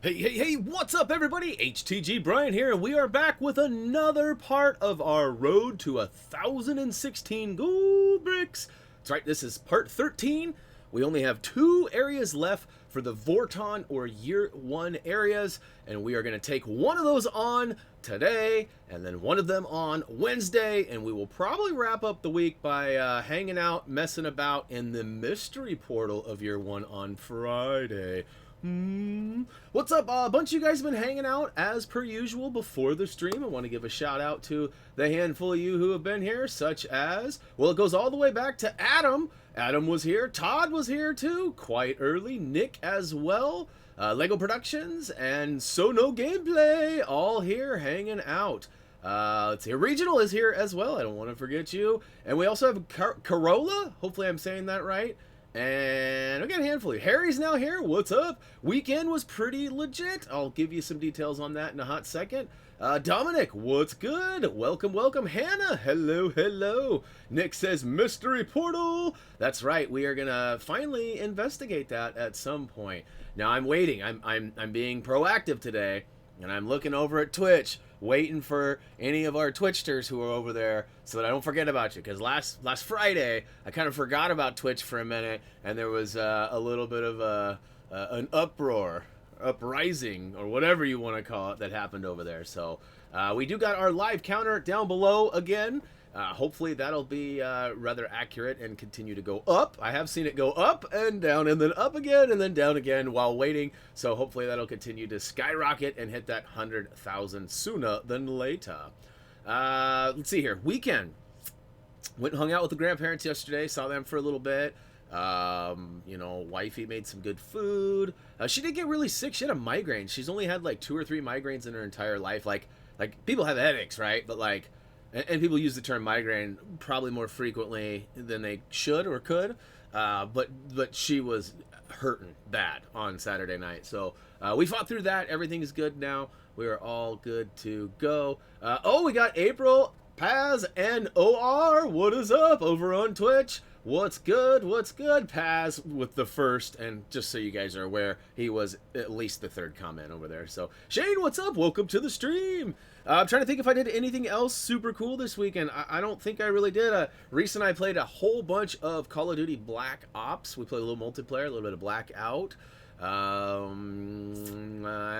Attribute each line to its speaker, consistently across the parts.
Speaker 1: Hey, what's up, everybody? HTG Brian here, and we are back with another part of our road to 1,016 gold bricks. That's right, this is part 13. We only have 2 areas left for the Vorton or Year 1 areas, and we are going to take one of those on today, and then one of them on Wednesday, and we will probably wrap up the week by hanging out, messing about in the mystery portal of Year 1 on Friday. What's up? A bunch of you guys have been hanging out as per usual before the stream. I want to give a shout out to the handful of you who have been here, such as, well, it goes all the way back to Adam. Adam was here. Todd was here too, quite early. Nick as well. Lego Productions and So No Gameplay, all here hanging out. Let's see, Regional is here as well. I don't want to forget you. And we also have Corolla. Hopefully I'm saying that right. And we got a handful of Harry's now here. What's up? Weekend was pretty legit. I'll give you some details on that in a hot second. Dominic, what's good? Welcome. Hannah, hello. Nick says mystery portal. That's right. We are gonna finally investigate that at some point. Now I'm waiting. I'm being proactive today, and I'm looking over at Twitch, waiting for any of our Twitchsters who are over there so that I don't forget about you. Because last Friday, I kind of forgot about Twitch for a minute, and there was a little bit of an uprising, or whatever you want to call it, that happened over there. So we do got our live counter down below again. Hopefully that'll be rather accurate and continue to go up. I have seen it go up and down and then up again and then down again while waiting. So hopefully that'll continue to skyrocket and hit that 100,000 sooner than later. Let's see here. Weekend. Went and hung out with the grandparents yesterday. Saw them for a little bit. Wifey made some good food. She did get really sick. She had a migraine. She's only had like 2 or 3 migraines in her entire life. Like people have headaches, right? But like, and people use the term migraine probably more frequently than they should or could, but she was hurting bad on Saturday night. So we fought through that. Everything is good now. We are all good to go. We got April, Paz, and OR. What is up over on Twitch? What's good? Paz with the first, and just so you guys are aware, he was at least the 3rd comment over there. So Shane, what's up? Welcome to the stream. I'm trying to think if I did anything else super cool this weekend. I don't think I really did. Recently I played a whole bunch of Call of Duty Black Ops. We played a little multiplayer, a little bit of Blackout. I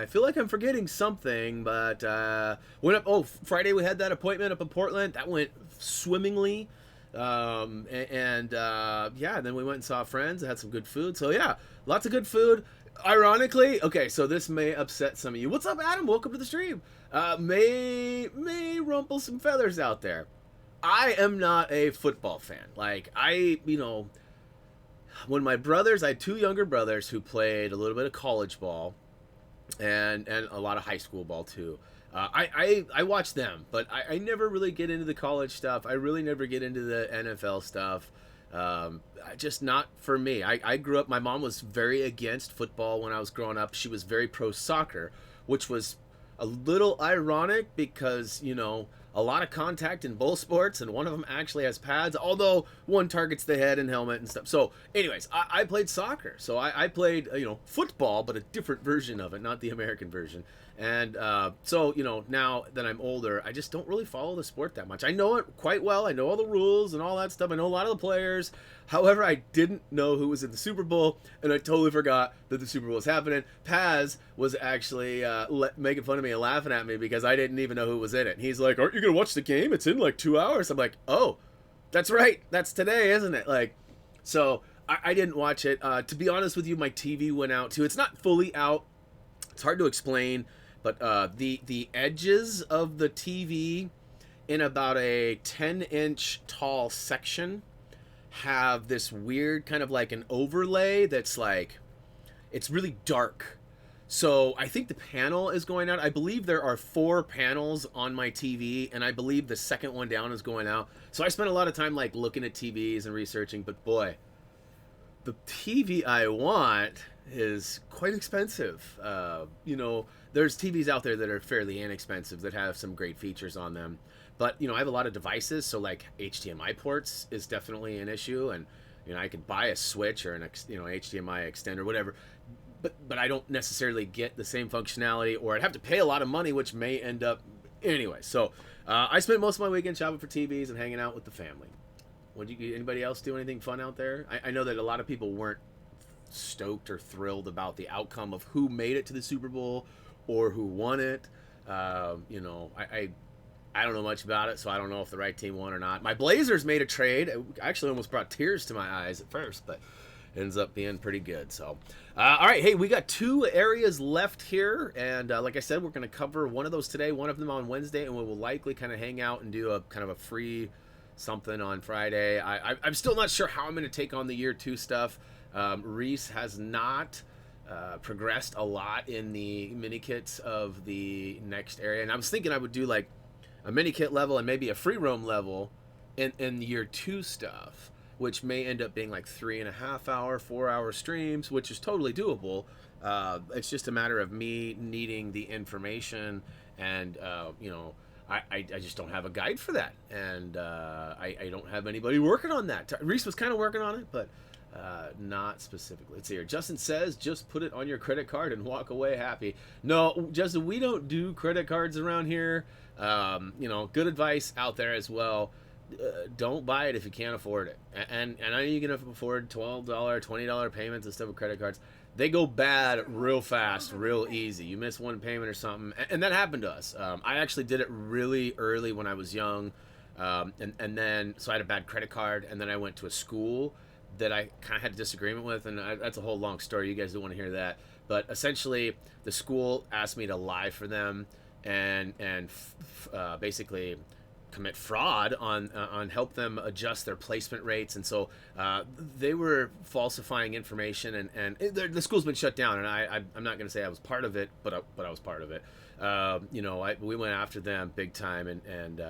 Speaker 1: feel like I'm forgetting something, but Friday we had that appointment up in Portland. That went swimmingly. Then we went and saw friends, had some good food. So yeah, lots of good food. Ironically, okay, so this may upset some of you. What's up, Adam? Welcome to the stream. May rumple some feathers out there. I am not a football fan. Like, when my brothers, I had 2 younger brothers who played a little bit of college ball and a lot of high school ball too. I watch them, but I never really get into the college stuff. I really never get into the NFL stuff. Just not for me. I grew up, my mom was very against football when I was growing up. She was very pro soccer, which was a little ironic because, a lot of contact in both sports, and one of them actually has pads, although one targets the head and helmet and stuff. So anyways, I played soccer. So I played, football, but a different version of it, not the American version. And so, now that I'm older, I just don't really follow the sport that much. I know it quite well. I know all the rules and all that stuff. I know a lot of the players. However, I didn't know who was in the Super Bowl, and I totally forgot that the Super Bowl was happening. Paz was actually making fun of me and laughing at me because I didn't even know who was in it. And he's like, "Aren't you going to watch the game? It's in like 2 hours." I'm like, "Oh, that's right. That's today, isn't it?" Like, so I didn't watch it. To be honest with you, my TV went out too. It's not fully out. It's hard to explain. But the edges of the TV in about a 10-inch tall section have this weird kind of like an overlay that's like, it's really dark. So I think the panel is going out. I believe there are 4 panels on my TV, and I believe the second one down is going out. So I spent a lot of time like looking at TVs and researching, but boy, the TV I want is quite expensive. There's TVs out there that are fairly inexpensive that have some great features on them. But, I have a lot of devices, so like HDMI ports is definitely an issue. And, I could buy a switch or an HDMI extender, whatever. but I don't necessarily get the same functionality, or I'd have to pay a lot of money, which may end up anyway. So I spent most of my weekend shopping for TVs and hanging out with the family. Anybody else do anything fun out there? I know that a lot of people weren't stoked or thrilled about the outcome of who made it to the Super Bowl or who won it. You know, I don't know much about it, so I don't know if the right team won or not. My Blazers made a trade. It actually almost brought tears to my eyes at first, but ends up being pretty good. So, all right, hey, we got 2 areas left here, and like I said, we're going to cover one of those today, one of them on Wednesday, and we will likely kind of hang out and do a kind of a free something on Friday. I'm still not sure how I'm going to take on the year 2 stuff. Reese has not progressed a lot in the mini kits of the next area, and I was thinking I would do like a mini kit level and maybe a free roam level in year 2 stuff, which may end up being like 3.5 hour, 4-hour streams, which is totally doable. It's just a matter of me needing the information, and you know, I just don't have a guide for that, and I don't have anybody working on that. Reese was kind of working on it, but not specifically. Let's see here. Justin says, just put it on your credit card and walk away happy. No, Justin, we don't do credit cards around here. You know, good advice out there as well. Don't buy it if you can't afford it. And I know you can afford $12, $20 payments and stuff with credit cards. They go bad real fast, real easy. You miss one payment or something, and that happened to us. I actually did it really early when I was young, and then so I had a bad credit card, and then I went to a school that I kind of had a disagreement with, and that's a whole long story. You guys don't want to hear that, but essentially, the school asked me to lie for them and basically commit fraud on help them adjust their placement rates, and so they were falsifying information, and the school's been shut down, and I'm not going to say I was part of it, but I was part of it. You know, we went after them big time, and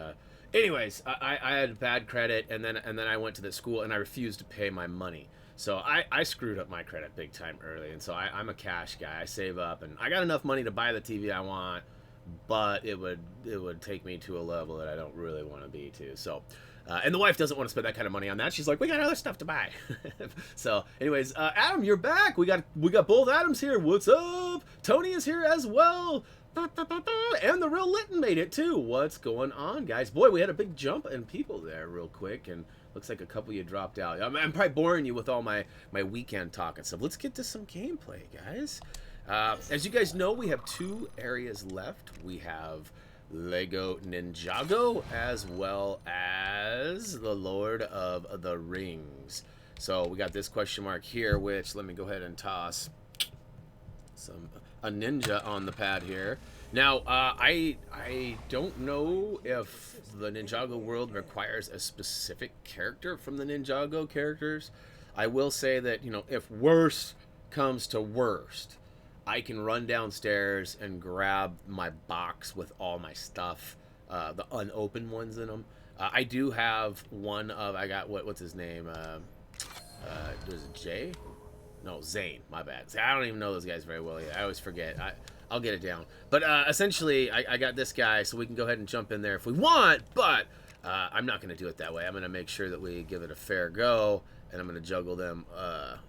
Speaker 1: anyways, I had bad credit, and then I went to the school and I refused to pay my money. So I screwed up my credit big time early, and so I'm a cash guy. I save up, and I got enough money to buy the TV I want, but it would take me to a level that I don't really want to be to. So, and the wife doesn't want to spend that kind of money on that. She's like, we got other stuff to buy. So, anyways, Adam, you're back. We got both Adams here. What's up? Tony is here as well. And the real Litton made it too. What's going on, guys? Boy, we had a big jump in people there real quick, and looks like a couple of you dropped out. I'm probably boring you with all my weekend talk and stuff. Let's get to some gameplay, guys. As you guys know, we have 2 areas left. We have Lego Ninjago as well as the Lord of the Rings. So we got this question mark here, which let me go ahead and toss a ninja on the pad here. Now, I don't know if the Ninjago world requires a specific character from the Ninjago characters. I will say that, you know, if worst comes to worst, I can run downstairs and grab my box with all my stuff, the unopened ones in them. I do have one of, I got, what's his name? Was it Jay? No, Zane, my bad. See, I don't even know those guys very well yet. I always forget. I'll get it down. But essentially, I got this guy, so we can go ahead and jump in there if we want, but I'm not going to do it that way. I'm going to make sure that we give it a fair go, and I'm going to juggle them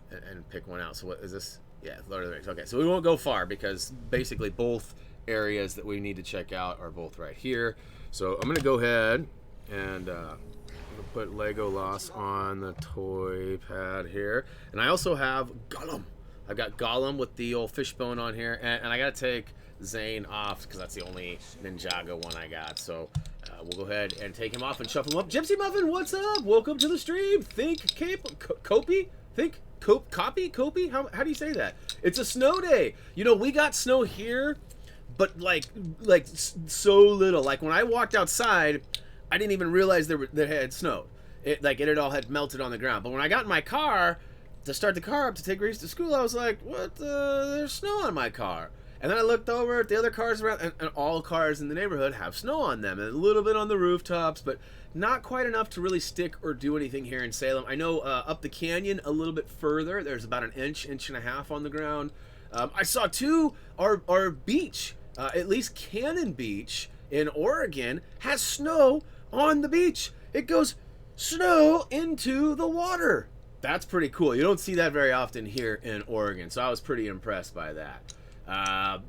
Speaker 1: and pick one out. So what is this? Yeah, Lord of the Rings. Okay, so we won't go far because basically both areas that we need to check out are both right here. So I'm going to go ahead and put Legolas on the toy pad here. And I also have Gollum. I've got Gollum with the old fishbone on here. And I got to take Zane off because that's the only Ninjago one I got. So we'll go ahead and take him off and shuffle him up. Gypsy Muffin, what's up? Welcome to the stream. Think Copy? Think Copy? How do you say that? It's a snow day. You know, we got snow here, but like so little. Like when I walked outside, I didn't even realize that it had snowed. It all had melted on the ground. But when I got in my car to start the car up to take Reese to school, I was like, what? There's snow on my car. And then I looked over at the other cars around, and all cars in the neighborhood have snow on them, and a little bit on the rooftops, but not quite enough to really stick or do anything here in Salem. I know up the canyon a little bit further, there's about an inch and a half on the ground. I saw our beach, at least Cannon Beach in Oregon, has snow on the beach. It goes snow into the water. That's pretty cool. You don't see that very often here in Oregon, so I was pretty impressed by that.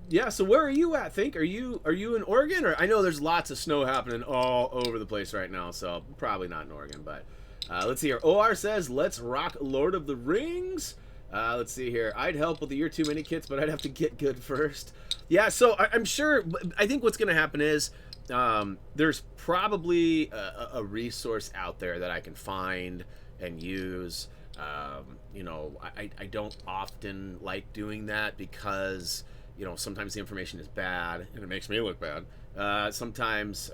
Speaker 1: Yeah, so where are you at, Think? Are you in Oregon? Or I know there's lots of snow happening all over the place right now, so probably not in Oregon, but let's see here. OR says, let's rock Lord of the Rings. Let's see here. I'd help with the Year Too Many kits, but I'd have to get good first. Yeah, so I'm sure, I think what's going to happen is there's probably a resource out there that I can find and use. You know, I don't often like doing that because, you know, sometimes the information is bad and it makes me look bad. Sometimes,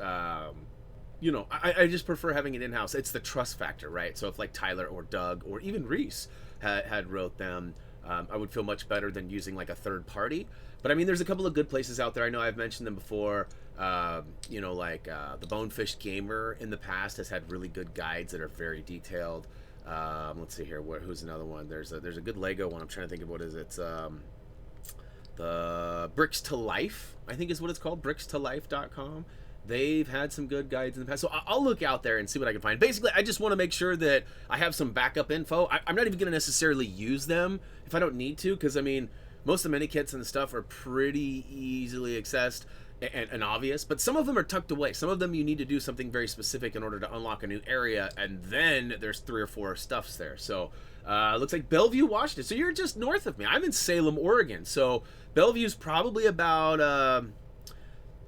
Speaker 1: you know, I just prefer having it in-house. It's the trust factor, right? So if like Tyler or Doug or even Reese had wrote them, I would feel much better than using like a third party. But I mean, there's a couple of good places out there. I know I've mentioned them before. You know, like the Bonefish Gamer in the past has had really good guides that are very detailed. Let's see here. Who's another one? There's a good Lego one. I'm trying to think of what is it. It's the Bricks to Life, I think is what it's called. BricksToLife.com. They've had some good guides in the past, so I'll look out there and see what I can find. Basically, I just want to make sure that I have some backup info. I'm not even going to necessarily use them if I don't need to, because I mean, most of the mini kits and stuff are pretty easily accessed and obvious, but some of them are tucked away. Some of them you need to do something very specific in order to unlock a new area, and then there's 3 or 4 stuffs there. So looks like Bellevue, Washington. So you're just north of me. I'm in Salem, Oregon. So Bellevue's probably about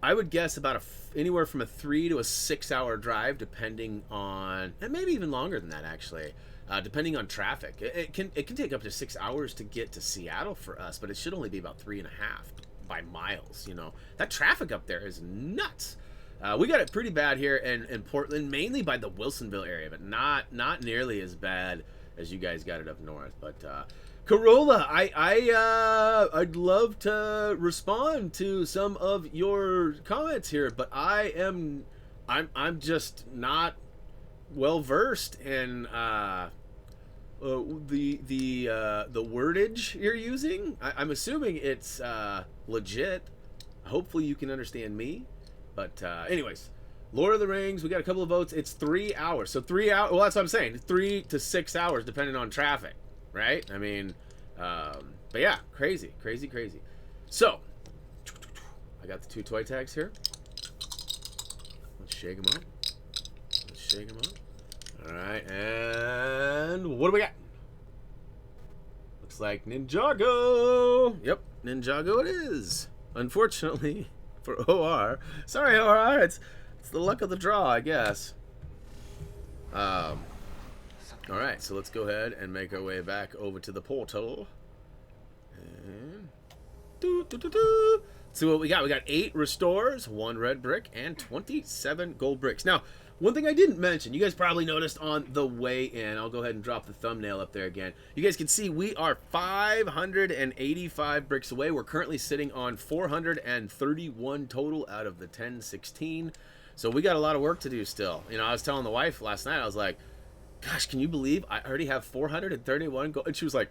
Speaker 1: I would guess about anywhere from a 3 to a 6 hour drive, depending on, and maybe even longer than that actually, depending on traffic. It can take up to 6 hours to get to Seattle for us, but it should only be about 3.5 by miles. You know, that traffic up there is nuts. We got it pretty bad here in Portland, mainly by the Wilsonville area, but not nearly as bad as you guys got it up north. But Corolla, I'd love to respond to some of your comments here, but I'm just not well versed in the wordage you're using. I'm assuming it's legit. Hopefully you can understand me. But anyways, Lord of the Rings, we got a couple of votes. It's 3 hours. So 3 hours. Well, that's what I'm saying. 3 to 6 hours, depending on traffic. Right? I mean, but yeah, crazy. So, I got the 2 toy tags here. Let's shake them up. All right, and what do we got? Looks like Ninjago. Yep, Ninjago it is. Unfortunately for OR. Sorry, OR. It's the luck of the draw, I guess. All right, so let's go ahead and make our way back over to the portal. And see what we got. We got 8 restores, 1 red brick, and 27 gold bricks. Now, one thing I didn't mention, you guys probably noticed on the way in, I'll go ahead and drop the thumbnail up there again. You guys can see we are 585 bricks away. We're currently sitting on 431 total out of the 1016. So we got a lot of work to do still. You know, I was telling the wife last night, I was like, gosh, can you believe I already have 431 gold? And she was like,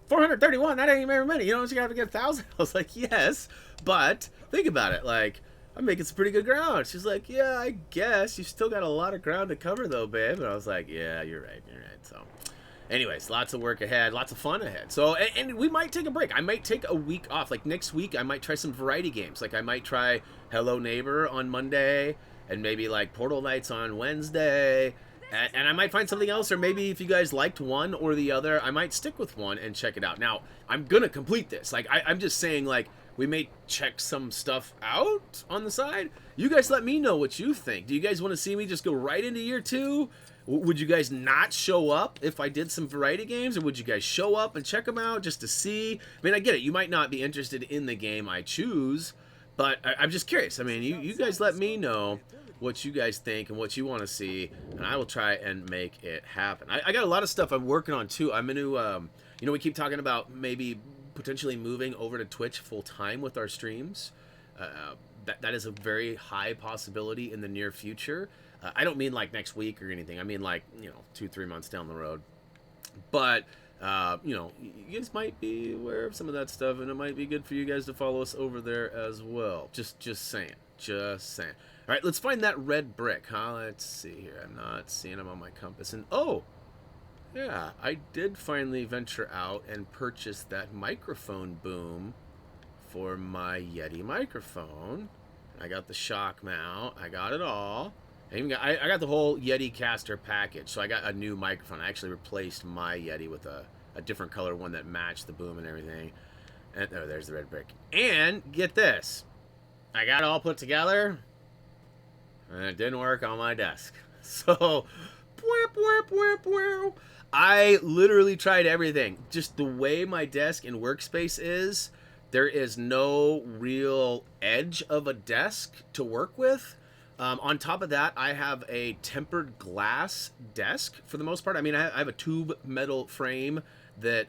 Speaker 1: 431? That ain't even very many. You know, you got to get 1,000. I was like, yes, but think about it. Like, I'm making some pretty good ground. She's like, yeah, I guess. You still got a lot of ground to cover, though, babe. And I was like, yeah, you're right. So, anyways, lots of work ahead. Lots of fun ahead. So, and we might take a break. I might take a week off. Like, next week, I might try some variety games. Like, I might try Hello Neighbor on Monday and maybe, like, Portal Nights on Wednesday. And I might find something else, or maybe if you guys liked one or the other, I might stick with one and check it out. Now, I'm going to complete this. Like, I'm just saying, like, we may check some stuff out on the side. You guys let me know what you think. Do you guys want to see me just go right into year 2? Would you guys not show up if I did some variety games, or would you guys show up and check them out just to see? I mean, I get it. You might not be interested in the game I choose, but I'm just curious. I mean, you guys let me know what you guys think and what you want to see, and I will try and make it happen. I got a lot of stuff I'm working on too. I'm going to, you know, we keep talking about maybe potentially moving over to Twitch full time with our streams. That is a very high possibility in the near future. I don't mean like next week or anything. I mean like, you know, 2-3 months down the road. But you know, you guys might be aware of some of that stuff, and it might be good for you guys to follow us over there as well. Just saying. All right, let's find that red brick, huh? Let's see here. I'm not seeing them on my compass. And oh, yeah, I did finally venture out and purchase that microphone boom for my Yeti microphone. I got the shock mount. I got it all. I got the whole Yeti caster package. So I got a new microphone. I actually replaced my Yeti with a different color one that matched the boom and everything. And oh, there's the red brick. And get this, I got it all put together, and it didn't work on my desk. So, I literally tried everything. Just the way my desk and workspace is, there is no real edge of a desk to work with. On top of that, I have a tempered glass desk for the most part. I mean, I have a tube metal frame that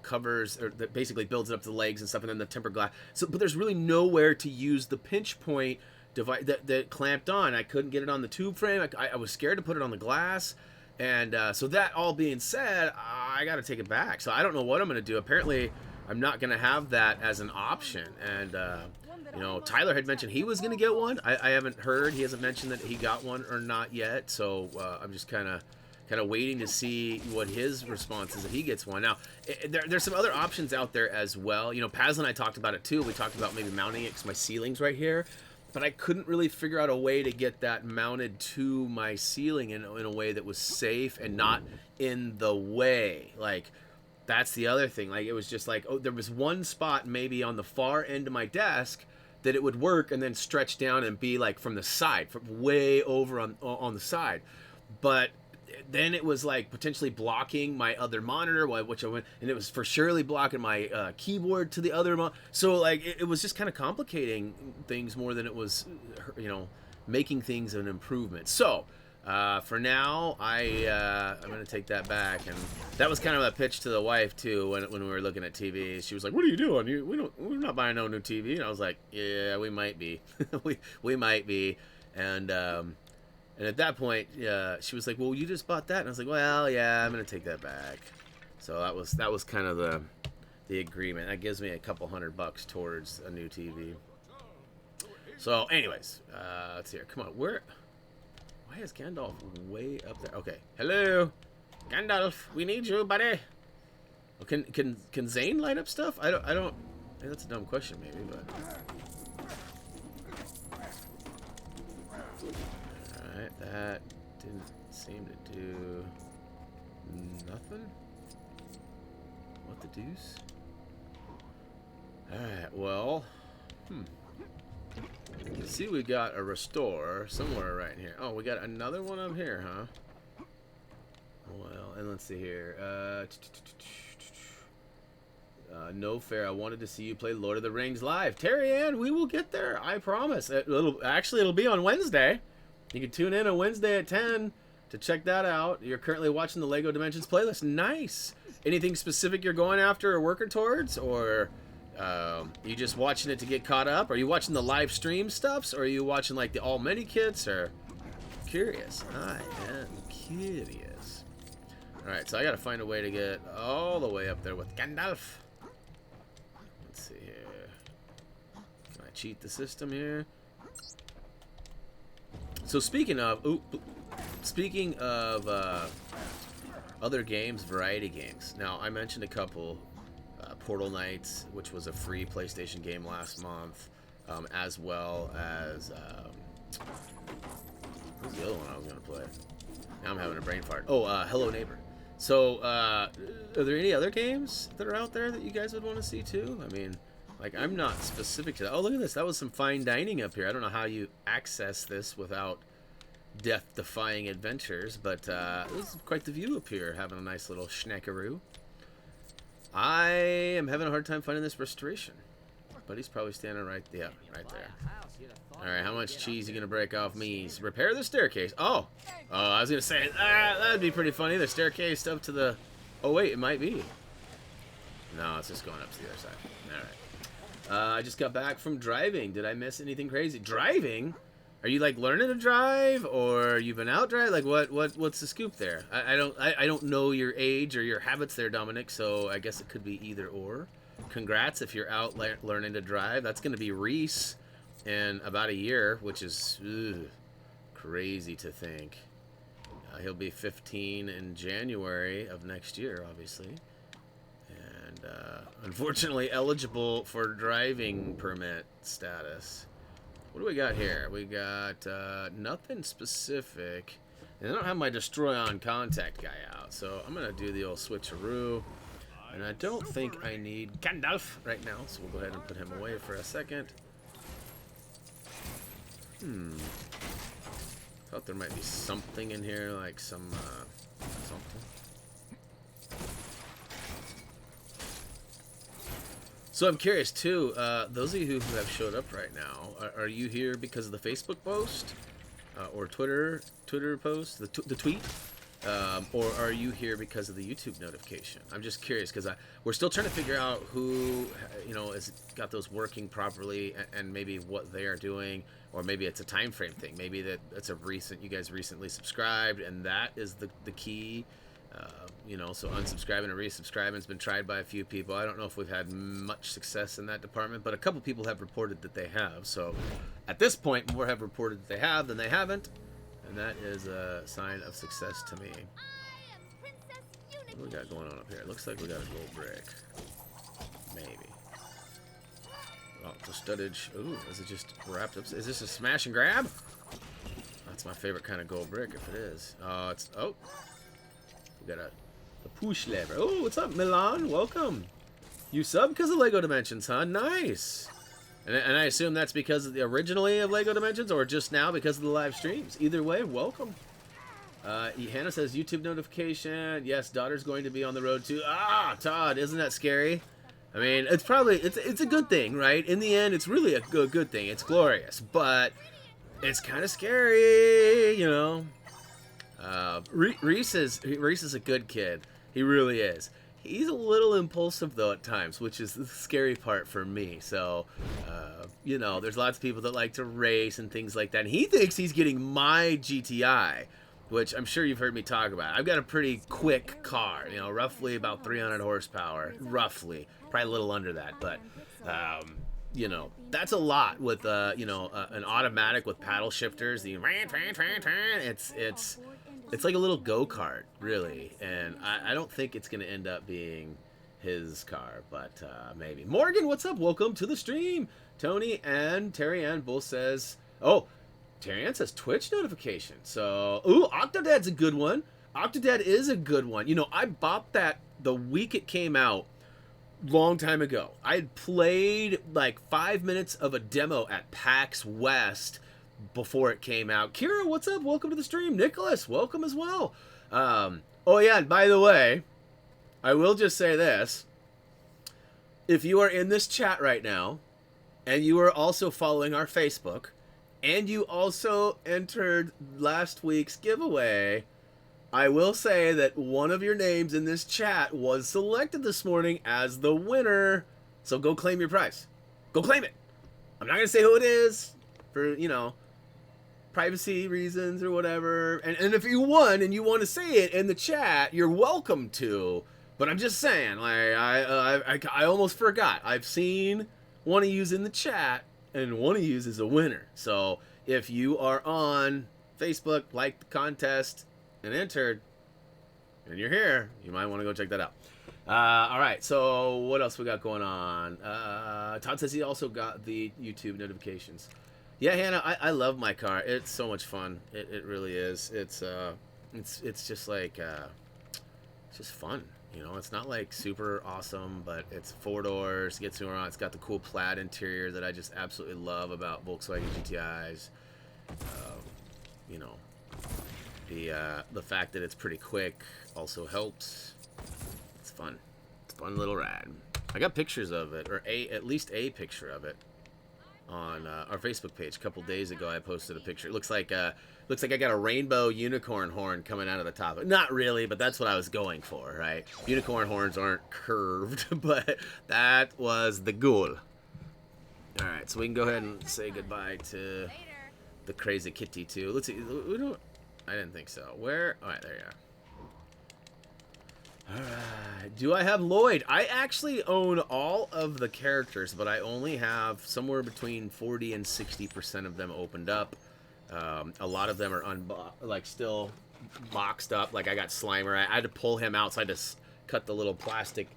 Speaker 1: covers, or that basically builds it up to the legs and stuff, and then the tempered glass. So, but there's really nowhere to use the pinch point device that clamped on. I couldn't get it on the tube frame. I was scared to put it on the glass. And so that all being said, I got to take it back. So I don't know what I'm going to do. Apparently, I'm not going to have that as an option. And, Tyler had mentioned he was going to get one. I haven't heard. He hasn't mentioned that he got one or not yet. So I'm just kind of waiting to see what his response is if he gets one. Now, there's some other options out there as well. Paz and I talked about it too. We talked about maybe mounting it because my ceiling's right here. But I couldn't really figure out a way to get that mounted to my ceiling in a way that was safe and not in the way. Like, that's the other thing. Like, it was just like, there was one spot maybe on the far end of my desk that it would work and then stretch down and be like from the side, from way over on the side. But then it was like potentially blocking my other monitor, which I went, and it was for surely blocking my keyboard to the other so like it was just kind of complicating things more than it was making things an improvement. So for now, I'm gonna take that back. And that was kind of a pitch to the wife too when we were looking at TV. She was like, "What are you doing? We're not buying no new TV." And I was like, "Yeah, we might be. we might be." And at that point, she was like, "Well, you just bought that," and I was like, "Well, yeah, I'm gonna take that back." So that was kind of the agreement. That gives me a couple $100 towards a new TV. So, anyways, let's see here. Come on, why is Gandalf way up there? Okay, hello, Gandalf. We need you, buddy. Oh, can Zane light up stuff? I don't. That's a dumb question, maybe, but. That didn't seem to do nothing. What the deuce? Alright, well. See, we got a restore somewhere right here. Oh, we got another one up here, huh? Well, and let's see here. No fair. I wanted to see you play Lord of the Rings live. Terry Ann, we will get there. I promise. It'll be on Wednesday. You can tune in on Wednesday at 10 to check that out. You're currently watching the LEGO Dimensions playlist. Nice. Anything specific you're going after or working towards? Or you just watching it to get caught up? Are you watching the live stream stuffs? Or are you watching like the all mini kits? Or curious. I am curious. Alright, so I gotta find a way to get all the way up there with Gandalf. Let's see here. Can I cheat the system here? So speaking of other games, variety games. Now I mentioned a couple, Portal Knights, which was a free PlayStation game last month, as well as what's the other one I was gonna play? Now I'm having a brain fart. Oh, Hello Neighbor. So are there any other games that are out there that you guys would want to see too? I mean, like, I'm not specific to that. Oh, look at this. That was some fine dining up here. I don't know how you access this without death-defying adventures, but this is quite the view up here, having a nice little snackaroo. I am having a hard time finding this restoration. But he's probably standing right there. Alright, how much cheese are you going to break off me? Repair the staircase. Oh, I was going to say, that'd be pretty funny. The staircase up to the... Oh, wait, it might be. No, it's just going up to the other side. Alright. I just got back from driving. Did I miss anything crazy? Driving? Are you like learning to drive, or you've been out driving? Like what's the scoop there? I don't know your age or your habits there, Dominic. So I guess it could be either or. Congrats if you're out learning to drive. That's going to be Reese in about a year, which is crazy to think. He'll be 15 in January of next year, obviously. And unfortunately eligible for driving permit status. What do we got here? We got nothing specific. And I don't have my Destroy on Contact guy out, so I'm going to do the old switcheroo. And I don't think I need Gandalf right now, so we'll go ahead and put him away for a second. Thought there might be something in here, like some something. So I'm curious too. Those of you who have showed up right now, are you here because of the Facebook post or Twitter post, the tweet, or are you here because of the YouTube notification? I'm just curious because we're still trying to figure out who has got those working properly and maybe what they are doing. Or maybe it's a time frame thing. Maybe that's you guys recently subscribed, and that is the key. So unsubscribing and resubscribing has been tried by a few people. I don't know if we've had much success in that department, but a couple people have reported that they have. So at this point, more have reported that they have than they haven't, and that is a sign of success to me. What do we got going on up here? It looks like we got a gold brick. Maybe. Oh, it's a studdage. Ooh, is it just wrapped up? Is this a smash and grab? That's my favorite kind of gold brick, if it is. Oh. We got a push lever. Oh, what's up, Milan? Welcome. You sub because of Lego Dimensions, huh? Nice. And I assume that's because of the originally of Lego Dimensions or just now because of the live streams. Either way, welcome. Hannah says YouTube notification. Yes, daughter's going to be on the road too. Ah, Todd, isn't that scary? I mean, it's a good thing, right? In the end, it's really a good thing. It's glorious, but it's kind of scary, Reese is a good kid. He really is. He's a little impulsive though at times, which is the scary part for me. So, there's lots of people that like to race and things like that. And he thinks he's getting my GTI, which I'm sure you've heard me talk about. I've got a pretty quick car, roughly about 300 horsepower, roughly. Probably a little under that, but, that's a lot with, an automatic with paddle shifters. It's like a little go-kart, really, and I don't think it's going to end up being his car, but maybe. Morgan, what's up? Welcome to the stream. Tony and Terry Ann both says, Terry Ann says Twitch notification. So, Octodad's a good one. Octodad is a good one. I bought that the week it came out, long time ago. I had played like 5 minutes of a demo at PAX West before it came out. Kira, what's up? Welcome to the stream. Nicholas, welcome as well. And by the way, I will just say this. If you are in this chat right now, and you are also following our Facebook, and you also entered last week's giveaway, I will say that one of your names in this chat was selected this morning as the winner. So go claim your prize. Go claim it. I'm not going to say who it is for, privacy reasons or whatever. And if you won and you want to say it in the chat, you're welcome to. But I'm just saying, I almost forgot. I've seen one of yous in the chat, and one of yous is a winner. So if you are on Facebook, like the contest, and entered, and you're here, you might want to go check that out. All right, so what else we got going on? Todd says he also got the YouTube notifications. Yeah, Hannah, I love my car. It's so much fun. It really is. It's just like it's just fun. It's not like super awesome, but it's 4 doors, gets around. It's got the cool plaid interior that I just absolutely love about Volkswagen GTIs. The fact that it's pretty quick also helps. It's fun. It's a fun little ride. I got pictures of it, or at least a picture of it, on our Facebook page. A couple days ago, I posted a picture. It looks like I got a rainbow unicorn horn coming out of the top. Not really, but that's what I was going for, right? Unicorn horns aren't curved, but that was the goal. All right, so we can go ahead and say goodbye to the crazy kitty too. Let's see. I didn't think so. Where? All right, there you are. All right. Do I have Lloyd? I actually own all of the characters, but I only have somewhere between 40 and 60% of them opened up. A lot of them are still boxed up. Like I got Slimer. I had to pull him out, so I had to cut the little plastic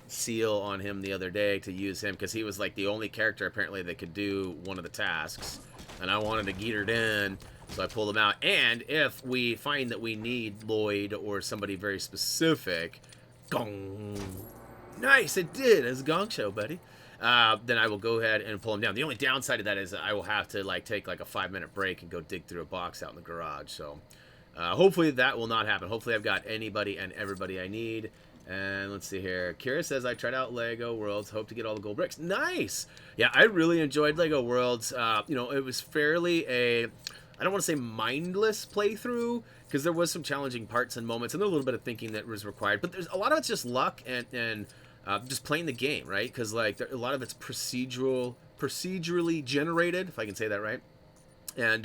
Speaker 1: seal on him the other day to use him because he was like the only character apparently that could do one of the tasks, and I wanted to get it in, so I pulled him out. And if we find that we need Lloyd or somebody very specific, gong, nice, it did. It's a gong show, buddy. Then I will go ahead and pull him down. The only downside of that is I will have to like take like a 5-minute break and go dig through a box out in the garage. So hopefully that will not happen. Hopefully I've got anybody and everybody I need. And let's see here. Kira says, I tried out Lego Worlds. Hope to get all the gold bricks. Nice! Yeah, I really enjoyed Lego Worlds. You know, it was fairly I don't want to say mindless playthrough, because there was some challenging parts and moments, and a little bit of thinking that was required. But there's a lot of it's just luck and just playing the game, right? Because, like, a lot of it's procedurally generated, if I can say that right. And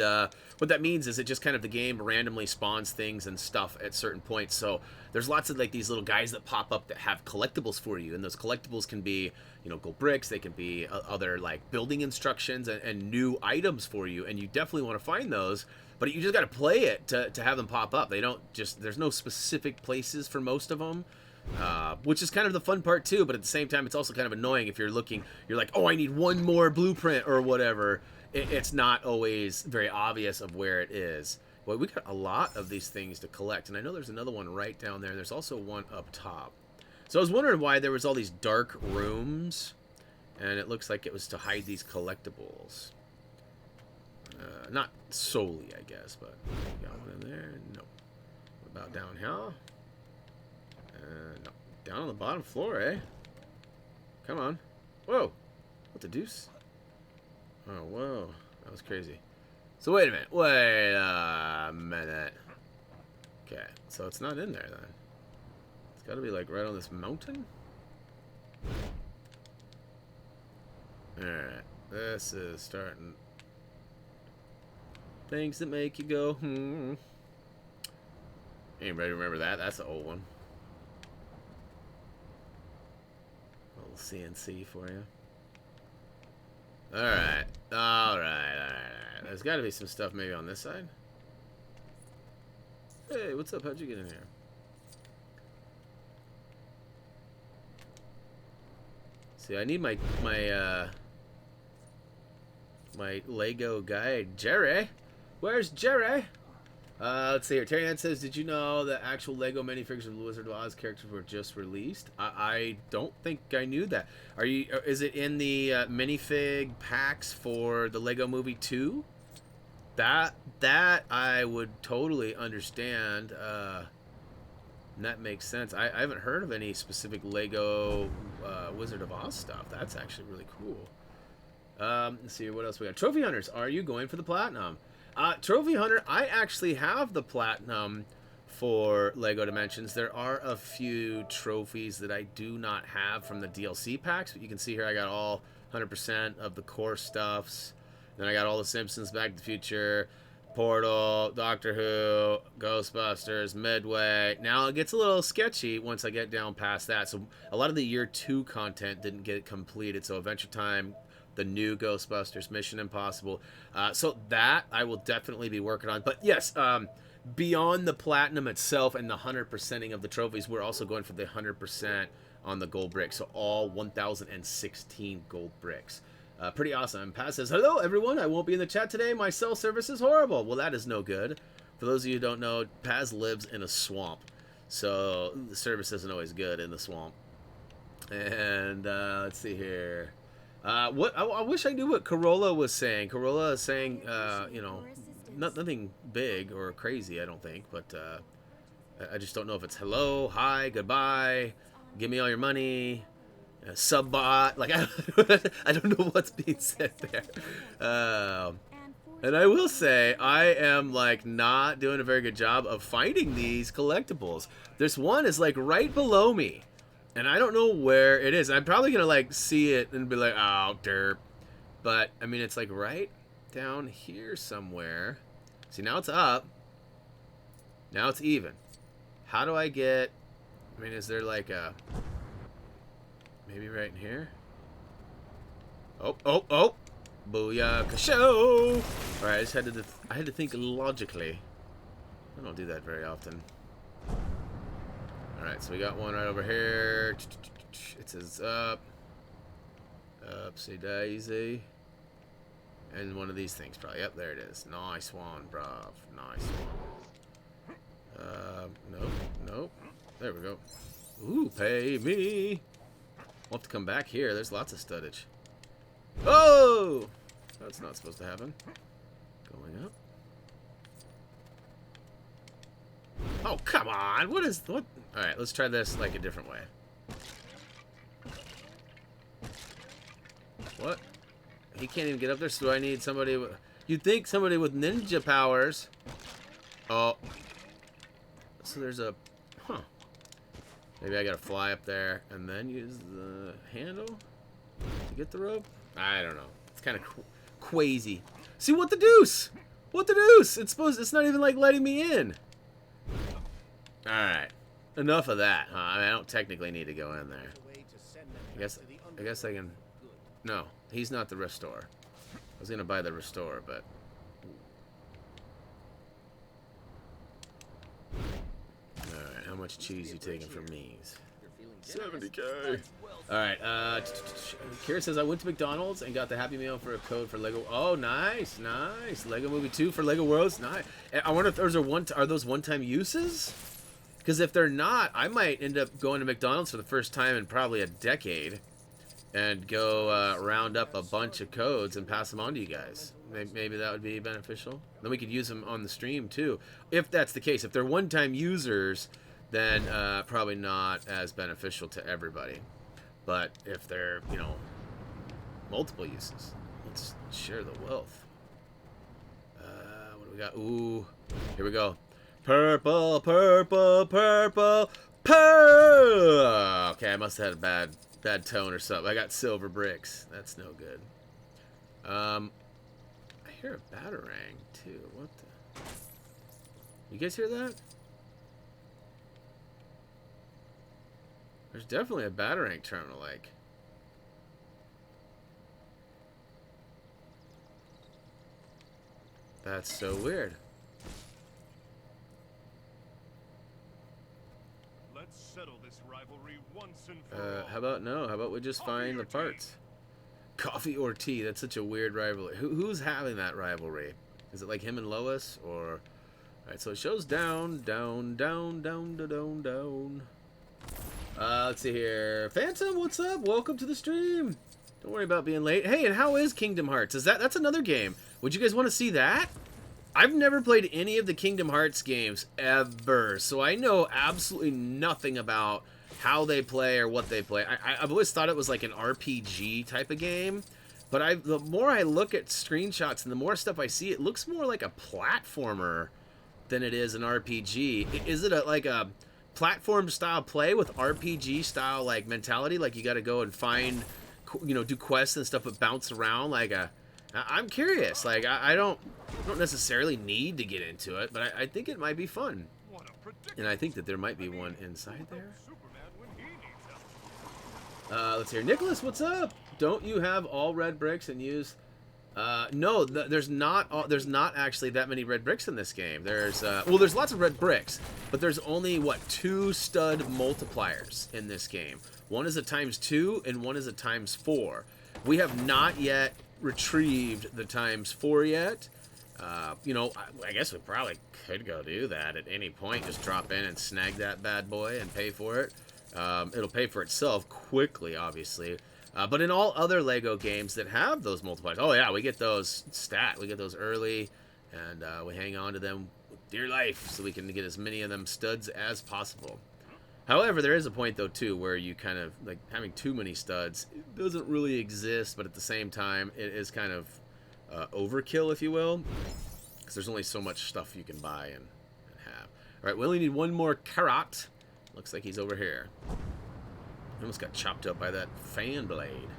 Speaker 1: what that means is it just kind of the game randomly spawns things and stuff at certain points. So there's lots of like these little guys that pop up that have collectibles for you, and those collectibles can be, you know, gold bricks. They can be other like building instructions and new items for you, and you definitely want to find those. But you just got to play it to have them pop up. They don't just, there's no specific places for most of them. Which is kind of the fun part too, but at the same time it's also kind of annoying if you're looking, you're like, oh, I need one more blueprint or whatever. It's not always very obvious of where it is. Well, we got a lot of these things to collect, and I know there's another one right down there. There's also one up top. So I was wondering why there was all these dark rooms, and it looks like it was to hide these collectibles. Not solely, I guess, but got one in there. No. What about down here? No. Down on the bottom floor, eh? Come on. Whoa. What the deuce? Oh, whoa. That was crazy. So wait a minute. Wait a minute. Okay. So it's not in there then. It's got to be like right on this mountain. Alright. This is starting. Things that make you go, hmm. Anybody remember that? That's an old one. CNC for you. Alright. Alright. There's got to be some stuff maybe on this side. Hey, what's up? How'd you get in here? See, I need my Lego guy, Jerry. Where's Jerry? Let's see here. Terry Ann says, did you know that actual Lego minifigures of the Wizard of Oz characters were just released? I don't think I knew that. Is it in the minifig packs for the Lego Movie 2? That I would totally understand. That makes sense. I haven't heard of any specific Lego Wizard of Oz stuff. That's actually really cool. Let's see, what else we got? Trophy Hunters, are you going for the Platinum? Trophy Hunter, I actually have the Platinum for Lego Dimensions. There are a few trophies that I do not have from the DLC packs, but you can see here I got all 100% of the core stuffs. Then I got all the Simpsons, Back to the Future, Portal, Doctor Who, Ghostbusters, Midway. Now it gets a little sketchy once I get down past that. So a lot of the Year 2 content didn't get completed, so Adventure Time, the new Ghostbusters, Mission Impossible. So that I will definitely be working on. But yes, beyond the Platinum itself and the 100%ing of the trophies, we're also going for the 100% on the gold bricks. So all 1,016 gold bricks. Pretty awesome. Paz says, hello everyone, I won't be in the chat today. My cell service is horrible. Well, that is no good. For those of you who don't know, Paz lives in a swamp. So the service isn't always good in the swamp. And let's see here. I wish I knew what Corolla was saying. Corolla is saying, you know, nothing big or crazy, I don't think, but I just don't know if it's hello, hi, goodbye, give me all your money, subbot. Like, I don't know what's being said there. And I will say, I am like not doing a very good job of finding these collectibles. This one is like right below me. And I don't know where it is. I'm probably going to, like, see it and be like, oh, derp. But, I mean, it's, like, right down here somewhere. See, now it's up. Now it's even. How do I get... I mean, is there, like, a... Maybe right in here? Oh, oh, oh! Booyah, show! Alright, I had to think logically. I don't do that very often. Alright, so we got one right over here. It says up. Upsy daisy. And one of these things probably. Yep, there it is. Nice one, bruv. Nice one. Nope. Nope. There we go. Ooh, pay me. We'll have to come back here. There's lots of studdage. Oh! That's not supposed to happen. Going up. Oh, come on. What? Alright, let's try this like a different way. What? He can't even get up there, so I need somebody with... You'd think somebody with ninja powers. Oh. So there's a... Huh. Maybe I gotta fly up there and then use the handle to get the rope? I don't know. It's kind of crazy. See, what the deuce? What the deuce? It's not even like letting me in. Alright. Enough of that, huh? I mean, I don't technically need to go in there. I guess I can... No, he's not the restore. I was gonna buy the restore, but... Alright, how much cheese you taking from me? 70K. Alright, Kira says, I went to McDonald's and got the Happy Meal for a code for Lego. Oh, nice, nice. Lego Movie 2 for Lego Worlds. Nice. I wonder if those are those one-time uses? Because if they're not, I might end up going to McDonald's for the first time in probably a decade and go round up a bunch of codes and pass them on to you guys. Maybe that would be beneficial. Then we could use them on the stream too. If that's the case, if they're one-time users, then probably not as beneficial to everybody. But if they're, you know, multiple uses, let's share the wealth. What do we got? Ooh, here we go. Purple, purple, purple, purple. Okay, I must have had a bad tone or something. I got silver bricks. That's no good. I hear a batarang too. What the? You guys hear that? There's definitely a batarang terminal, like. That's so weird.
Speaker 2: Let's settle this rivalry once and for all.
Speaker 1: How about no? How about we just find the parts? Coffee or tea? That's such a weird rivalry. Who's having that rivalry? Is it like him and Lois, or? All right, so it shows down, down, down, down, down, down, down. Let's see here. Phantom, what's up? Welcome to the stream. Don't worry about being late. Hey, and how is Kingdom Hearts? That's another game. Would you guys want to see that? I've never played any of the Kingdom Hearts games ever, so I know absolutely nothing about how they play or what they play. I've always thought it was like an RPG type of game, but the more I look at screenshots and the more stuff I see, it looks more like a platformer than it is an RPG. Is it like a platform style play with RPG style like mentality, like you got to go and find, you know, do quests and stuff but bounce around like a... I'm curious, like I don't necessarily need to get into it, but I think it might be fun, and I think that there might be one inside there. Let's hear. Nicholas, what's up? Don't you have all red bricks and use... no, there's not actually that many red bricks in this game. There's well, there's lots of red bricks, but there's only what 2 stud multipliers in this game. One is a ×2 and one is a ×4. We have not yet retrieved the ×4 yet. You know, I guess we probably could go do that at any point. Just drop in and snag that bad boy and pay for it. It'll pay for itself quickly, obviously. But in all other Lego games that have those multipliers, oh yeah, we get those we get those early, and we hang on to them with dear life so we can get as many of them studs as possible. However, there is a point though too where you kind of like having too many studs. It doesn't really exist, but at the same time, it is kind of overkill, if you will, because there's only so much stuff you can buy and have. All right, we only need one more carrot. Looks like he's over here. Almost got chopped up by that fan blade.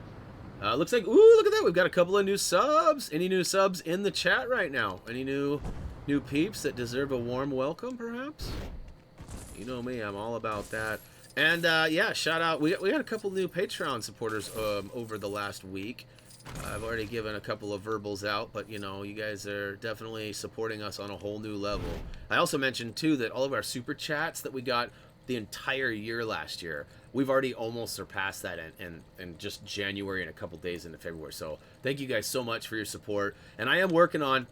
Speaker 1: Looks like, ooh, look at that. We've got a couple of new subs. Any new subs in the chat right now? Any new peeps that deserve a warm welcome, perhaps? You know me, I'm all about that. And yeah, shout out. We got a couple new Patreon supporters over the last week. I've already given a couple of verbals out, but you know, you guys are definitely supporting us on a whole new level. I also mentioned too that all of our super chats that we got the entire year last year, we've already almost surpassed that in just January and a couple days into February. So thank you guys so much for your support. And I am working on,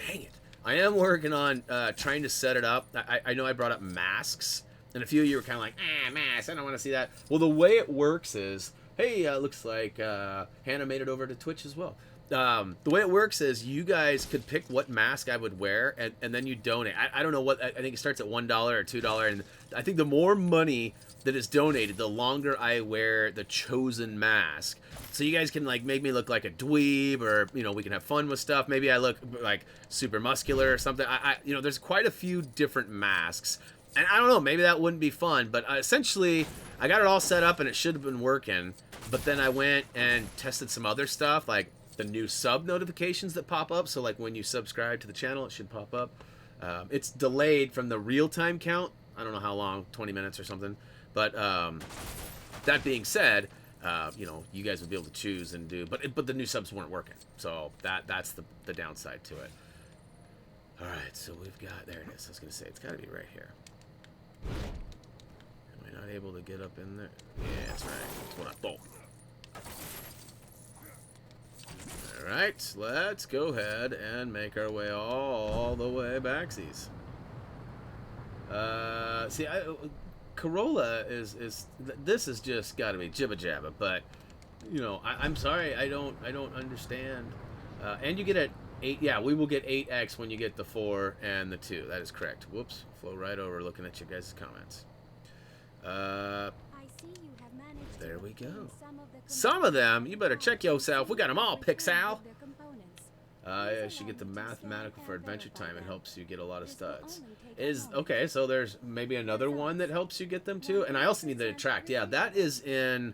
Speaker 1: dang it, I am working on trying to set it up. I know I brought up masks, and a few of you were kind of like, masks, I don't want to see that. Well, the way it works is, hey, looks like Hannah made it over to Twitch as well. The way it works is you guys could pick what mask I would wear, and then you donate. I don't know what, I think it starts at $1 or $2, and I think the more money that is donated, the longer I wear the chosen mask. So you guys can like make me look like a dweeb, or you know, we can have fun with stuff. Maybe I look like super muscular or something. You know, there's quite a few different masks, and I don't know, maybe that wouldn't be fun, but essentially I got it all set up and it should have been working. But then I went and tested some other stuff, like the new sub notifications that pop up. So like when you subscribe to the channel, it should pop up. It's delayed from the real-time count. I don't know how long, 20 minutes or something. But that being said, you know, you guys would be able to choose and do, but the new subs weren't working. So that's the downside to it. All right, so we've got, there it is. I was gonna say it's got to be right here. Am I not able to get up in there? Yeah, that's right. That's what I thought. All right, let's go ahead and make our way all the way backsies. See, Corolla is this is just got to be jibba jabba, but you know, I'm sorry, I don't understand. And you get an 8. Yeah, we will get 8x when you get the 4 and the 2. That is correct. Whoops, flow right over looking at you guys' comments. There we go. Some of them, you better check yourself. We got them all, Pixel. I should get the mathematical for adventure time. It helps you get a lot of studs. Okay, so there's maybe another one that helps you get them too. And I also need the attract. Yeah, that is in,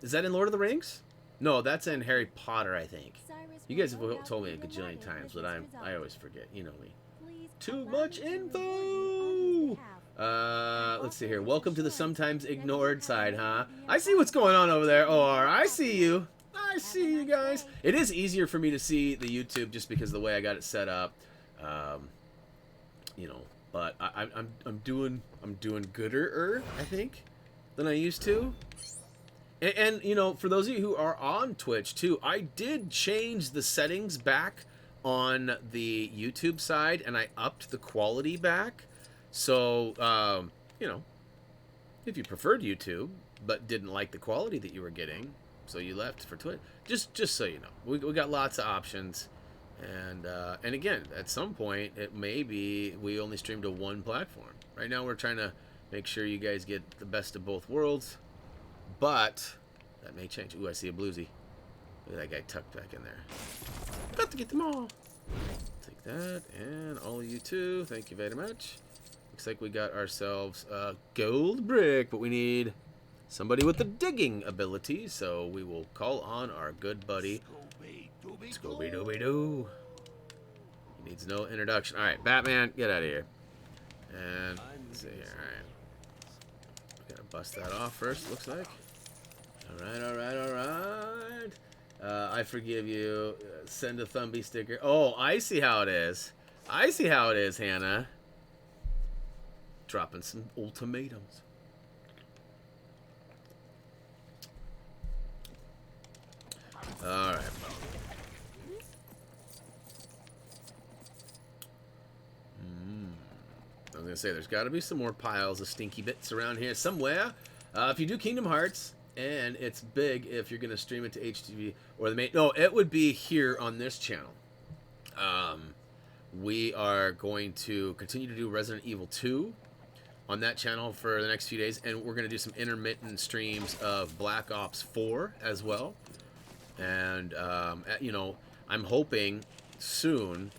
Speaker 1: is that in Lord of the Rings? No, that's in Harry Potter, I think. You guys have told me a gajillion times, but I always forget. You know me. Too much info. Let's see here. Welcome to the sometimes ignored side, huh? I see what's going on over there. Or I see you. I see you guys. It is easier for me to see the YouTube just because of the way I got it set up. You know, but I'm doing gooder, I think, than I used to. And you know, for those of you who are on Twitch too, I did change the settings back on the YouTube side, and I upped the quality back. So, you know, if you preferred YouTube but didn't like the quality that you were getting, so you left for Twitch, just so you know, we got lots of options. And again, at some point, it may be we only stream to one platform. Right now, we're trying to make sure you guys get the best of both worlds, but that may change. Ooh, I see a bluesy. Look at that guy tucked back in there. Got to get them all. Take that, and all of you too. Thank you very much. Looks like we got ourselves a gold brick, but we need somebody with the digging ability, so we will call on our good buddy Scooby-Dooby-Doo. He needs no introduction. Alright, Batman, get out of here. And, let's see here, alright. Gotta bust that off first, looks like. Alright. I forgive you. Send a Thumbi sticker. Oh, I see how it is. I see how it is, Hannah. Dropping some ultimatums. Alright. I was going to say, there's got to be some more piles of stinky bits around here somewhere. If you do Kingdom Hearts, and it's big if you're going to stream it to HTG or the main... No, it would be here on this channel. We are going to continue to do Resident Evil 2 on that channel for the next few days, and we're going to do some intermittent streams of Black Ops 4 as well. And, you know, I'm hoping soon...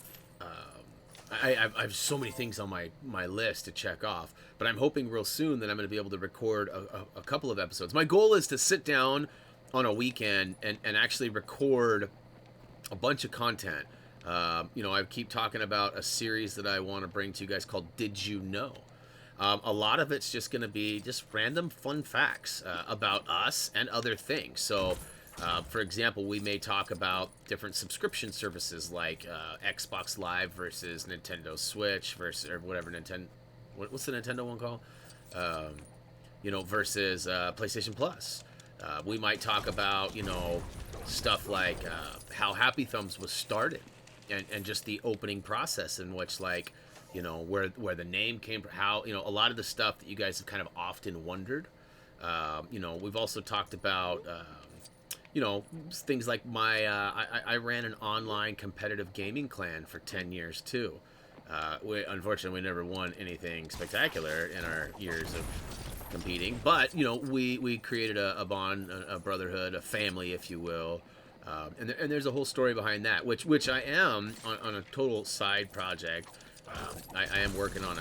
Speaker 1: I have so many things on my list to check off, but I'm hoping real soon that I'm going to be able to record a couple of episodes. My goal is to sit down on a weekend and actually record a bunch of content. You know, I keep talking about a series that I want to bring to you guys called Did You Know? A lot of it's just going to be just random fun facts about us and other things. So For example, we may talk about different subscription services like Xbox Live versus Nintendo Switch versus or whatever Nintendo. What's the Nintendo one called? Versus PlayStation Plus. We might talk about stuff like how Happy Thumbs was started, and just the opening process in which where the name came from, how a lot of the stuff that you guys have kind of often wondered. We've also talked about things like I ran an online competitive gaming clan for 10 years too. Unfortunately, we never won anything spectacular in our years of competing, but we created a bond, a brotherhood, a family, if you will. And there's a whole story behind that, which I am on a total side project. I am working on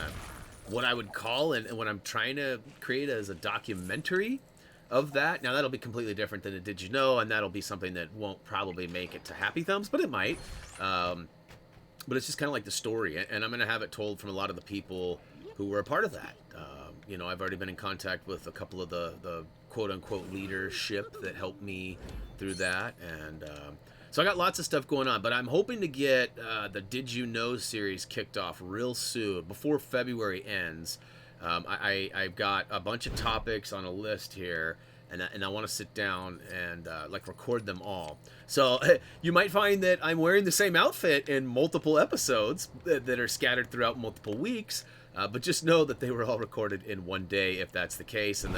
Speaker 1: what I would call and what I'm trying to create as a documentary of that. Now that'll be completely different than a Did You Know, and that'll be something that won't probably make it to Happy Thumbs, but it might. But it's just kind of like the story, and I'm going to have it told from a lot of the people who were a part of that. I've already been in contact with a couple of the quote-unquote leadership that helped me through that, and so I got lots of stuff going on, but I'm hoping to get the Did You Know series kicked off real soon, before February ends. I've got a bunch of topics on a list here, and I want to sit down and record them all. So you might find that I'm wearing the same outfit in multiple episodes that are scattered throughout multiple weeks, but just know that they were all recorded in one day, if that's the case, and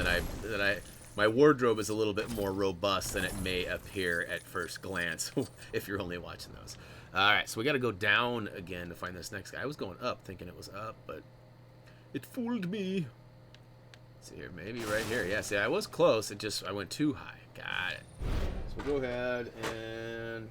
Speaker 1: my wardrobe is a little bit more robust than it may appear at first glance if you're only watching those. All right, so we got to go down again to find this next guy. I was going up thinking it was up, but it fooled me. Let's see here, maybe right here. Yeah, see, I was close. I went too high. Got it. So we'll go ahead and...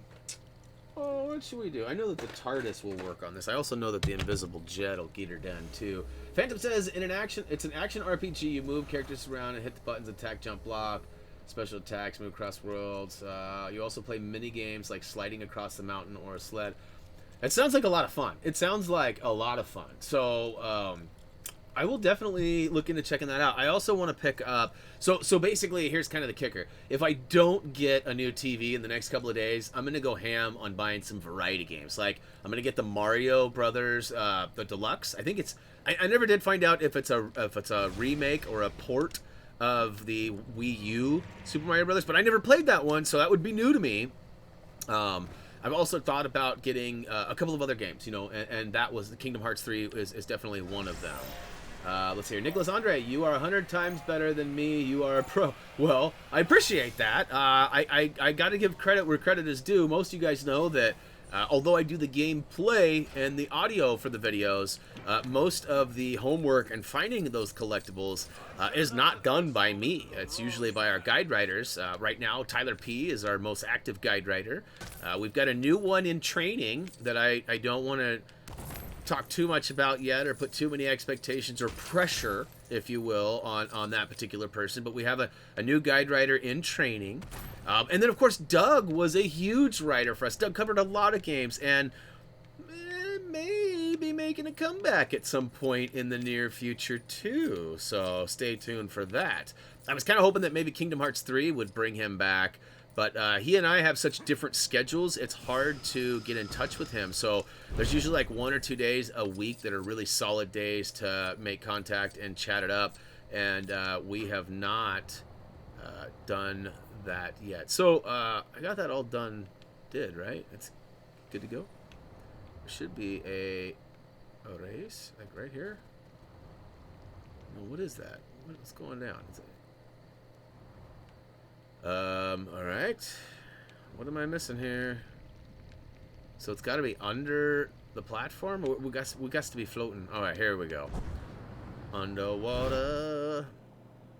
Speaker 1: Oh, what should we do? I know that the TARDIS will work on this. I also know that the invisible jet will get her done, too. Phantom says, it's an action RPG. You move characters around and hit the buttons, attack, jump, block, special attacks, move across worlds. You also play mini games like sliding across the mountain or a sled. It sounds like a lot of fun. It sounds like a lot of fun. So, I will definitely look into checking that out. I also want to pick up... So basically, here's kind of the kicker. If I don't get a new TV in the next couple of days, I'm going to go ham on buying some variety games. Like, I'm going to get the Mario Brothers, the Deluxe. I think it's... I never did find out if it's a remake or a port of the Wii U Super Mario Brothers, but I never played that one, so that would be new to me. I've also thought about getting a couple of other games, and that was... Kingdom Hearts 3 is definitely one of them. Let's see here. Nicholas Andre, you are 100 times better than me. You are a pro. Well, I appreciate that. I got to give credit where credit is due. Most of you guys know that although I do the gameplay and the audio for the videos, most of the homework and finding those collectibles is not done by me. It's usually by our guide writers. Right now, Tyler P. is our most active guide writer. We've got a new one in training that I don't want to talk too much about yet or put too many expectations or pressure, if you will, on that particular person, but we have a new guide writer in training. And then, of course, Doug was a huge writer for us. Doug covered a lot of games and may be making a comeback at some point in the near future, too. So stay tuned for that. I was kind of hoping that maybe Kingdom Hearts 3 would bring him back, but he and I have such different schedules, it's hard to get in touch with him. So there's usually like 1 or 2 days a week that are really solid days to make contact and chat it up. And we have not done that yet. So I got that all done, right? It's good to go. There should be a race, like right here. No, what is that? What's going down? Is it... all right. What am I missing here? So it's got to be under the platform. We got to be floating. All right, here we go. Underwater.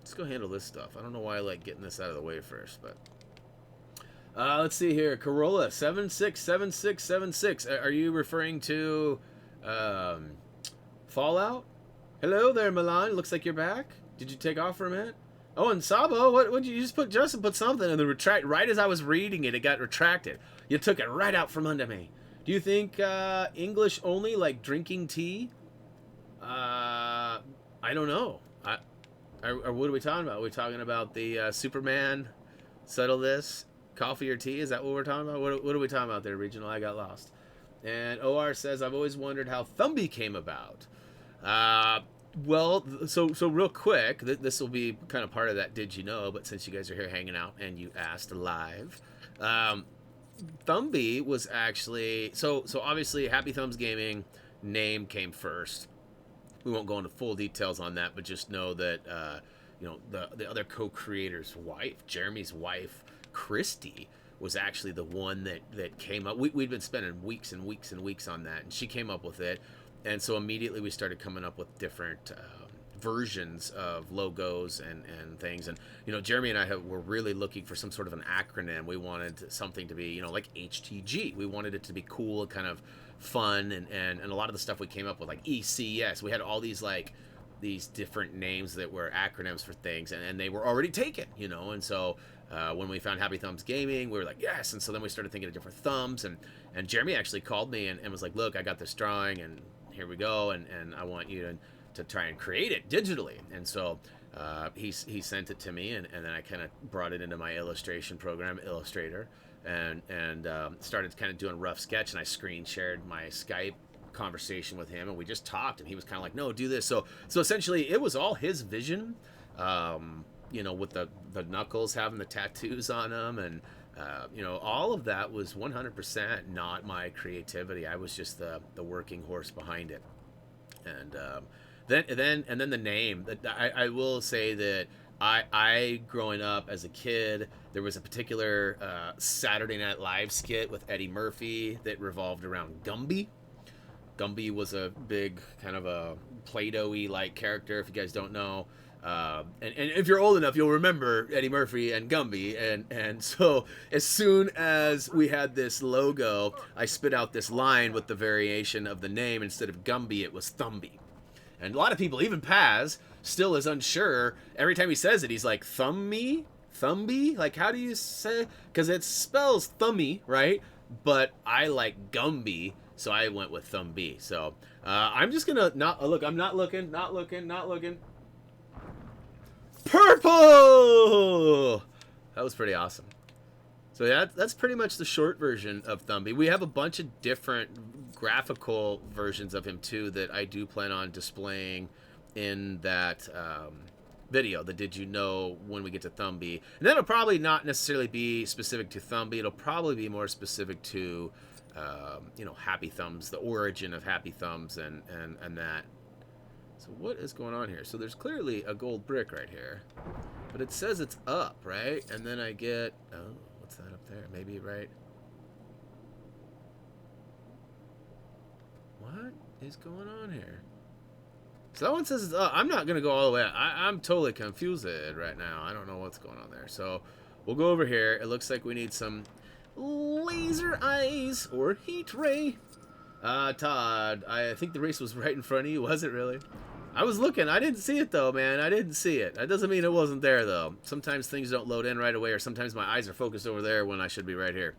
Speaker 1: Let's go handle this stuff. I don't know why I like getting this out of the way first, but let's see here. Corolla 767676. Are you referring to Fallout? Hello there, Milan. Looks like you're back. Did you take off for a minute? Oh, and Sabo, what you just put? Justin put something in the retract. Right as I was reading it, it got retracted. You took it right out from under me. Do you think English only, like drinking tea? I don't know. Or what are we talking about? Are we talking about the Superman? Settle this. Coffee or tea? Is that what we're talking about? What are we talking about there, Regional? I got lost. And OR says, I've always wondered how Thumbi came about. Well, so real quick, this will be kind of part of that Did You Know, but since you guys are here hanging out and you asked live, Thumbi was actually, so obviously Happy Thumbs Gaming name came first. We won't go into full details on that, but just know that, you know, the other co-creator's wife, Jeremy's wife, Christy, was actually the one that came up. We'd been spending weeks and weeks and weeks on that, and she came up with it. And so immediately we started coming up with different versions of logos and things. And, you know, Jeremy and I were really looking for some sort of an acronym. We wanted something to be, you know, like HTG. We wanted it to be cool, kind of fun. And a lot of the stuff we came up with, like ECS. We had all these, like, these different names that were acronyms for things. And they were already taken, you know. And so when we found Happy Thumbs Gaming, we were like, yes. And so then we started thinking of different thumbs. And Jeremy actually called me and was like, look, I got this drawing, and here we go, and I want you to try and create it digitally. And so he sent it to me, and then I kind of brought it into my illustration program, Illustrator, and started kind of doing a rough sketch, and I screen shared my Skype conversation with him, and we just talked, and he was kind of like, no, do this. So essentially it was all his vision, you know, with the knuckles having the tattoos on them, and you know, all of that was 100% not my creativity. I was just the working horse behind it. And then the name. I will say that I growing up as a kid, there was a particular Saturday Night Live skit with Eddie Murphy that revolved around Gumby. Gumby was a big kind of a Play-Doh-y like character, if you guys don't know. And if you're old enough, you'll remember Eddie Murphy and Gumby. And so as soon as we had this logo, I spit out this line with the variation of the name. Instead of Gumby, it was Thumbi. And a lot of people, even Paz, still is unsure. Every time he says it, he's like, Thumbi? Thumbi? Like, how do you say? Because it spells Thummy, right? But I like Gumby, so I went with Thumbi. So I'm just going to not look. I'm not looking. Purple! That was pretty awesome. So that's pretty much the short version of Thumbi. We have a bunch of different graphical versions of him too that I do plan on displaying in that video, the Did You Know, when we get to Thumbi. And that'll probably not necessarily be specific to Thumbi. It'll probably be more specific to, you know, Happy Thumbs, the origin of Happy Thumbs and that. So what is going on here? So there's clearly a gold brick right here, but it says it's up, right? And then I get, oh, what's that up there? Maybe right. What is going on here? So that one says it's up. I'm not going to go all the way up. I'm totally confused right now. I don't know what's going on there. So we'll go over here. It looks like we need some laser eyes or heat ray. Todd, I think the race was right in front of you. Was it really? I was looking. I didn't see it, though, man. I didn't see it. That doesn't mean it wasn't there, though. Sometimes things don't load in right away, or sometimes my eyes are focused over there when I should be right here.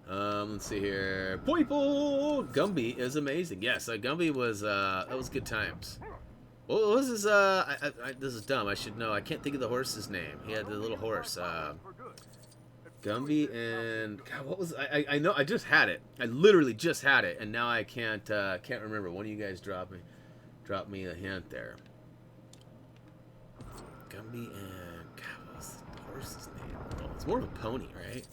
Speaker 1: Let's see here. Poipo! Gumby is amazing. Yes, Gumby was, that was good times. What was his, this is dumb. I should know. I can't think of the horse's name. He had the little horse. Gumby and God, what was I know I just had it. I literally just had it, and now I can't remember. One of you guys drop me a hint there. Gumby and God, what was the horse's name? Oh, it's more of a pony, right?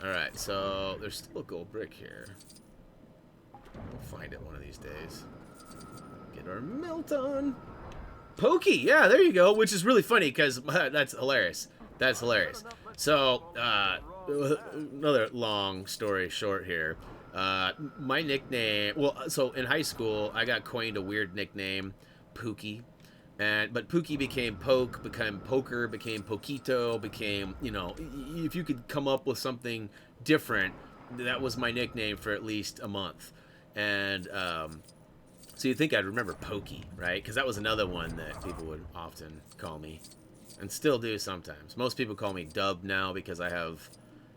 Speaker 1: All right, so there's still a gold brick here. We'll find it one of these days. Get our melt on. Pokey, yeah, there you go, which is really funny because that's hilarious. That's hilarious. So, another long story short here. My nickname, well, so in high school, I got coined a weird nickname, Pookie. But Pookie became Poke, became Poker, became Pokito, became, you know, if you could come up with something different, that was my nickname for at least a month. And, so you'd think I'd remember Pokey, right? Because that was another one that people would often call me. And still do sometimes. Most people call me Dub now because I have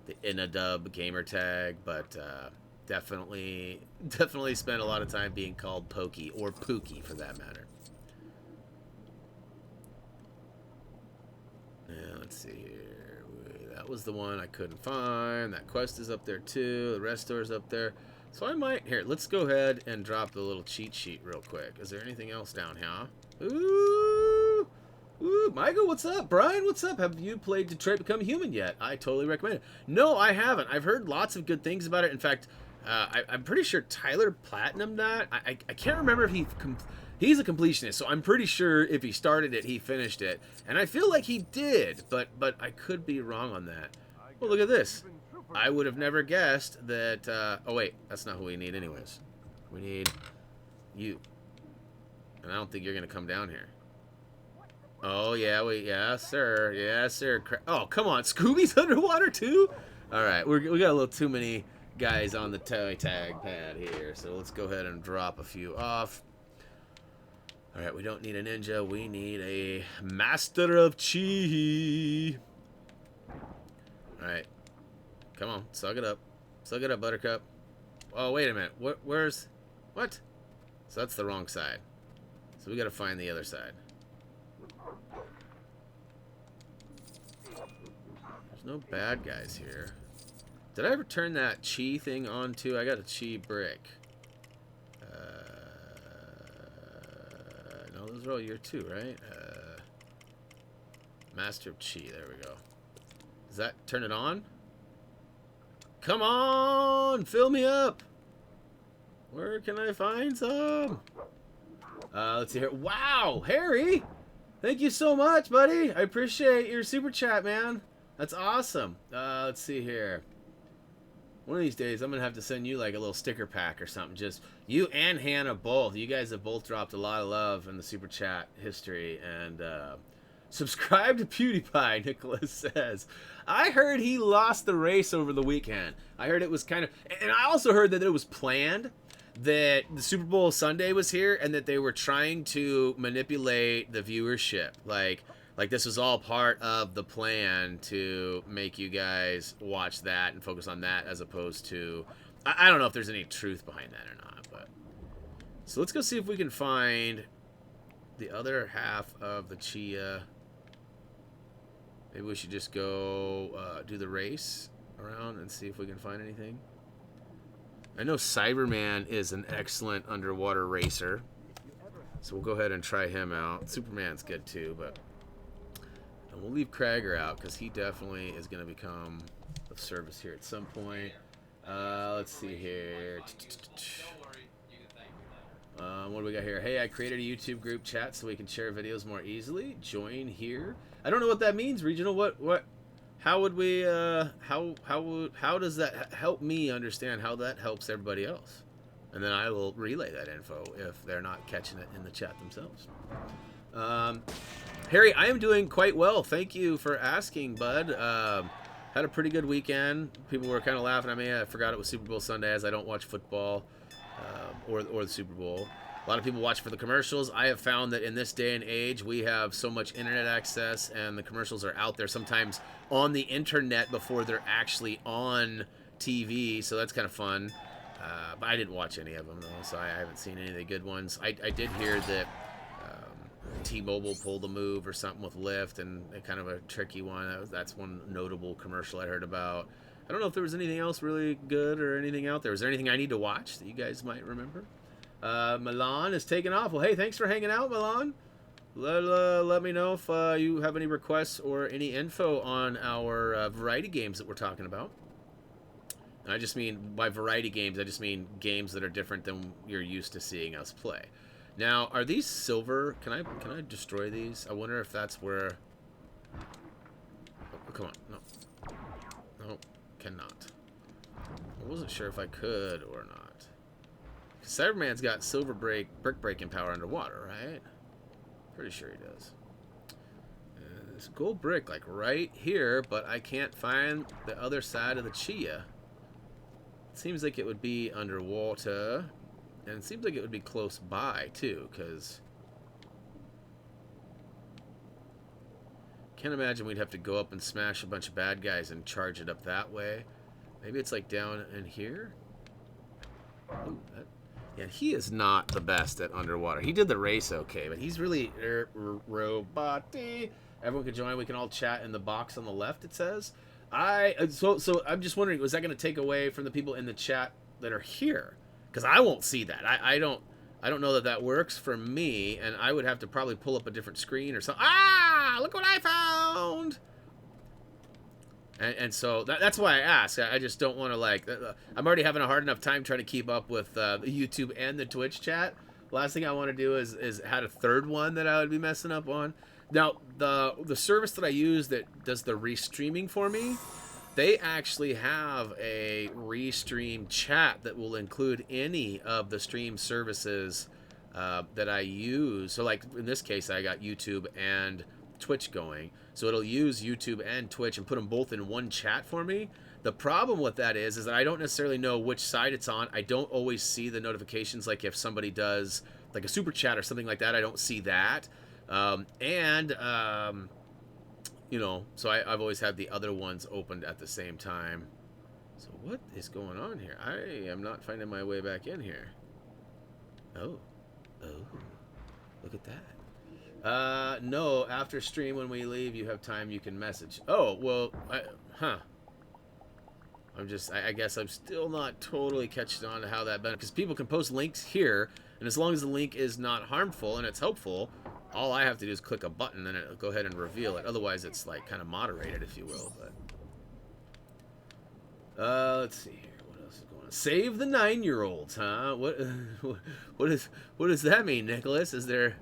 Speaker 1: the Inadub gamer tag. But definitely spent a lot of time being called Pokey. Or Pookie, for that matter. Let's see here. That was the one I couldn't find. That quest is up there too. The rest store's up there. So I might... Here, let's go ahead and drop the little cheat sheet real quick. Is there anything else down here? Ooh! Ooh, Michael, what's up? Brian, what's up? Have you played Detroit Become Human yet? I totally recommend it. No, I haven't. I've heard lots of good things about it. In fact, I'm pretty sure Tyler platinumed that. I can't remember if he's a completionist, so I'm pretty sure if he started it, he finished it. And I feel like he did, but I could be wrong on that. Well, look at this. I would have never guessed that... oh, wait. That's not who we need anyways. We need you. And I don't think you're going to come down here. Oh, yeah. Yes, sir. Yes, sir. Oh, come on. Scooby's underwater, too? All right. We got a little too many guys on the toy tag pad here. So let's go ahead and drop a few off. All right. We don't need a ninja. We need a master of chi. All right. Come on, suck it up. Suck it up, Buttercup. Oh, wait a minute. Where's... What? So that's the wrong side. So we gotta find the other side. There's no bad guys here. Did I ever turn that chi thing on too? I got a chi brick. No, those are all year 2, right? Master of Chi. There we go. Does that turn it on? Come on! Fill me up! Where can I find some? Let's see here. Wow! Harry! Thank you so much, buddy! I appreciate your super chat, man. That's awesome. Let's see here. One of these days, I'm going to have to send you like a little sticker pack or something. Just you and Hannah both. You guys have both dropped a lot of love in the super chat history. And subscribe to PewDiePie, Nicholas says. I heard he lost the race over the weekend. I heard it was kind of... And I also heard that it was planned that the Super Bowl Sunday was here and that they were trying to manipulate the viewership. Like this was all part of the plan to make you guys watch that and focus on that as opposed to... I don't know if there's any truth behind that or not, but... So let's go see if we can find the other half of the Chia. Maybe we should just go do the race around and see if we can find anything. I know Cyberman is an excellent underwater racer, so we'll go ahead and try him out. Superman's good too, but... And we'll leave Krager out because he definitely is going to become of service here at some point. Let's see here. What do we got here? Hey, I created a YouTube group chat so we can share videos more easily. Join here. I don't know what that means, Regional. How would we how does that help me understand how that helps everybody else? And then I will relay that info if they're not catching it in the chat themselves. Harry, I am doing quite well. Thank you for asking, bud. Had a pretty good weekend. People were kind of laughing at me. I forgot it was Super Bowl Sunday as I don't watch football or the Super Bowl. A lot of people watch for the commercials. I have found that in this day and age, we have so much internet access and the commercials are out there sometimes on the internet before they're actually on TV. So that's kind of fun. But I didn't watch any of them, though, so I haven't seen any of the good ones. I did hear that T-Mobile pulled a move or something with Lyft, and kind of a tricky one. That's one notable commercial I heard about. I don't know if there was anything else really good or anything out there. Was there anything I need to watch that you guys might remember? Milan is taking off. Well, hey, thanks for hanging out, Milan. Let me know if you have any requests or any info on our variety games that we're talking about. And I just mean, by variety games, I just mean games that are different than you're used to seeing us play. Now, are these silver? Can I destroy these? I wonder if that's where... Oh, come on. No. No, cannot. I wasn't sure if I could or not. Cyberman's got silver brick breaking power underwater, right? Pretty sure he does. There's gold brick, like, right here, but I can't find the other side of the Chia. It seems like it would be underwater. And it seems like it would be close by, too, because... Can't imagine we'd have to go up and smash a bunch of bad guys and charge it up that way. Maybe it's, like, down in here? Ooh, yeah, he is not the best at underwater. He did the race okay, but he's really robot-y. Everyone can join. We can all chat in the box on the left, it says. So I'm just wondering, was that going to take away from the people in the chat that are here? Because I won't see that. I don't know that works for me, and I would have to probably pull up a different screen or something. Ah, look what I found! And so that's why I ask. I just don't want to, like... I'm already having a hard enough time trying to keep up with the YouTube and the Twitch chat. Last thing I want to do is add a third one that I would be messing up on. Now, the service that I use that does the restreaming for me, they actually have a restream chat that will include any of the stream services that I use. So, like, in this case, I got YouTube and Twitch going. So it'll use YouTube and Twitch and put them both in one chat for me. The problem with that is that I don't necessarily know which side it's on. I don't always see the notifications. Like if somebody does like a super chat or something like that, I don't see that. You know, so I've always had the other ones opened at the same time. So what is going on here? I am not finding my way back in here. Oh, look at that. No, after stream when we leave, you have time, you can message. Oh, well, I guess I'm still not totally catching on to how that benefits. Because people can post links here, and as long as the link is not harmful and it's helpful, all I have to do is click a button and it'll go ahead and reveal it. Otherwise, it's like kind of moderated, if you will. But let's see here. What else is going on? Save the 9-year-olds, huh? What does that mean, Nicholas? Is there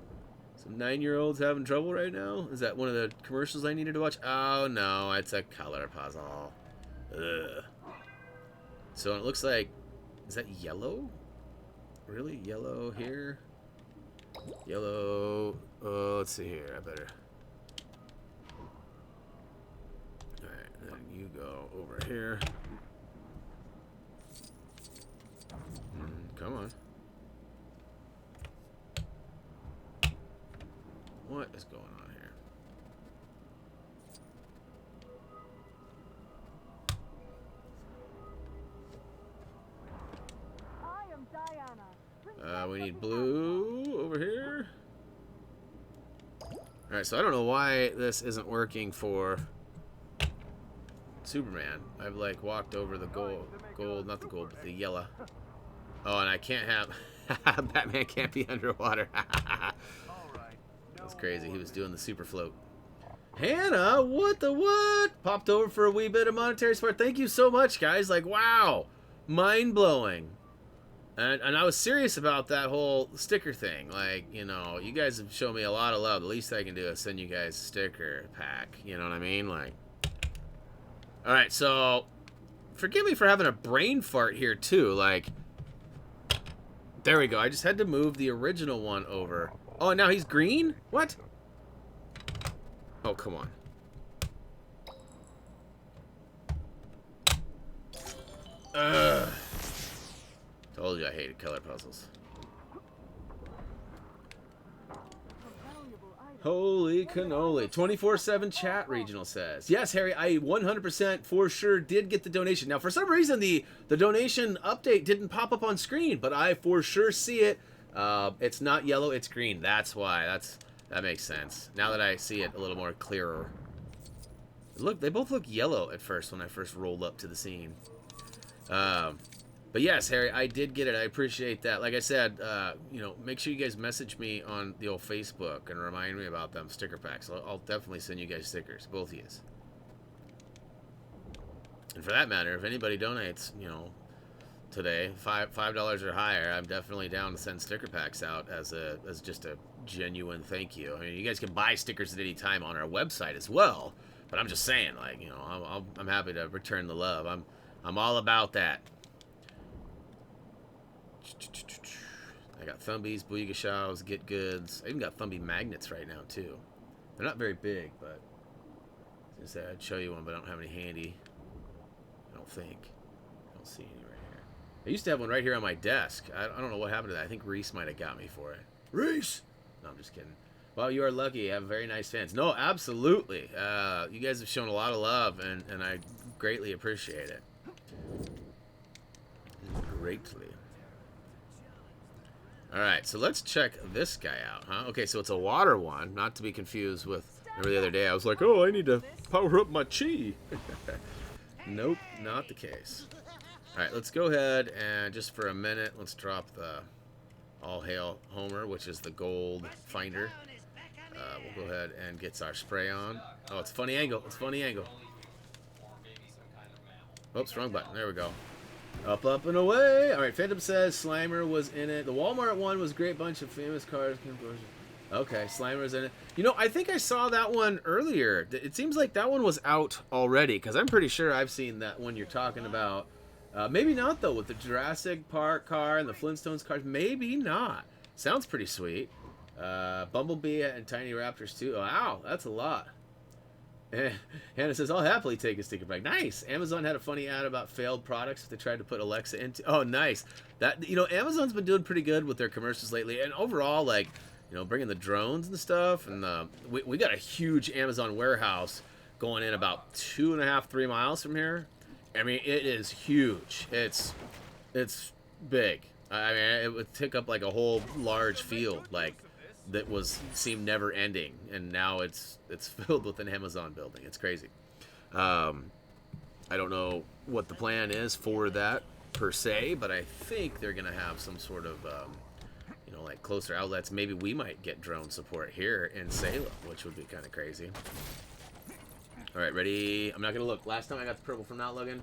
Speaker 1: some 9-year-olds having trouble right now? Is that one of the commercials I needed to watch? Oh no, it's a color puzzle. Ugh. So it looks like, is that yellow? Really? Yellow here? Yellow. Oh, let's see here. I better. Alright, then you go over here. Come on. What is going on here?
Speaker 3: I am Diana.
Speaker 1: We need blue over here. Alright, so I don't know why this isn't working for Superman. I've like walked over the gold, not the gold, but the yellow. Oh, and I can't have Batman can't be underwater. That's crazy. He was doing the super float. Hannah, what the what? Popped over for a wee bit of monetary support. Thank you so much, guys. Like, wow. Mind blowing. And I was serious about that whole sticker thing. Like, you know, you guys have shown me a lot of love. The least I can do is send you guys a sticker pack. You know what I mean? Like, all right, so forgive me for having a brain fart here, too. Like, there we go. I just had to move the original one over. Oh, and now he's green? What? Oh, come on. Ugh. Told you I hated color puzzles. Holy cannoli. 24/7 chat, Regional says. Yes, Harry, I 100% for sure did get the donation. Now, for some reason, the donation update didn't pop up on screen, but I for sure see it. It's not yellow, it's green. That's why. That makes sense. Now that I see it a little more clearer. Look, they both look yellow at first when I first rolled up to the scene. But yes, Harry, I did get it. I appreciate that. Like I said, you know, make sure you guys message me on the old Facebook and remind me about them sticker packs. I'll definitely send you guys stickers, both of you. And for that matter, if anybody donates, you know, today, $5 or higher, I'm definitely down to send sticker packs out as just a genuine thank you. I mean, you guys can buy stickers at any time on our website as well. But I'm just saying, like, you know, I'm happy to return the love. I'm all about that. I got Thumbis, Booygashaws, Get Goods. I even got Thumbi magnets right now, too. They're not very big, but I was gonna say I'd show you one, but I don't have any handy. I don't think. I don't see any right here. I used to have one right here on my desk. I don't know what happened to that. I think Reese might have got me for it. Reese! No, I'm just kidding. Well, you are lucky. You have very nice fans. No, absolutely. You guys have shown a lot of love, and I greatly appreciate it. Greatly. Alright, so let's check this guy out, huh? Okay, so it's a water one, not to be confused with Remember the other day I was like, oh, I need to power up my chi. Nope, not the case. Alright, let's go ahead and just for a minute, let's drop the All Hail Homer, which is the gold finder. We'll go ahead and get our spray on. Oh, it's a funny angle. It's a funny angle. Oops, wrong button. There we go. Up, up, and away. All right, Phantom says Slimer was in it. The Walmart one was a great bunch of famous cars. Okay, Slimer's in it. You know, I think I saw that one earlier. It seems like that one was out already, because I'm pretty sure I've seen that one you're talking about. Maybe not, though, with the Jurassic Park car and the Flintstones cars. Maybe not. Sounds pretty sweet. Bumblebee and Tiny Raptors, too. Wow, that's a lot. Hannah says, I'll happily take a sticker back. Nice. Amazon had a funny ad about failed products they tried to put Alexa into. Oh, nice. That, you know, Amazon's been doing pretty good with their commercials lately. And overall, like, you know, bringing the drones and stuff. And we got a huge Amazon warehouse going in about 2.5, 3 miles from here. I mean, it is huge. It's big. I mean, it would take up like a whole large field, like that seemed never ending, and now it's filled with an Amazon building. It's crazy. I don't know what the plan is for that per se, but I think they're gonna have some sort of you know, like closer outlets. Maybe we might get drone support here in Salem, which would be kind of crazy. All right, ready? I'm not gonna look. Last time I got the purple from not looking.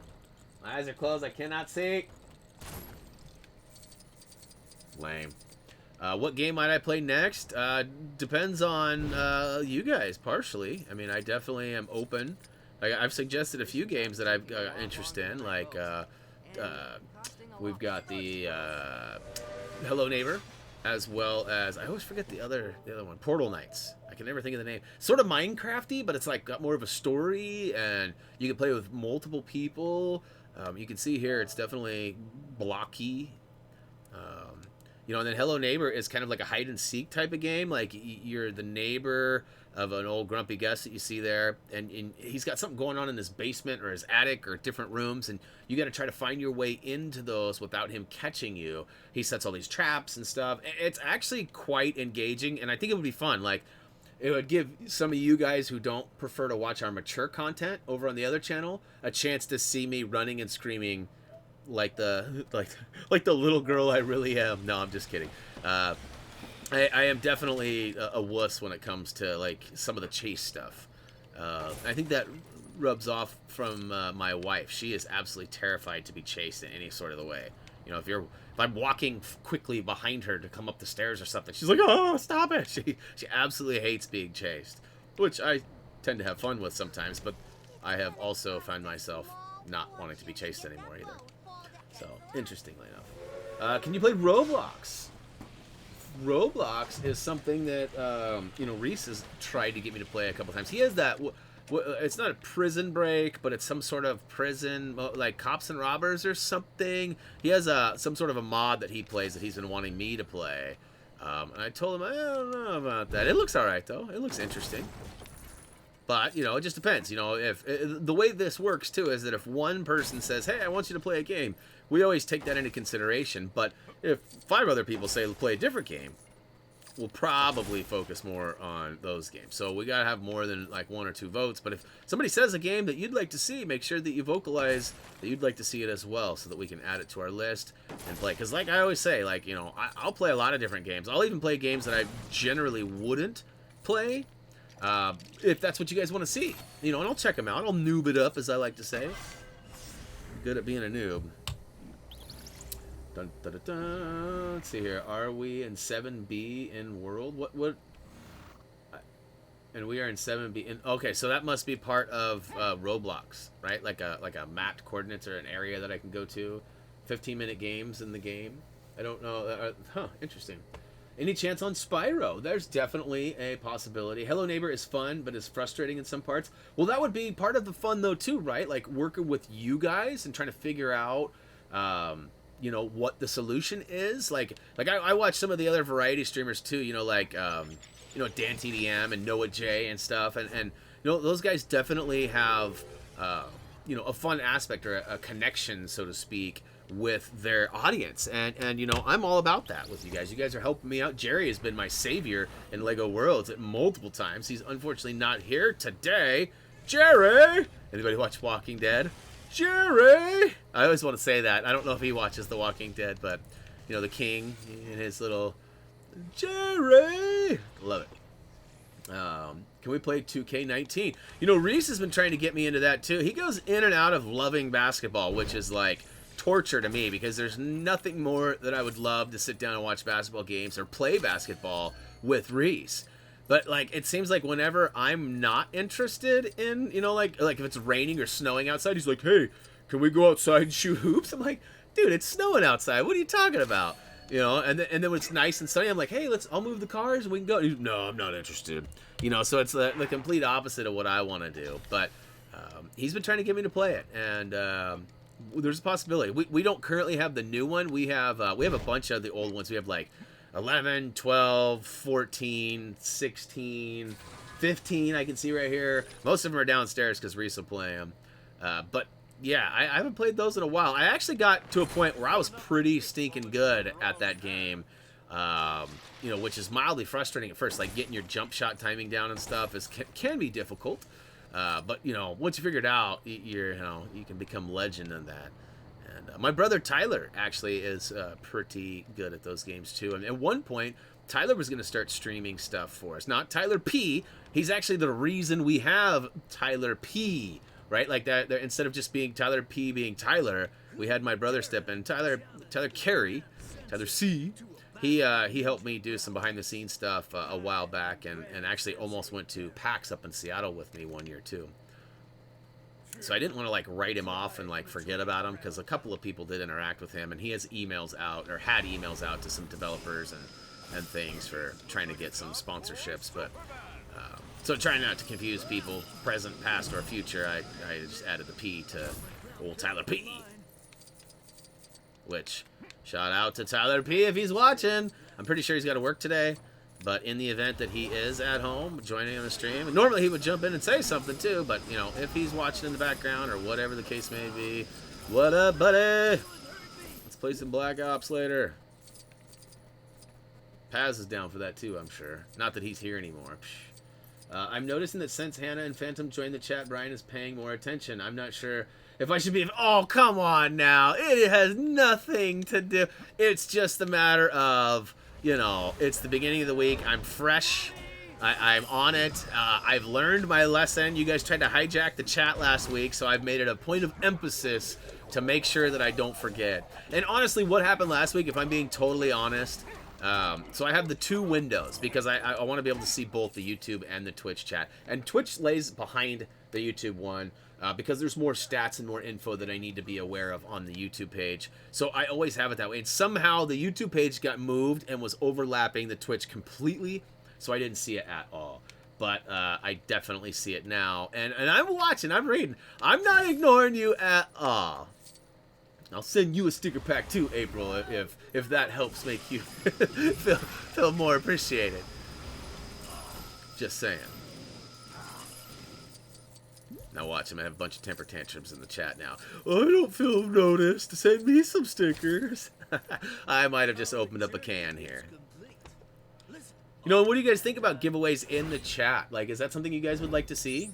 Speaker 1: My eyes are closed. I cannot see. Lame. What game might I play next? Depends on you guys, partially. I mean, I definitely am open. Like, I've suggested a few games that I've got interest in. Like, we've got the Hello Neighbor, as well as, I always forget the other one, Portal Knights. I can never think of the name. Sort of Minecrafty, but it's like got more of a story, and you can play with multiple people. You can see here it's definitely blocky. You know, and then Hello Neighbor is kind of like a hide and seek type of game. Like, you're the neighbor of an old grumpy Gus that you see there, and he's got something going on in his basement or his attic or different rooms, and you got to try to find your way into those without him catching you. He sets all these traps and stuff. It's actually quite engaging, and I think it would be fun. Like, it would give some of you guys who don't prefer to watch our mature content over on the other channel a chance to see me running and screaming like the little girl I really am. No, I'm just kidding. I am definitely a wuss when it comes to like some of the chase stuff. I think that rubs off from my wife. She is absolutely terrified to be chased in any sort of the way. You know, if I'm walking quickly behind her to come up the stairs or something, she's like, "Oh, stop it!" She absolutely hates being chased, which I tend to have fun with sometimes. But I have also found myself not wanting to be chased anymore either. So, interestingly enough. Can you play Roblox? Roblox is something that, you know, Reese has tried to get me to play a couple times. He has that, it's not a prison break, but it's some sort of prison, like Cops and Robbers or something. He has some sort of a mod that he plays that he's been wanting me to play. And I told him, I don't know about that. It looks alright, though. It looks interesting. But, you know, it just depends. You know, if the way this works, too, is that if one person says, hey, I want you to play a game, we always take that into consideration. But if 5 other people say play a different game, we'll probably focus more on those games. So we got to have more than, like, 1 or 2 votes. But if somebody says a game that you'd like to see, make sure that you vocalize that you'd like to see it as well so that we can add it to our list and play. Because, like I always say, like, you know, I'll play a lot of different games. I'll even play games that I generally wouldn't play. If that's what you guys want to see, you know, and I'll check them out. I'll noob it up, as I like to say. I'm good at being a noob. Dun, dun, dun, dun. Let's see here. Are we in 7B in world? What? And we are in 7B in. Okay, so that must be part of Roblox, right? Like a mapped coordinates or an area that I can go to. 15-minute games in the game. I don't know. Interesting. Any chance on Spyro? There's definitely a possibility. Hello Neighbor is fun, but is frustrating in some parts. Well, that would be part of the fun, though, too, right? Like, working with you guys and trying to figure out, you know, what the solution is. Like I watch some of the other variety streamers, too, you know, like, you know, Dan TDM and Noah J and stuff. And you know, those guys definitely have, you know, a fun aspect or a connection, so to speak, with their audience, and you know, I'm all about that with you guys. You guys are helping me out. Jerry has been my savior in Lego Worlds at multiple times. He's unfortunately not here today. Jerry, anybody watch Walking Dead? Jerry, I always want to say that. I don't know if he watches The Walking Dead, but you know, the king and his little Jerry, love it. Can we play 2K19? You know, Reese has been trying to get me into that too. He goes in and out of loving basketball, which is like torture to me, because there's nothing more that I would love to sit down and watch basketball games or play basketball with Reese. But like, it seems like whenever I'm not interested in, you know, like if it's raining or snowing outside, he's like, hey, can we go outside and shoot hoops? I'm like, dude, it's snowing outside. What are you talking about? You know, and then when it's nice and sunny, I'm like, hey, I'll move the cars and we can go. He's, no, I'm not interested. You know, so it's the complete opposite of what I want to do. But he's been trying to get me to play it, and there's a possibility. We don't currently have the new one. We have a bunch of the old ones. We have like 11, 12, 14, 16, 15, I can see right here. Most of them are downstairs because Reese will play them. But yeah, I haven't played those in a while. I actually got to a point where I was pretty stinking good at that game, you know, which is mildly frustrating at first. Like, getting your jump shot timing down and stuff can be difficult. But, you know, once you figure it out, you can become legend in that. And my brother Tyler actually is pretty good at those games too. And at one point, Tyler was going to start streaming stuff for us. Not Tyler P. He's actually the reason we have Tyler P. Right, like that. Instead of just being Tyler P being Tyler, we had my brother step in. Tyler Carey, Tyler C. He helped me do some behind the scenes stuff a while back, and actually almost went to PAX up in Seattle with me one year too. So I didn't want to like write him off and like forget about him, because a couple of people did interact with him, and he has emails out, or had emails out to some developers and things for trying to get some sponsorships, but. So trying not to confuse people, present, past, or future, I just added the P to old Tyler P. Which, shout out to Tyler P if he's watching. I'm pretty sure he's got to work today, but in the event that he is at home joining on the stream, and normally he would jump in and say something too, but you know, if he's watching in the background or whatever the case may be, what up, buddy? Let's play some Black Ops later. Paz is down for that too, I'm sure. Not that he's here anymore. I'm noticing that since Hannah and Phantom joined the chat, Brian is paying more attention. I'm not sure if I should be... Oh, come on now. It has nothing to do... It's just a matter of, you know, it's the beginning of the week. I'm fresh. I'm on it. I've learned my lesson. You guys tried to hijack the chat last week, so I've made it a point of emphasis to make sure that I don't forget. And honestly, what happened last week, if I'm being totally honest... so I have the two windows because I want to be able to see both the YouTube and the Twitch chat. And Twitch lays behind the YouTube one because there's more stats and more info that I need to be aware of on the YouTube page. So I always have it that way. And somehow the YouTube page got moved and was overlapping the Twitch completely, so I didn't see it at all. But I definitely see it now. And I'm watching, I'm reading. I'm not ignoring you at all. I'll send you a sticker pack too, April, if that helps make you feel more appreciated. Just saying. Now watch him. I have a bunch of temper tantrums in the chat now. I don't feel noticed. Send me some stickers. I might have just opened up a can here. You know, what do you guys think about giveaways in the chat? Like, is that something you guys would like to see?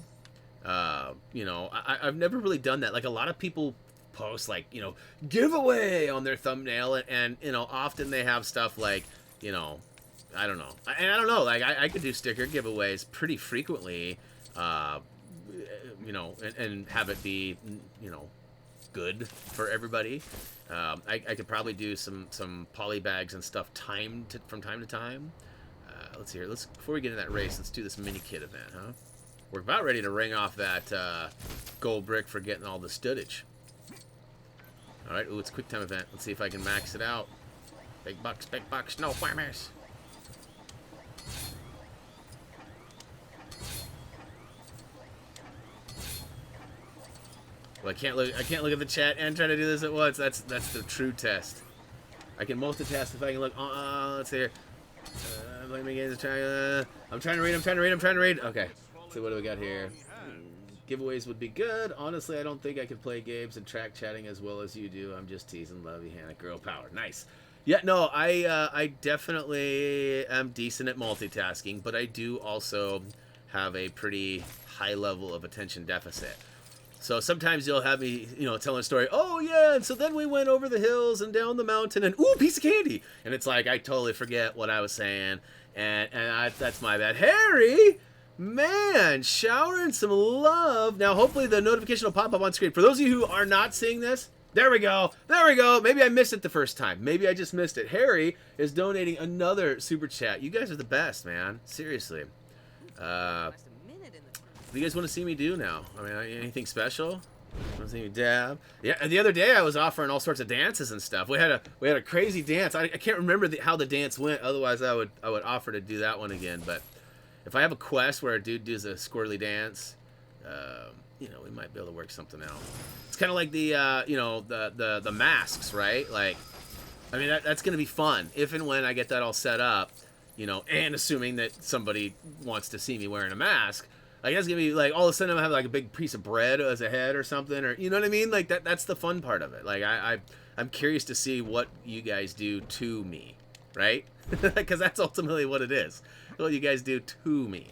Speaker 1: You know, I've never really done that. Like, a lot of people post like, you know, giveaway on their thumbnail, and you know, often they have stuff like, you know, I don't know, like I could do sticker giveaways pretty frequently, you know, and have it be, you know, good for everybody. I could probably do some poly bags and stuff timed from time to time. Let's see here. Before we get into that race, let's do this mini kit event, huh? We're about ready to ring off that gold brick for getting all the studdage. Alright, ooh, it's a quick time event. Let's see if I can max it out. Big bucks, no farmers. Well, I can't look at the chat and try to do this at once. That's the true test. I can multitask if I can look. Let's see here. I'm trying to read. Okay. Let's see, what do we got here? Giveaways would be good. Honestly, I don't think I could play games and track chatting as well as you do. I'm just teasing. Love you, Hannah. Girl power. Nice. Yeah, no, I definitely am decent at multitasking, but I do also have a pretty high level of attention deficit. So sometimes you'll have me, telling a story. Oh yeah, and so then we went over the hills and down the mountain, and ooh, piece of candy. And it's like I totally forget what I was saying, and that's my bad. Harry, man, showering some love. Now, hopefully the notification will pop up on screen. For those of you who are not seeing this, there we go. There we go. Maybe I missed it the first time. Maybe I just missed it. Harry is donating another super chat. You guys are the best, man. Seriously. What do you guys want to see me do now? I mean, anything special? Want to see me dab? Yeah. And the other day I was offering all sorts of dances and stuff. We had a crazy dance. I can't remember how the dance went. Otherwise, I would offer to do that one again. But if I have a quest where a dude does a squirrely dance, we might be able to work something out. It's kind of like the masks, right? Like, I mean, that's going to be fun if and when I get that all set up, and assuming that somebody wants to see me wearing a mask. Like, that's going to be like, all of a sudden I'm going to have like a big piece of bread as a head or something, or, you know what I mean? Like, that's the fun part of it. Like, I'm curious to see what you guys do to me, right? Because that's ultimately what it is. What you guys do to me.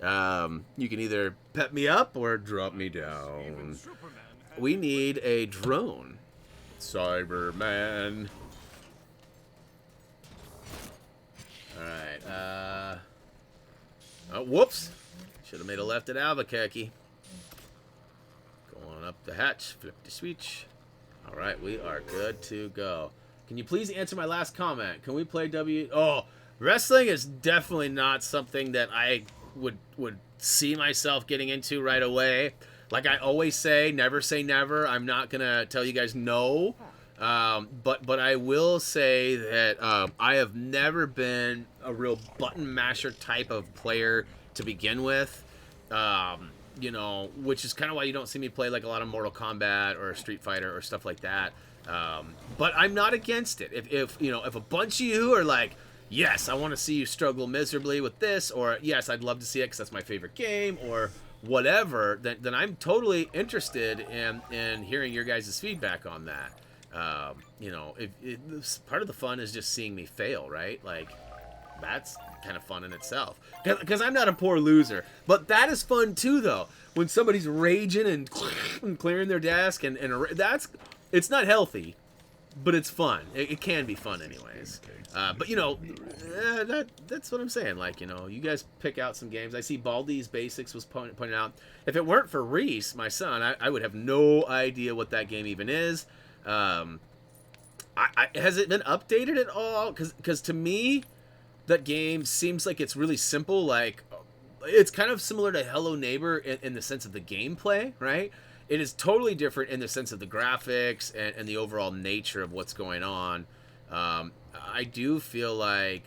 Speaker 1: You can either pep me up or drop me down. We need a drone. Cyberman. Alright, oh, whoops. Should have made a left at Albuquerque. Going up the hatch. Flip the switch. Alright, we are good to go. Can you please answer my last comment? Can we play Oh, wrestling is definitely not something that I would see myself getting into right away. Like I always say never. I'm not gonna tell you guys no, but I will say that I have never been a real button masher type of player to begin with. Which is kind of why you don't see me play like a lot of Mortal Kombat or Street Fighter or stuff like that. But I'm not against it. If a bunch of you are like, yes, I want to see you struggle miserably with this, or yes, I'd love to see it because that's my favorite game, or whatever, then I'm totally interested in hearing your guys' feedback on that. Part of the fun is just seeing me fail, right? Like, that's kind of fun in itself. Because I'm not a poor loser. But that is fun too, though. When somebody's raging and clearing their desk, and it's not healthy, but it's fun. It can be fun anyways. But that's what I'm saying. Like, you guys pick out some games. I see Baldi's Basics was pointed out. If it weren't for Reese, my son, I would have no idea what that game even is. Has it been updated at all? Because to me, that game seems like it's really simple. Like, it's kind of similar to Hello Neighbor in the sense of the gameplay, right? It is totally different in the sense of the graphics and the overall nature of what's going on. I do feel like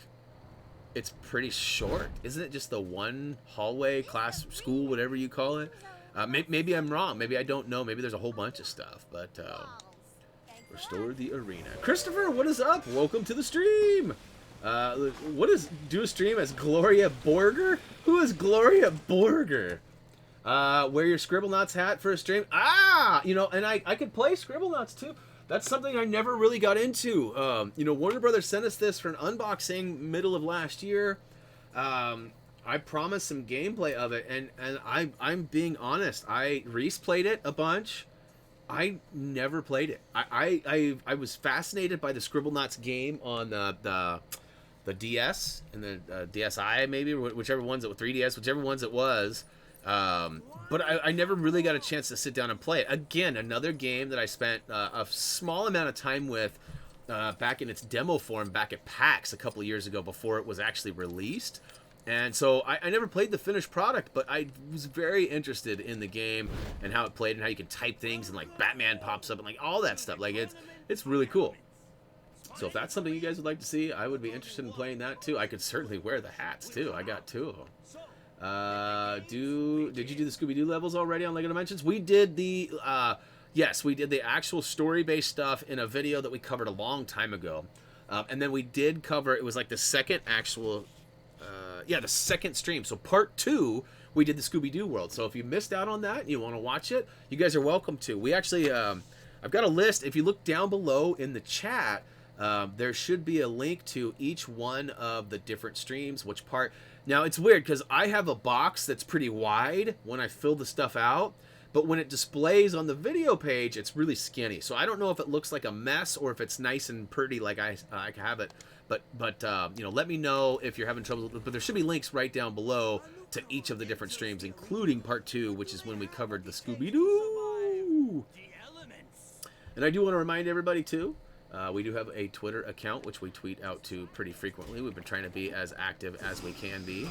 Speaker 1: it's pretty short. Isn't it just the one hallway, class, school, whatever you call it? Maybe I'm wrong. Maybe I don't know. Maybe there's a whole bunch of stuff. But restore the arena. Christopher, what is up? Welcome to the stream. Do a stream as Gloria Borger? Who is Gloria Borger? Wear your Scribblenauts hat for a stream. And I could play Scribblenauts too. That's something I never really got into. Warner Brothers sent us this for an unboxing middle of last year. I promised some gameplay of it, and I'm being honest. Reese played it a bunch. I never played it. I was fascinated by the Scribblenauts game on the DS and the DSi, maybe, whichever ones, 3DS, whichever ones it was. But I never really got a chance to sit down and play it. Again, another game that I spent a small amount of time with back in its demo form back at PAX a couple of years ago before it was actually released. And so I never played the finished product, but I was very interested in the game and how it played and how you can type things and like Batman pops up and like all that stuff. Like it's really cool. So if that's something you guys would like to see, I would be interested in playing that too. I could certainly wear the hats too. I got 2 of them. Did you do the Scooby-Doo levels already on LEGO Dimensions? We did the, yes, we did the actual story-based stuff in a video that we covered a long time ago. And then we did cover, it was like the second actual, the second stream. So part 2 we did the Scooby-Doo world. So if you missed out on that and you want to watch it, you guys are welcome to. We actually, I've got a list. If you look down below in the chat, there should be a link to each one of the different streams, which part. Now, it's weird because I have a box that's pretty wide when I fill the stuff out, but when it displays on the video page, it's really skinny. So I don't know if it looks like a mess or if it's nice and pretty like I have it. But you know, let me know if you're having trouble. But there should be links right down below to each of the different streams, including part 2, which is when we covered the Scooby-Doo. And I do want to remind everybody, too, we do have a Twitter account, which we tweet out to pretty frequently. We've been trying to be as active as we can be.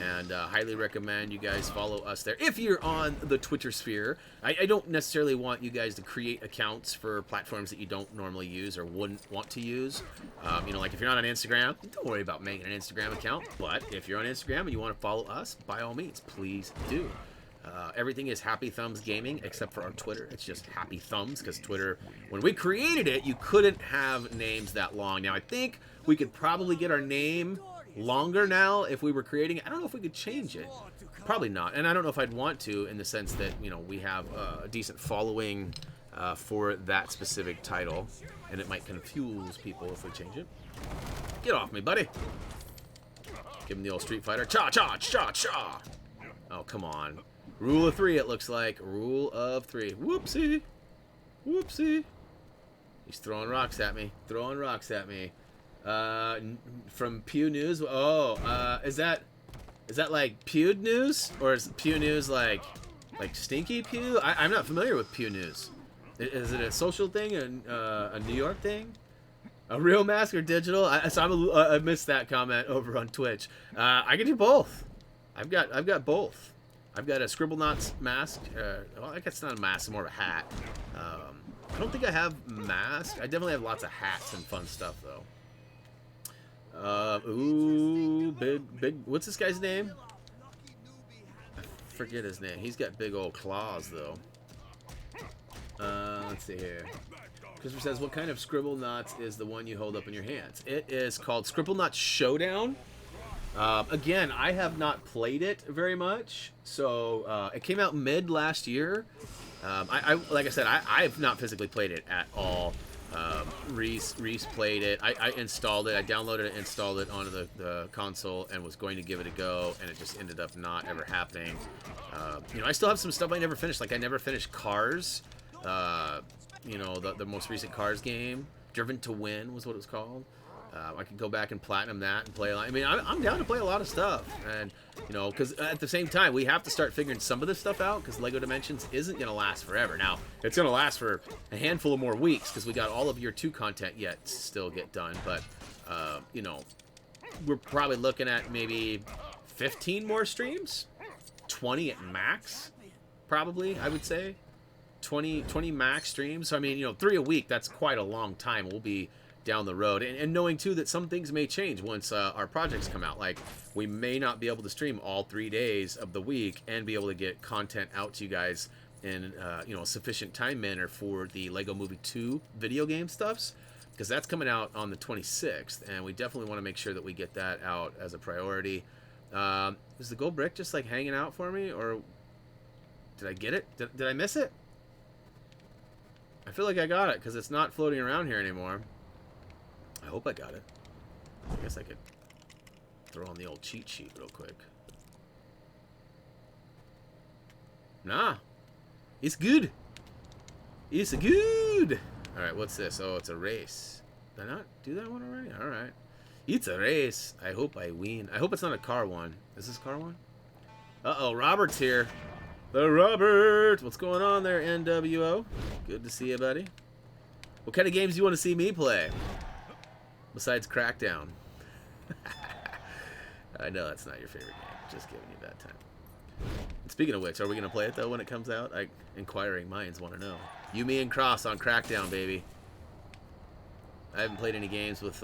Speaker 1: And highly recommend you guys follow us there. If you're on the Twitter sphere, I don't necessarily want you guys to create accounts for platforms that you don't normally use or wouldn't want to use. You know, like if you're not on Instagram, don't worry about making an Instagram account. But if you're on Instagram and you want to follow us, by all means, please do. Everything is HappyThumbsGaming except for our Twitter. It's just Happy Thumbs because Twitter, when we created it, you couldn't have names that long. Now, I think we could probably get our name longer now if we were creating it. I don't know if we could change it. Probably not. And I don't know if I'd want to, in the sense that, you know, we have a decent following for that specific title. And it might confuse people if we change it. Get off me, buddy. Give him the old Street Fighter. Cha, cha, cha, cha. Oh, come on. Rule of 3, it looks like. Rule of 3. Whoopsie. Whoopsie. He's throwing rocks at me. Throwing rocks at me. From Pew News. Oh, is that like Pew News, or is Pew News like Stinky Pew? I'm not familiar with Pew News. Is it a social thing, a New York thing, a real mask or digital? I missed that comment over on Twitch. I can do both. I've got both. I've got a Scribble Knots mask. Well, I guess it's not a mask, it's more of a hat. I don't think I have mask. I definitely have lots of hats and fun stuff though. Ooh, big. What's this guy's name? I forget his name. He's got big old claws, though. Let's see here. Christopher says, what kind of Scribble Knots is the one you hold up in your hands? It is called Scribble Knots Showdown. Again, I have not played it very much. So, it came out mid last year. Like I said, I've not physically played it at all. Reese played it. I installed it. I downloaded it, installed it onto the console, and was going to give it a go, and it just ended up not ever happening. You know, I still have some stuff I never finished. Like I never finished Cars. You know, the most recent Cars game, Driven to Win was what it was called. I could go back and platinum that and play. I mean, I'm down to play a lot of stuff, and you know, because at the same time we have to start figuring some of this stuff out because Lego Dimensions isn't gonna last forever. Now it's gonna last for a handful of more weeks because we got all of year 2 content yet to still get done. But you know, we're probably looking at maybe 15 more streams, 20 at max, probably. I would say 20 max streams. So I mean, you know, 3 a week. That's quite a long time. We'll be down the road, and knowing too that some things may change once our projects come out. Like we may not be able to stream all 3 days of the week and be able to get content out to you guys in you know, a sufficient time manner for the Lego Movie 2 video game stuffs, because that's coming out on the 26th, and we definitely want to make sure that we get that out as a priority. Is the gold brick just like hanging out for me, or did I get it? Did I miss it? I feel like I got it because it's not floating around here anymore. I hope I got it. I guess I could throw on the old cheat sheet real quick. Nah. It's good. It's good. Alright, what's this? Oh, it's a race. Did I not do that one already? Alright. It's a race. I hope I win. I hope it's not a car one. Is this car one? Uh-oh, Robert's here. The Robert! What's going on there, NWO? Good to see you, buddy. What kind of games do you want to see me play? Besides Crackdown. I know that's not your favorite game. Just giving you that time. And speaking of which, are we going to play it, though, when it comes out? Inquiring minds want to know. You, me, and Cross on Crackdown, baby. I haven't played any games with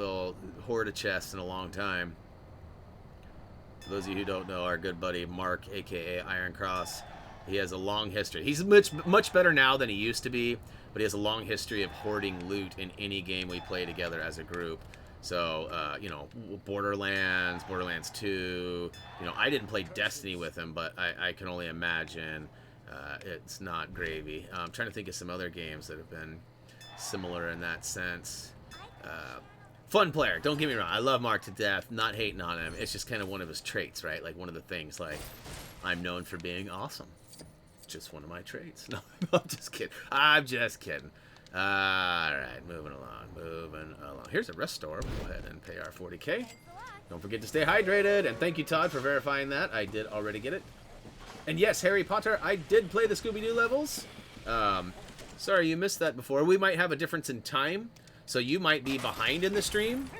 Speaker 1: Horde of Chests in a long time. For those of you who don't know, our good buddy Mark, a.k.a. Iron Cross, he has a long history. He's much better now than he used to be, but he has a long history of hoarding loot in any game we play together as a group. So, you know, Borderlands 2. You know, I didn't play Destiny with him, but I can only imagine it's not gravy. I'm trying to think of some other games that have been similar in that sense. Fun player, don't get me wrong. I love Mark to death. Not hating on him. It's just kind of one of his traits, right? Like one of the things, like, I'm known for being awesome. Just one of my traits. No, I'm just kidding. I'm just kidding. Alright, moving along. Here's a rest store. We'll go ahead and pay our 40k. Don't forget to stay hydrated. And thank you, Todd, for verifying that. I did already get it. And yes, Harry Potter, I did play the Scooby-Doo levels. Sorry, you missed that before. We might have a difference in time, so you might be behind in the stream.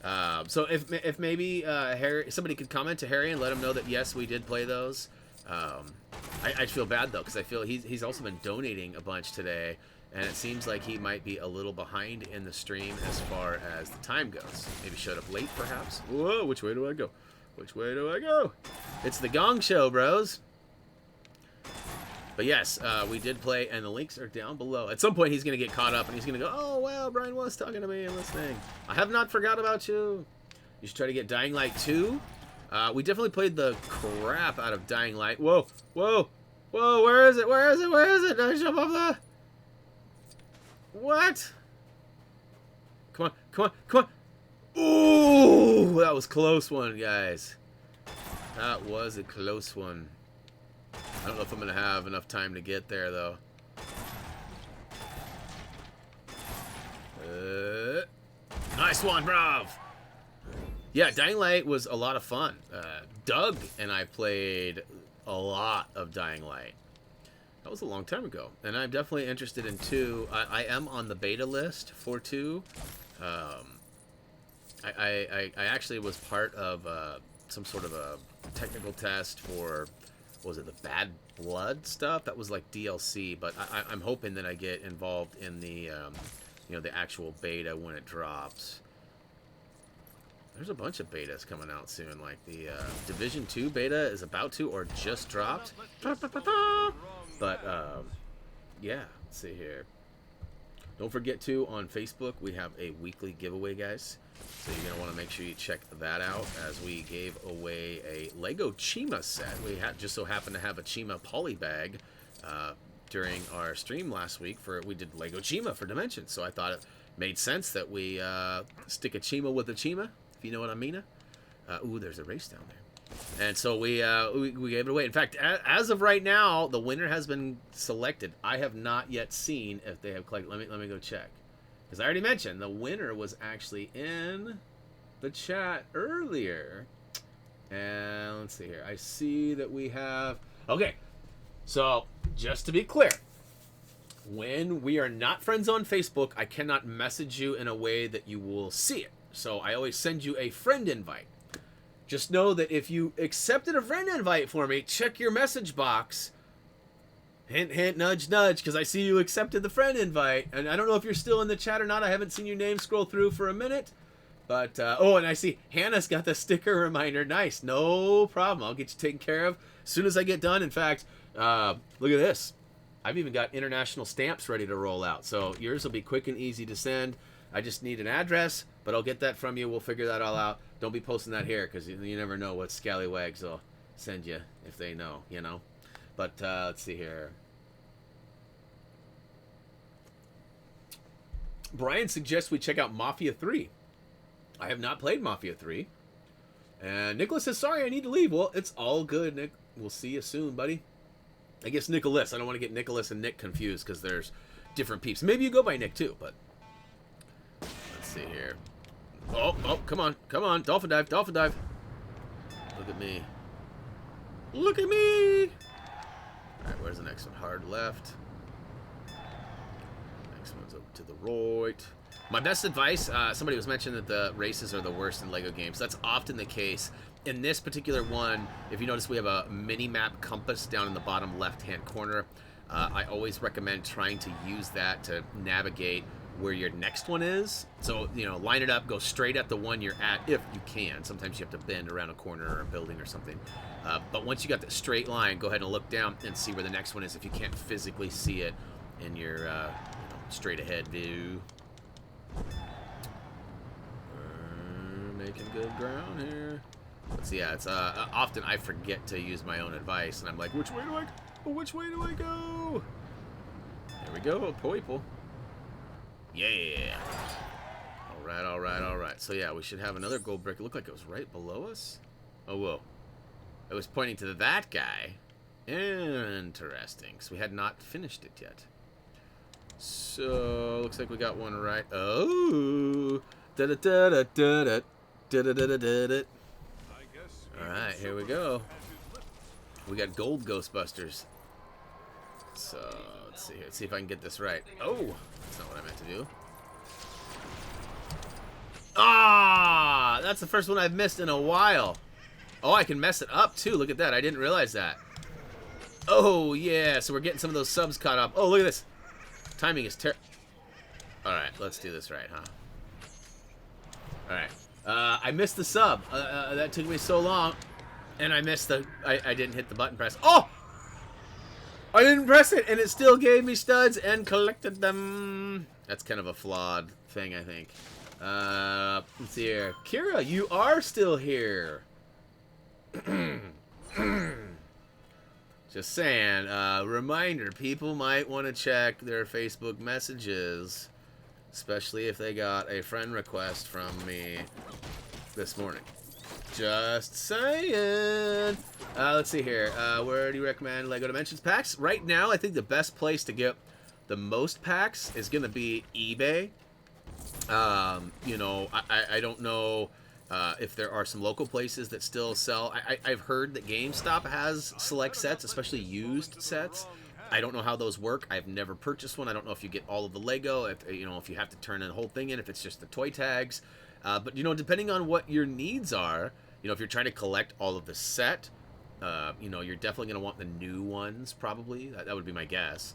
Speaker 1: So if maybe Harry, somebody could comment to Harry and let him know that, yes, we did play those. I feel bad, though, because I feel he's also been donating a bunch today. And it seems like he might be a little behind in the stream as far as the time goes. Maybe showed up late, perhaps. Whoa, which way do I go? Which way do I go? It's the Gong Show, bros. But yes, we did play, and the links are down below. At some point, he's going to get caught up, and he's going to go, oh, wow, Brian was talking to me and listening. I have not forgot about you. You should try to get Dying Light 2. We definitely played the crap out of Dying Light. Whoa, whoa, whoa, where is it? Where is it? Where is it? Did I jump off the... What? Come on, come on, come on. Ooh, that was a close one, guys. That was a close one. I don't know if I'm going to have enough time to get there, though. Nice one, bruv. Yeah, Dying Light was a lot of fun. Doug and I played a lot of Dying Light. That was a long time ago, and I'm definitely interested in 2. I am on the beta list for 2. I actually was part of some sort of a technical test for, what was it, the Bad Blood stuff? That was like DLC, but I'm hoping that I get involved in the, you know, the actual beta when it drops. There's a bunch of betas coming out soon, like the Division 2 beta is about to or just dropped. But, yeah, let's see here. Don't forget to, on Facebook, we have a weekly giveaway, guys. So you're going to want to make sure you check that out, as we gave away a Lego Chima set. We just so happened to have a Chima poly bag during our stream last week. We did Lego Chima for Dimensions, so I thought it made sense that we stick a Chima with a Chima, if you know what I mean. Ooh, there's a race down there. And so we gave it away. In fact, as of right now, the winner has been selected. I have not yet seen if they have collected. Let me go check, because I already mentioned the winner was actually in the chat earlier. And let's see here. I see that we have. Okay, so just to be clear, when we are not friends on Facebook, I cannot message you in a way that you will see it. So I always send you a friend invite. Just know that if you accepted a friend invite for me, check your message box. Hint, hint, nudge, nudge, because I see you accepted the friend invite. And I don't know if you're still in the chat or not. I haven't seen your name scroll through for a minute. But, oh, and I see Hannah's got the sticker reminder. Nice. No problem. I'll get you taken care of as soon as I get done. In fact, look at this. I've even got international stamps ready to roll out. So yours will be quick and easy to send. I just need an address, but I'll get that from you. We'll figure that all out. Don't be posting that here, because you never know what scallywags will send you if they know, you know. But let's see here. Brian suggests we check out Mafia 3. I have not played Mafia 3. And Nicholas says, sorry, I need to leave. Well, it's all good, Nick. We'll see you soon, buddy. I guess Nicholas. I don't want to get Nicholas and Nick confused, because there's different peeps. Maybe you go by Nick, too, but... Let's see here. Oh, come on. Come on. Dolphin dive. Dolphin dive. Look at me. Look at me. All right, where's the next one? Hard left. Next one's over to the right. My best advice, somebody was mentioning that the races are the worst in LEGO games. That's often the case. In this particular one, if you notice, we have a mini-map compass down in the bottom left-hand corner. I always recommend trying to use that to navigate where your next one is. So, you know, line it up, go straight at the one you're at if you can. Sometimes you have to bend around a corner or a building or something. But once you got that straight line, go ahead and look down and see where the next one is if you can't physically see it in your straight ahead view. making good ground here. Let's see, yeah, it's often I forget to use my own advice, and I'm like, which way do I go? There we go, people. Yeah. All right. So yeah, we should have another gold brick. It looked like it was right below us. Oh, whoa. It was pointing to that guy. Interesting. So we had not finished it yet. So, looks like we got one right. Oh. Da-da-da-da-da-da. Da-da-da-da-da-da. Alright, here we go. We got gold Ghostbusters. So, let's see here. Let's see if I can get this right. Oh! That's not what I meant to do. Ah! That's the first one I've missed in a while. Oh, I can mess it up too. Look at that. I didn't realize that. Oh, yeah. So we're getting some of those subs caught up. Oh, look at this. Timing is terrible. Alright, let's do this right, huh? Alright. I missed the sub. That took me so long. And I missed the... I didn't hit the button press. Oh! I didn't press it, and it still gave me studs and collected them. That's kind of a flawed thing, I think. Let's see here. Kira, you are still here. Just saying. Reminder, people might want to check their Facebook messages, especially if they got a friend request from me this morning. Just saying. Let's see here. Where do you recommend Lego Dimensions packs? Right now, I think the best place to get the most packs is going to be eBay. You know, I don't know if there are some local places that still sell. I've heard that GameStop has select sets, especially used sets. I don't know how those work. I've never purchased one. I don't know if you get all of the Lego, if if you have to turn the whole thing in, if it's just the toy tags. But depending on what your needs are, if you're trying to collect all of the set, you're definitely going to want the new ones, probably. That would be my guess.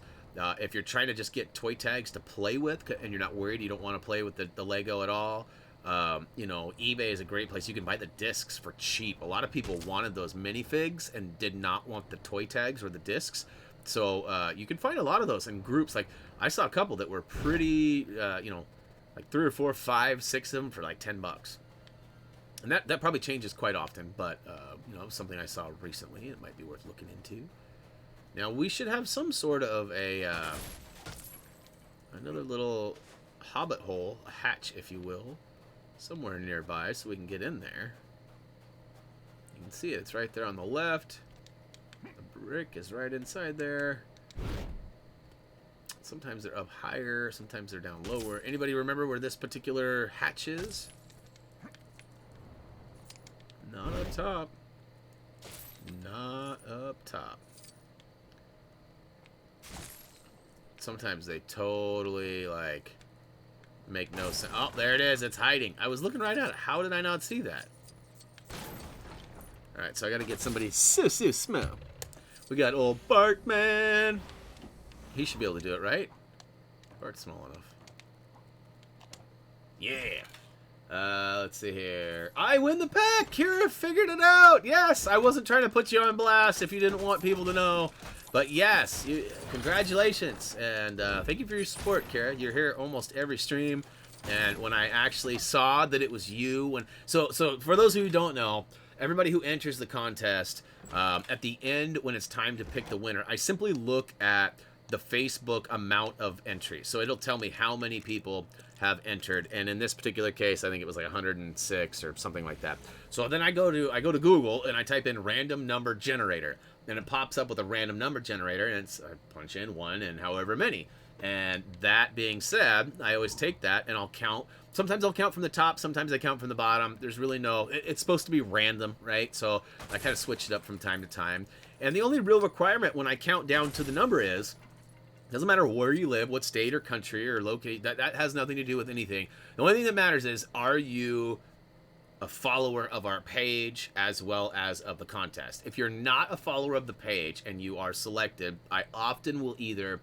Speaker 1: If you're trying to just get toy tags to play with, and you're not worried, you don't want to play with the Lego at all, eBay is a great place. You can buy the discs for cheap. A lot of people wanted those minifigs and did not want the toy tags or the discs. So you can find a lot of those in groups. Like, I saw a couple that were pretty, like 3 or 4, 5, 6 of them for like $10. And that probably changes quite often, but, something I saw recently, it might be worth looking into. Now, we should have some sort of another little hobbit hole, a hatch, if you will, somewhere nearby so we can get in there. You can see it. It's right there on the left. The brick is right inside there. Sometimes they're up higher, sometimes they're down lower. Anybody remember where this particular hatch is? Not up top. Not up top. Sometimes they totally, make no sense. Oh, there it is. It's hiding. I was looking right at it. How did I not see that? Alright, so I gotta get somebody so small. We got old Bartman. He should be able to do it, right? Bart's small enough. Yeah. Let's see here. I win the pack! Kira figured it out! Yes! I wasn't trying to put you on blast if you didn't want people to know. But yes, congratulations. And thank you for your support, Kira. You're here almost every stream. And when I actually saw that it was you... So for those who don't know, everybody who enters the contest, at the end when it's time to pick the winner, I simply look at the Facebook amount of entries. So it'll tell me how many people have entered, and in this particular case, I think it was like 106 or something like that. So then I go to Google and I type in random number generator, and it pops up with a random number generator, and I punch in 1 and however many. And that being said, I always take that and I'll count. Sometimes I'll count from the top, sometimes I count from the bottom. There's really it's supposed to be random, right? So I kind of switch it up from time to time. And the only real requirement when I count down to the number is, doesn't matter where you live, what state or country or locate, that has nothing to do with anything. The only thing that matters is, are you a follower of our page as well as of the contest? If you're not a follower of the page and you are selected, I often will either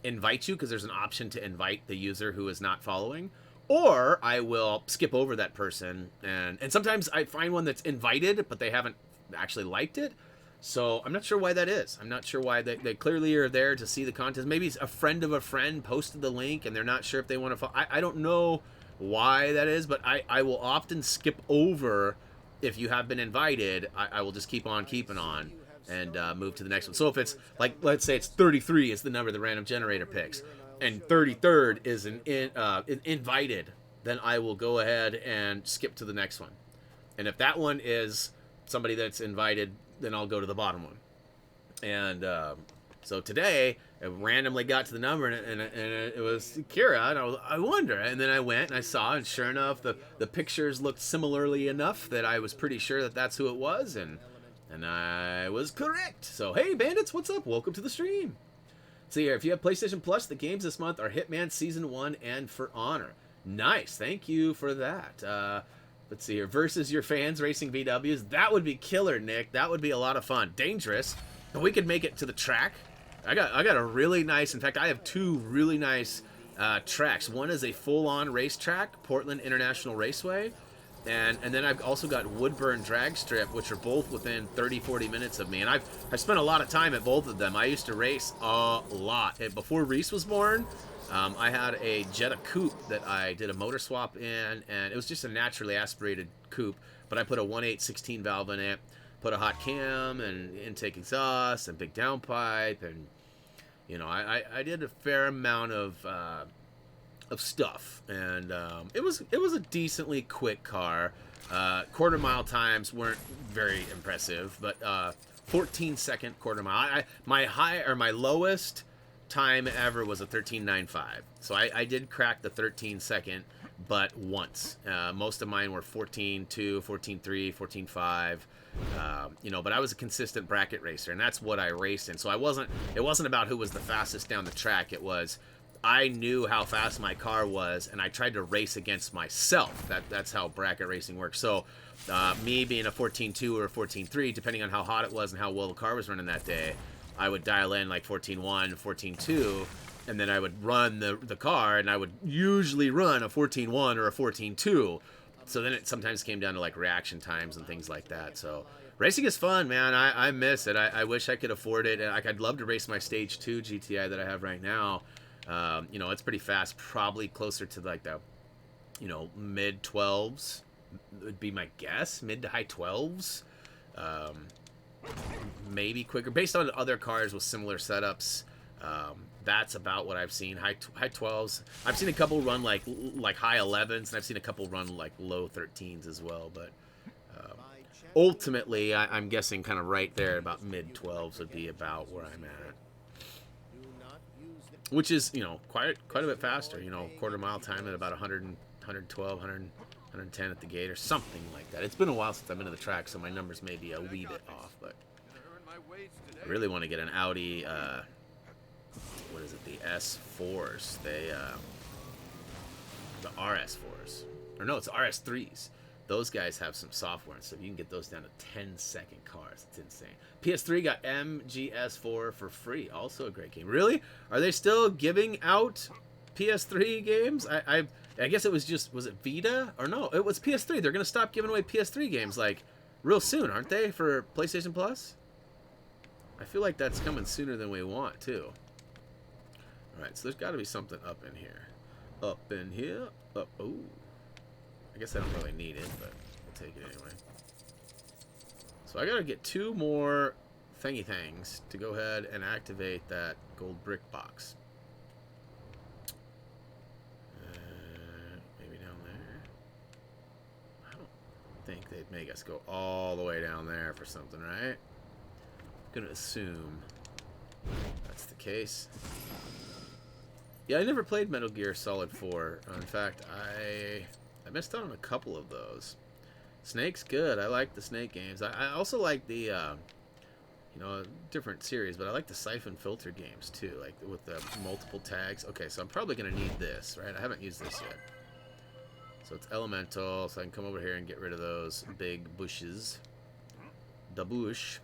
Speaker 1: invite you, because there's an option to invite the user who is not following, or I will skip over that person. And sometimes I find one that's invited, but they haven't actually liked it. So I'm not sure why that is. I'm not sure why they clearly are there to see the contest. Maybe a friend of a friend posted the link and they're not sure if they want to follow. I don't know why that is, but I will often skip over if you have been invited. I will just keep on keeping on and move to the next one. So if it's like, let's say it's 33 is the number the random generator picks, and 33rd is invited, then I will go ahead and skip to the next one. And if that one is somebody that's invited, then I'll go to the bottom one. And so today, I randomly got to the number, and it was Kira, and I wonder. And then I went and I saw, and sure enough, the pictures looked similarly enough that I was pretty sure that that's who it was, and I was correct. So, hey, bandits, what's up? Welcome to the stream. See here, if you have PlayStation Plus, the games this month are Hitman Season 1 and For Honor. Nice, thank you for that. Let's see here, versus your fans racing VWs. That would be killer, Nick. That would be a lot of fun. Dangerous. And we could make it to the track. I got a really nice, in fact, I have two really nice tracks. One is a full-on racetrack, Portland International Raceway. And then I've also got Woodburn Drag Strip, which are both within 30-40 minutes of me. And I've spent a lot of time at both of them. I used to race a lot. And before Reese was born, I had a Jetta coupe that I did a motor swap in, and it was just a naturally aspirated coupe, but I put a 1.8 16 valve in it, put a hot cam and intake exhaust and big downpipe, and you know, I did a fair amount of stuff, and it was a decently quick car. Quarter mile times weren't very impressive, but 14-second quarter mile. My lowest time ever was a 13.95. So I did crack the 13-second, but once. Most of mine were 14.2, 14.3, 14.5. You know, but I was a consistent bracket racer, and that's what I raced in. So it wasn't about who was the fastest down the track. It was, I knew how fast my car was, and I tried to race against myself. That's how bracket racing works. So me being a 14.2 or a 14.3, depending on how hot it was and how well the car was running that day, I would dial in like 14.1, 14.2, and then I would run the car, and I would usually run a 14.1 or a 14.2. So then it sometimes came down to like reaction times and things like that. So racing is fun, man. I miss it. I wish I could afford it. I'd love to race my Stage 2 GTI that I have right now. You know, it's pretty fast, probably closer to like the, you know, mid 12s would be my guess, mid to high 12s. Maybe quicker based on other cars with similar setups. That's about what I've seen. High 12s. I've seen a couple run like high 11s, and I've seen a couple run like low 13s as well. But ultimately, I'm guessing kind of right there, about mid 12s would be about where I'm at. Which is, you know, quite a bit faster. You know, quarter mile time at about 100, 112, 110 at the gate or something like that. It's been a while since I've been to the track, so my numbers may be a wee bit off. But I really want to get an Audi. What is it? The S4s. The RS4s. Or no, it's the RS3s. Those guys have some software and stuff. You can get those down to 10-second cars. It's insane. PS3 got MGS4 for free. Also a great game. Really? Are they still giving out PS3 games? I guess it was just, was it Vita? Or no, it was PS3. They're going to stop giving away PS3 games like real soon, aren't they, for PlayStation Plus? I feel like that's coming sooner than we want, too. Alright, so there's got to be something up in here. Up in here. Up. Oh. I guess I don't really need it, but we'll take it anyway. So I got to get 2 more thingy things to go ahead and activate that gold brick box. Maybe down there. I don't think they'd make us go all the way down there for something, right? I'm going to assume that's the case. Yeah, I never played Metal Gear Solid 4. In fact, I missed out on a couple of those. Snake's good. I like the Snake games. I also like the, you know, different series, but I like the Siphon Filter games too, like with the multiple tags. Okay, so I'm probably going to need this, right? I haven't used this yet. So it's elemental, so I can come over here and get rid of those big bushes. Da bush.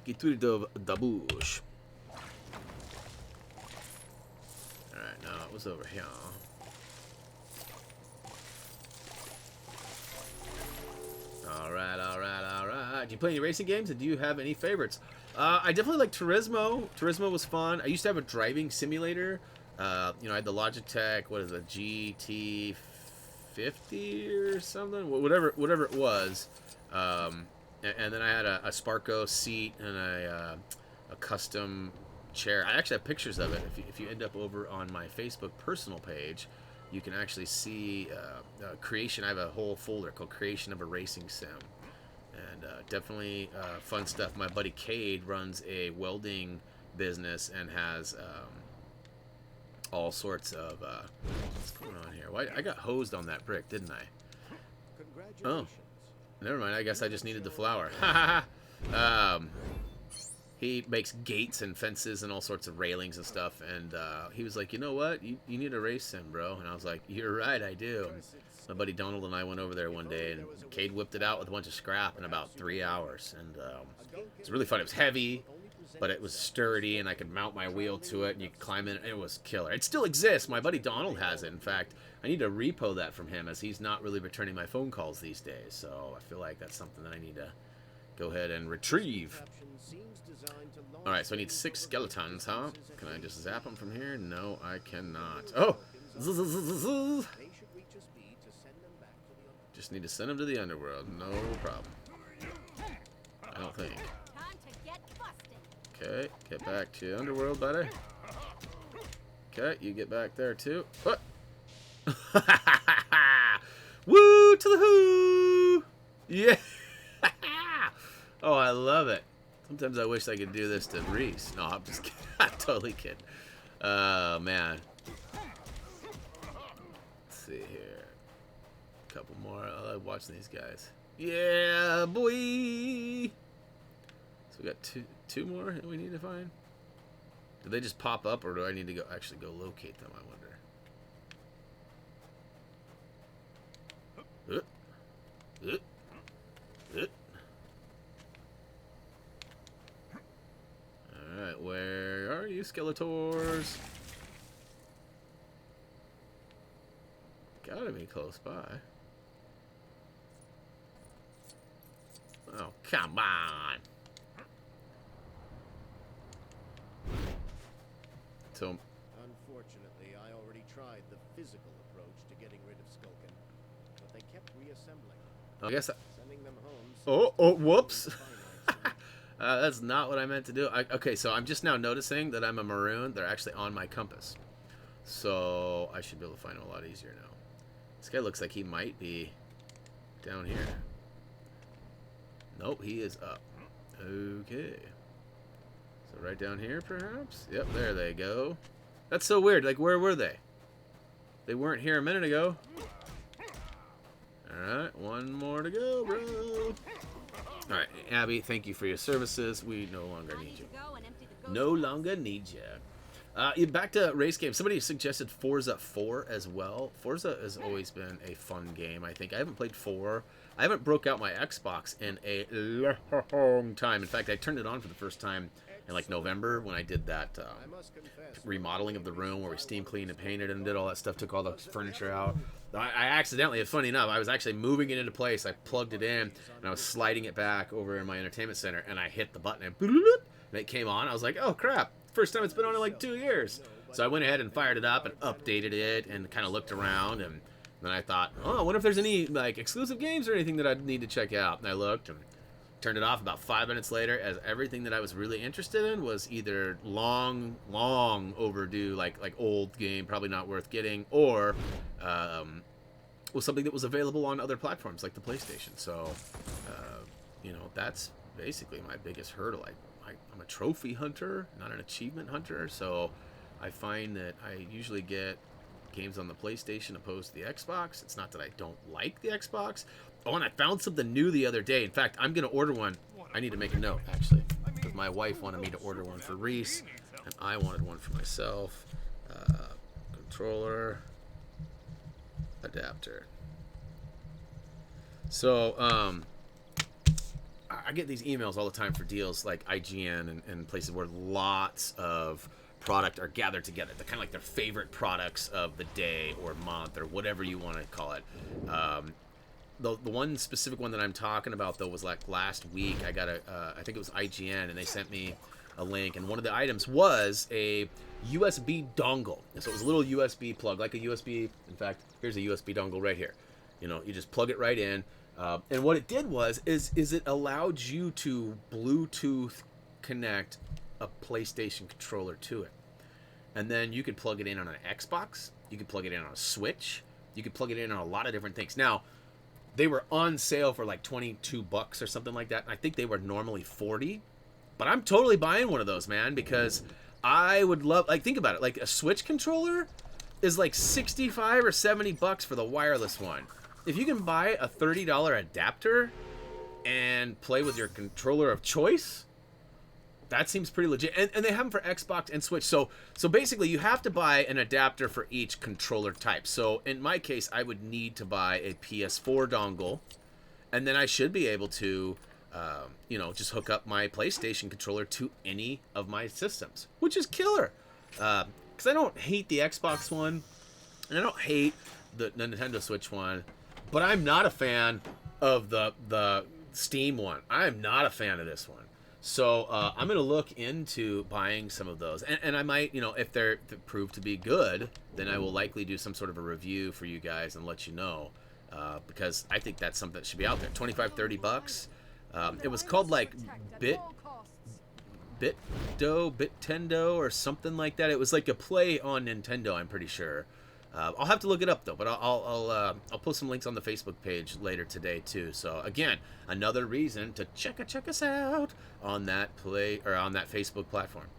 Speaker 1: Get rid of the bush. Alright, now it was over here. Alright, alright, alright. Do you play any racing games, and do you have any favorites? I definitely like Turismo. Turismo was fun. I used to have a driving simulator You know, I had the Logitech, what is it, GT50 or something, whatever it was. And then I had a Sparko seat and a custom chair. I actually have pictures of it. If you end up over on my Facebook personal page, you can actually see creation. I have a whole folder called Creation of a Racing Sim. And definitely fun stuff. My buddy Cade runs a welding business and has all sorts of... what's going on here? Why, I got hosed on that brick, didn't I? Oh. Never mind, I guess I just needed the flour. He makes gates and fences and all sorts of railings and stuff, and he was like, you know what? You need a race sim, bro. And I was like, you're right, I do. And my buddy Donald and I went over there one day, and Cade whipped it out with a bunch of scrap in about 3 hours. And it was really fun. It was heavy, but it was sturdy, and I could mount my wheel to it, and you could climb in. It was killer. It still exists. My buddy Donald has it. In fact, I need to repo that from him, as he's not really returning my phone calls these days. So I feel like that's something that I need to go ahead and retrieve. Alright, so I need 6 skeletons, huh? Can I just zap them from here? No, I cannot. Oh! Just need to send them to the underworld. No problem. I don't think. Okay, get back to the underworld, buddy. Okay, you get back there too. What? Woo to the hoo! Yeah! Oh, I love it. Sometimes I wish I could do this to Reese. No, I'm just kidding. I'm totally kidding. Oh, man. Let's see here. A couple more. I love watching these guys. Yeah, boy! So we got two more that we need to find? Do they just pop up, or do I need to actually go locate them, I wonder? Alright, where are you, Skeletors? Gotta be close by. Oh, come on! So,
Speaker 4: unfortunately, I already tried the physical approach to getting rid of Skulkin, but they kept reassembling.
Speaker 1: I guess
Speaker 4: Sending them home.
Speaker 1: Whoops! That's not what I meant to do. Okay, so I'm just now noticing that I'm a maroon. They're actually on my compass. So I should be able to find them a lot easier now. This guy looks like he might be down here. Nope, he is up. Okay. So right down here, perhaps? Yep, there they go. That's so weird. Like, where were they? They weren't here a minute ago. Alright, one more to go, bro. Alright, Abby, thank you for your services. We no longer need you. No longer need you. Back to race games. Somebody suggested Forza 4 as well. Forza has always been a fun game, I think. I haven't played 4. I haven't broke out my Xbox in a long time. In fact, I turned it on for the first time in like November when I did that remodeling of the room where we steam cleaned and painted and did all that stuff, took all the furniture out. I accidentally, funny enough, I was actually moving it into place. I plugged it in, and I was sliding it back over in my entertainment center, and I hit the button, and it came on. I was like, oh, crap. First time it's been on in like 2 years. So I went ahead and fired it up and updated it and kind of looked around, and then I thought, oh, I wonder if there's any like exclusive games or anything that I'd need to check out. And I looked and turned it off about 5 minutes later, as everything that I was really interested in was either long overdue, like old game, probably not worth getting, or was something that was available on other platforms like the PlayStation. So, you know, that's basically my biggest hurdle. I'm a trophy hunter, not an achievement hunter, so I find that I usually get games on the PlayStation opposed to the Xbox. It's not that I don't like the Xbox. Oh, and I found something new the other day. In fact, I'm going to order one. I need to make a note, actually, because my wife wanted me to order one for Reese, and I wanted one for myself. Controller, adapter. So, I get these emails all the time for deals like IGN and places where lots of product are gathered together. They're kind of like their favorite products of the day or month or whatever you want to call it. The one specific one that I'm talking about, though, was like last week. I got I think it was IGN, and they sent me a link, and one of the items was a USB dongle. And so it was a little USB plug, like a USB. In fact, here's a USB dongle right here. You know, you just plug it right in. And what it did is it allowed you to Bluetooth connect a PlayStation controller to it. And then you could plug it in on an Xbox. You could plug it in on a Switch. You could plug it in on a lot of different things. Now, they were on sale for like $22 or something like that. I think they were normally $40. But I'm totally buying one of those, man, because I would love, like, think about it. Like, a Switch controller is like 65 or $70 for the wireless one. If you can buy a $30 adapter and play with your controller of choice, that seems pretty legit. And they have them for Xbox and Switch. So basically, you have to buy an adapter for each controller type. So in my case, I would need to buy a PS4 dongle. And then I should be able to, you know, just hook up my PlayStation controller to any of my systems, which is killer. Because I don't hate the Xbox one, and I don't hate the Nintendo Switch one. But I'm not a fan of the Steam one. I'm not a fan of this one. So I'm going to look into buying some of those. And I might, you know, if they prove to be good, then I will likely do some sort of a review for you guys and let you know. Because I think that's something that should be out there. 25, 30 bucks. It was called like Bitendo or something like that. It was like a play on Nintendo, I'm pretty sure. I'll have to look it up though, but I'll post some links on the Facebook page later today too. So again, another reason to check us out on that on that Facebook platform.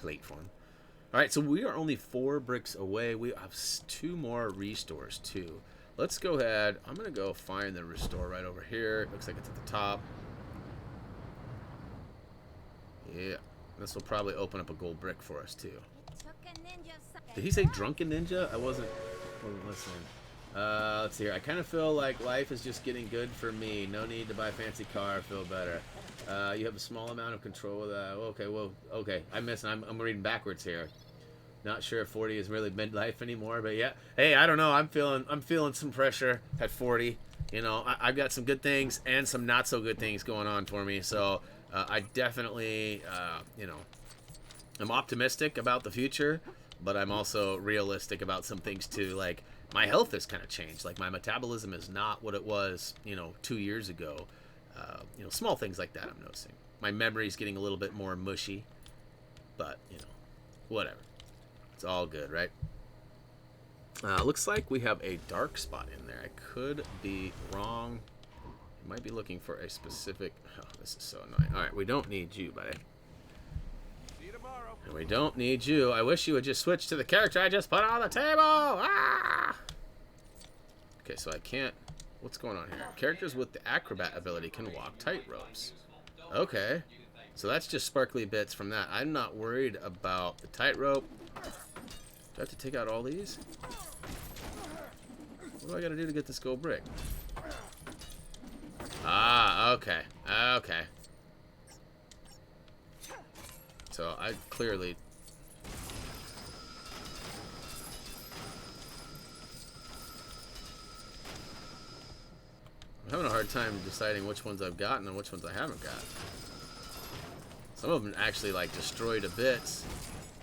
Speaker 1: All right, so we are only 4 bricks away. We have 2 more restores too. Let's go ahead. I'm gonna go find the restore right over here. It looks like it's at the top. Yeah, this will probably open up a gold brick for us too. Did he say drunken ninja? I wasn't listening. Let's see here. I kind of feel like life is just getting good for me. No need to buy a fancy car. Feel better. You have a small amount of control with that. Okay, well, okay. I'm reading backwards here. Not sure if 40 is really midlife anymore, but yeah. Hey, I don't know. I'm feeling some pressure at 40. You know, I've got some good things and some not so good things going on for me. So I definitely, you know, I'm optimistic about the future. But I'm also realistic about some things too. Like, my health has kind of changed. Like, my metabolism is not what it was, you know, 2 years ago. You know, small things like that I'm noticing. My memory's getting a little bit more mushy. But, you know, whatever. It's all good, right? Looks like we have a dark spot in there. I could be wrong. I might be looking for a specific... Oh, this is so annoying. Alright, we don't need you, buddy. And we don't need you. I wish you would just switch to the character I just put on the table. Ah! Okay, so I can't... What's going on here? Characters with the acrobat ability can walk tight ropes. Okay. So that's just sparkly bits from that. I'm not worried about the tightrope. Do I have to take out all these? What do I got to do to get this gold brick? Ah, okay. Okay. So I clearly... I'm having a hard time deciding which ones I've gotten and which ones I haven't got. Some of them actually like destroy to bits,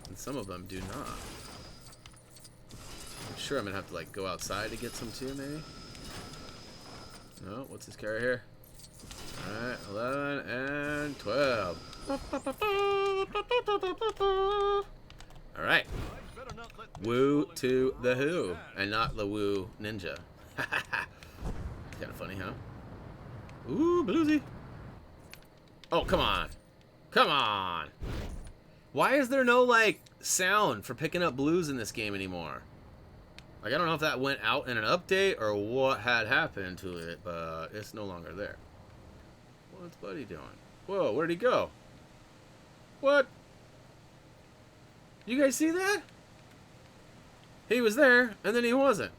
Speaker 1: and some of them do not. I'm sure I'm gonna have to like go outside to get some too, maybe. No, what's this carry here? Alright, 11 and 12. Alright. Woo to the who, and not the woo ninja. Kind of funny, huh? Ooh, bluesy. Oh, come on. Come on. Why is there no, like, sound for picking up blues in this game anymore? Like, I don't know if that went out in an update or what had happened to it, but it's no longer there. What's Buddy doing? Whoa, where'd he go? What? You guys see that? He was there, and then he wasn't.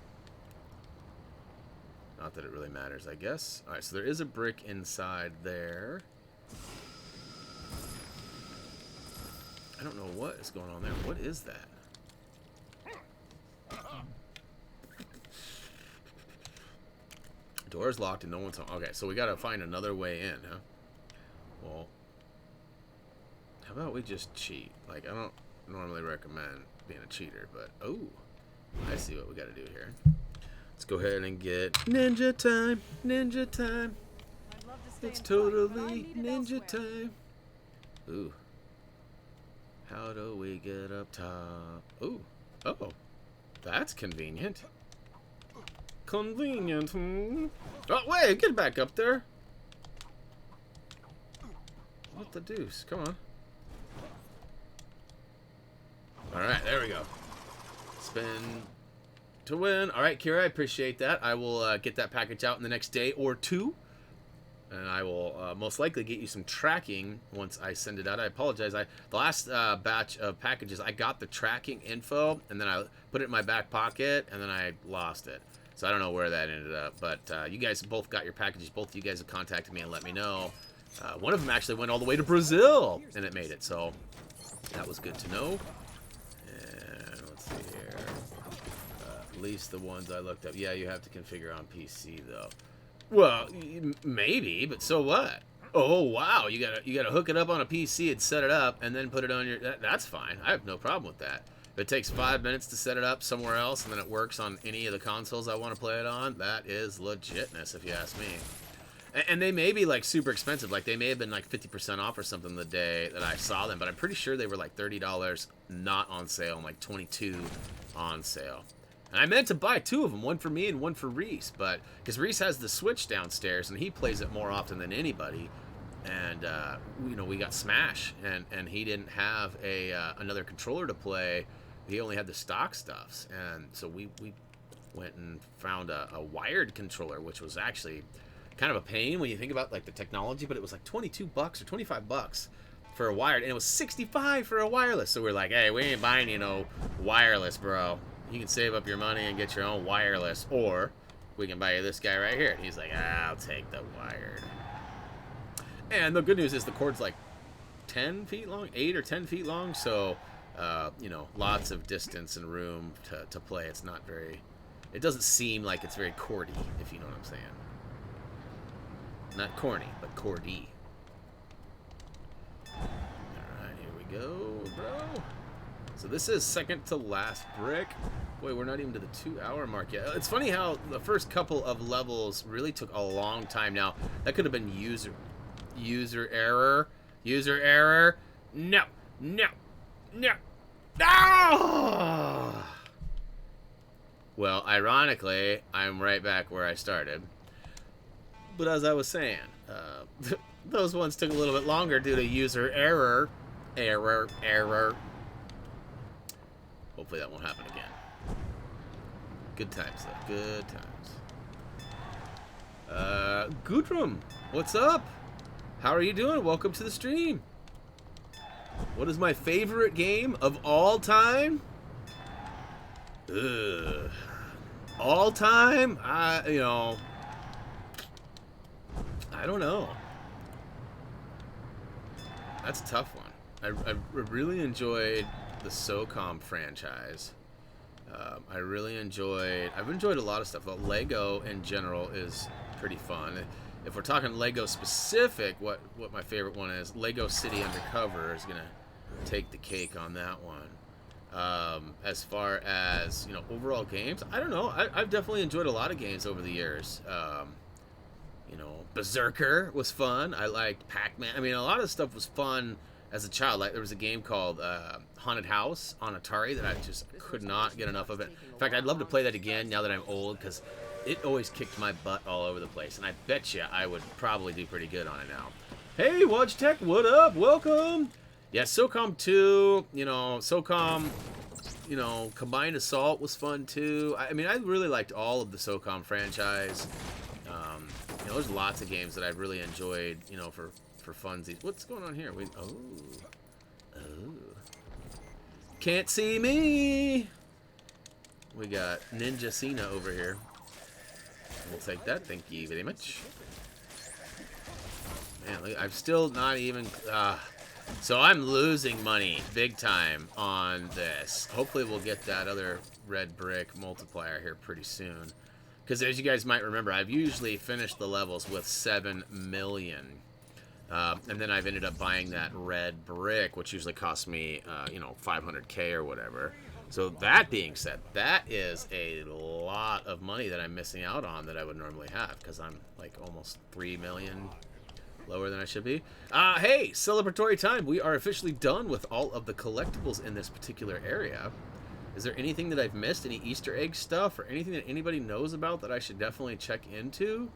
Speaker 1: Not that it really matters, I guess. Alright, so there is a brick inside there. I don't know what is going on there. What is that? Door's locked and no one's home. Okay, so we gotta find another way in, huh? Well, how about we just cheat? Like, I don't... normally recommend being a cheater, but oh, I see what we got to do here. Let's go ahead and get ninja time. Ninja time.
Speaker 3: I'd love to stay
Speaker 1: It's
Speaker 3: and fight, but I'm
Speaker 1: totally
Speaker 3: needed
Speaker 1: ninja
Speaker 3: elsewhere.
Speaker 1: time. Ooh. How do we get up top? Ooh. Oh. That's convenient. Convenient. Hmm? Oh, wait. Get back up there. What the deuce? Come on. Alright, there we go. Spin to win. Alright, Kira, I appreciate that. I will get that package out in the next day or two. And I will most likely get you some tracking once I send it out. I apologize. The last batch of packages, I got the tracking info, and then I put it in my back pocket, and then I lost it. So I don't know where that ended up. But you guys both got your packages. Both of you guys have contacted me and let me know. One of them actually went all the way to Brazil, and it made it. So that was good to know. And let's see here. At least the ones I looked up. Yeah, you have to configure on PC, though. Well, maybe, but so what? Oh wow, you gotta hook it up on a PC and set it up, and then put it on your. That's fine. I have no problem with that. If it takes 5 minutes to set it up somewhere else, and then it works on any of the consoles I want to play it on, that is legitness, if you ask me. And they may be like super expensive. Like they may have been like 50% off or something the day that I saw them, but I'm pretty sure they were like $30 not on sale and like $22 on sale. And I meant to buy 2 of them, one for me and one for Reese, but because Reese has the Switch downstairs and he plays it more often than anybody, and you know, we got Smash, and he didn't have another controller to play. He only had the stock stuffs, and so we went and found a wired controller, which was actually kind of a pain when you think about like the technology, but it was like $22 or $25 for a wired, and it was $65 for a wireless. So we're like, hey, we ain't buying, you know, wireless, bro. You can save up your money and get your own wireless, or we can buy you this guy right here. And he's like, I'll take the wired. And the good news is the cord's like 10 feet long, 8 or 10 feet long, so you know, lots of distance and room to play. It's not very, it doesn't seem like it's very cordy, if you know what I'm saying. Not corny, but cordy. Alright, here we go, bro. So this is second to last brick. Boy, we're not even to the 2-hour mark yet. It's funny how the first couple of levels really took a long time. Now, that could have been user error. User error. No. No. No. No! Well, ironically, I'm right back where I started. But as I was saying, those ones took a little bit longer due to user error. Error. Hopefully that won't happen again. Good times, though. Good times. Gudrum, what's up? How are you doing? Welcome to the stream. What is my favorite game of all time? Ugh. All time? You know, I don't know. That's a tough one. I really enjoyed the SOCOM franchise. I've enjoyed a lot of stuff. Well, Lego in general is pretty fun. If we're talking Lego specific, what my favorite one is, Lego City Undercover is gonna take the cake on that one. As far as, you know, overall games, I don't know. I've definitely enjoyed a lot of games over the years. You know, Berserker was fun. I liked Pac-Man. I mean, a lot of stuff was fun as a child. Like, there was a game called Haunted House on Atari that I just could not get enough of it. In fact, I'd love to play that again now that I'm old, because it always kicked my butt all over the place. And I bet you I would probably do pretty good on it now. Hey, Watch Tech, what up? Welcome. Yeah, SOCOM 2, you know, SOCOM, you know, Combined Assault was fun too. I mean, I really liked all of the SOCOM franchise. You know, there's lots of games that I've really enjoyed, you know, for funsies. What's going on here? Oh. Can't see me. We got Ninja Cena over here. We'll take that. Thank you very much. Man, look, I'm still not even... so I'm losing money big time on this. Hopefully we'll get that other red brick multiplier here pretty soon. Because as you guys might remember, I've usually finished the levels with 7 million. And then I've ended up buying that red brick, which usually costs me, you know, 500K or whatever. So that being said, that is a lot of money that I'm missing out on that I would normally have, because I'm like almost 3 million lower than I should be. Hey, celebratory time. We are officially done with all of the collectibles in this particular area. Is there anything that I've missed? Any Easter egg stuff or anything that anybody knows about that I should definitely check into?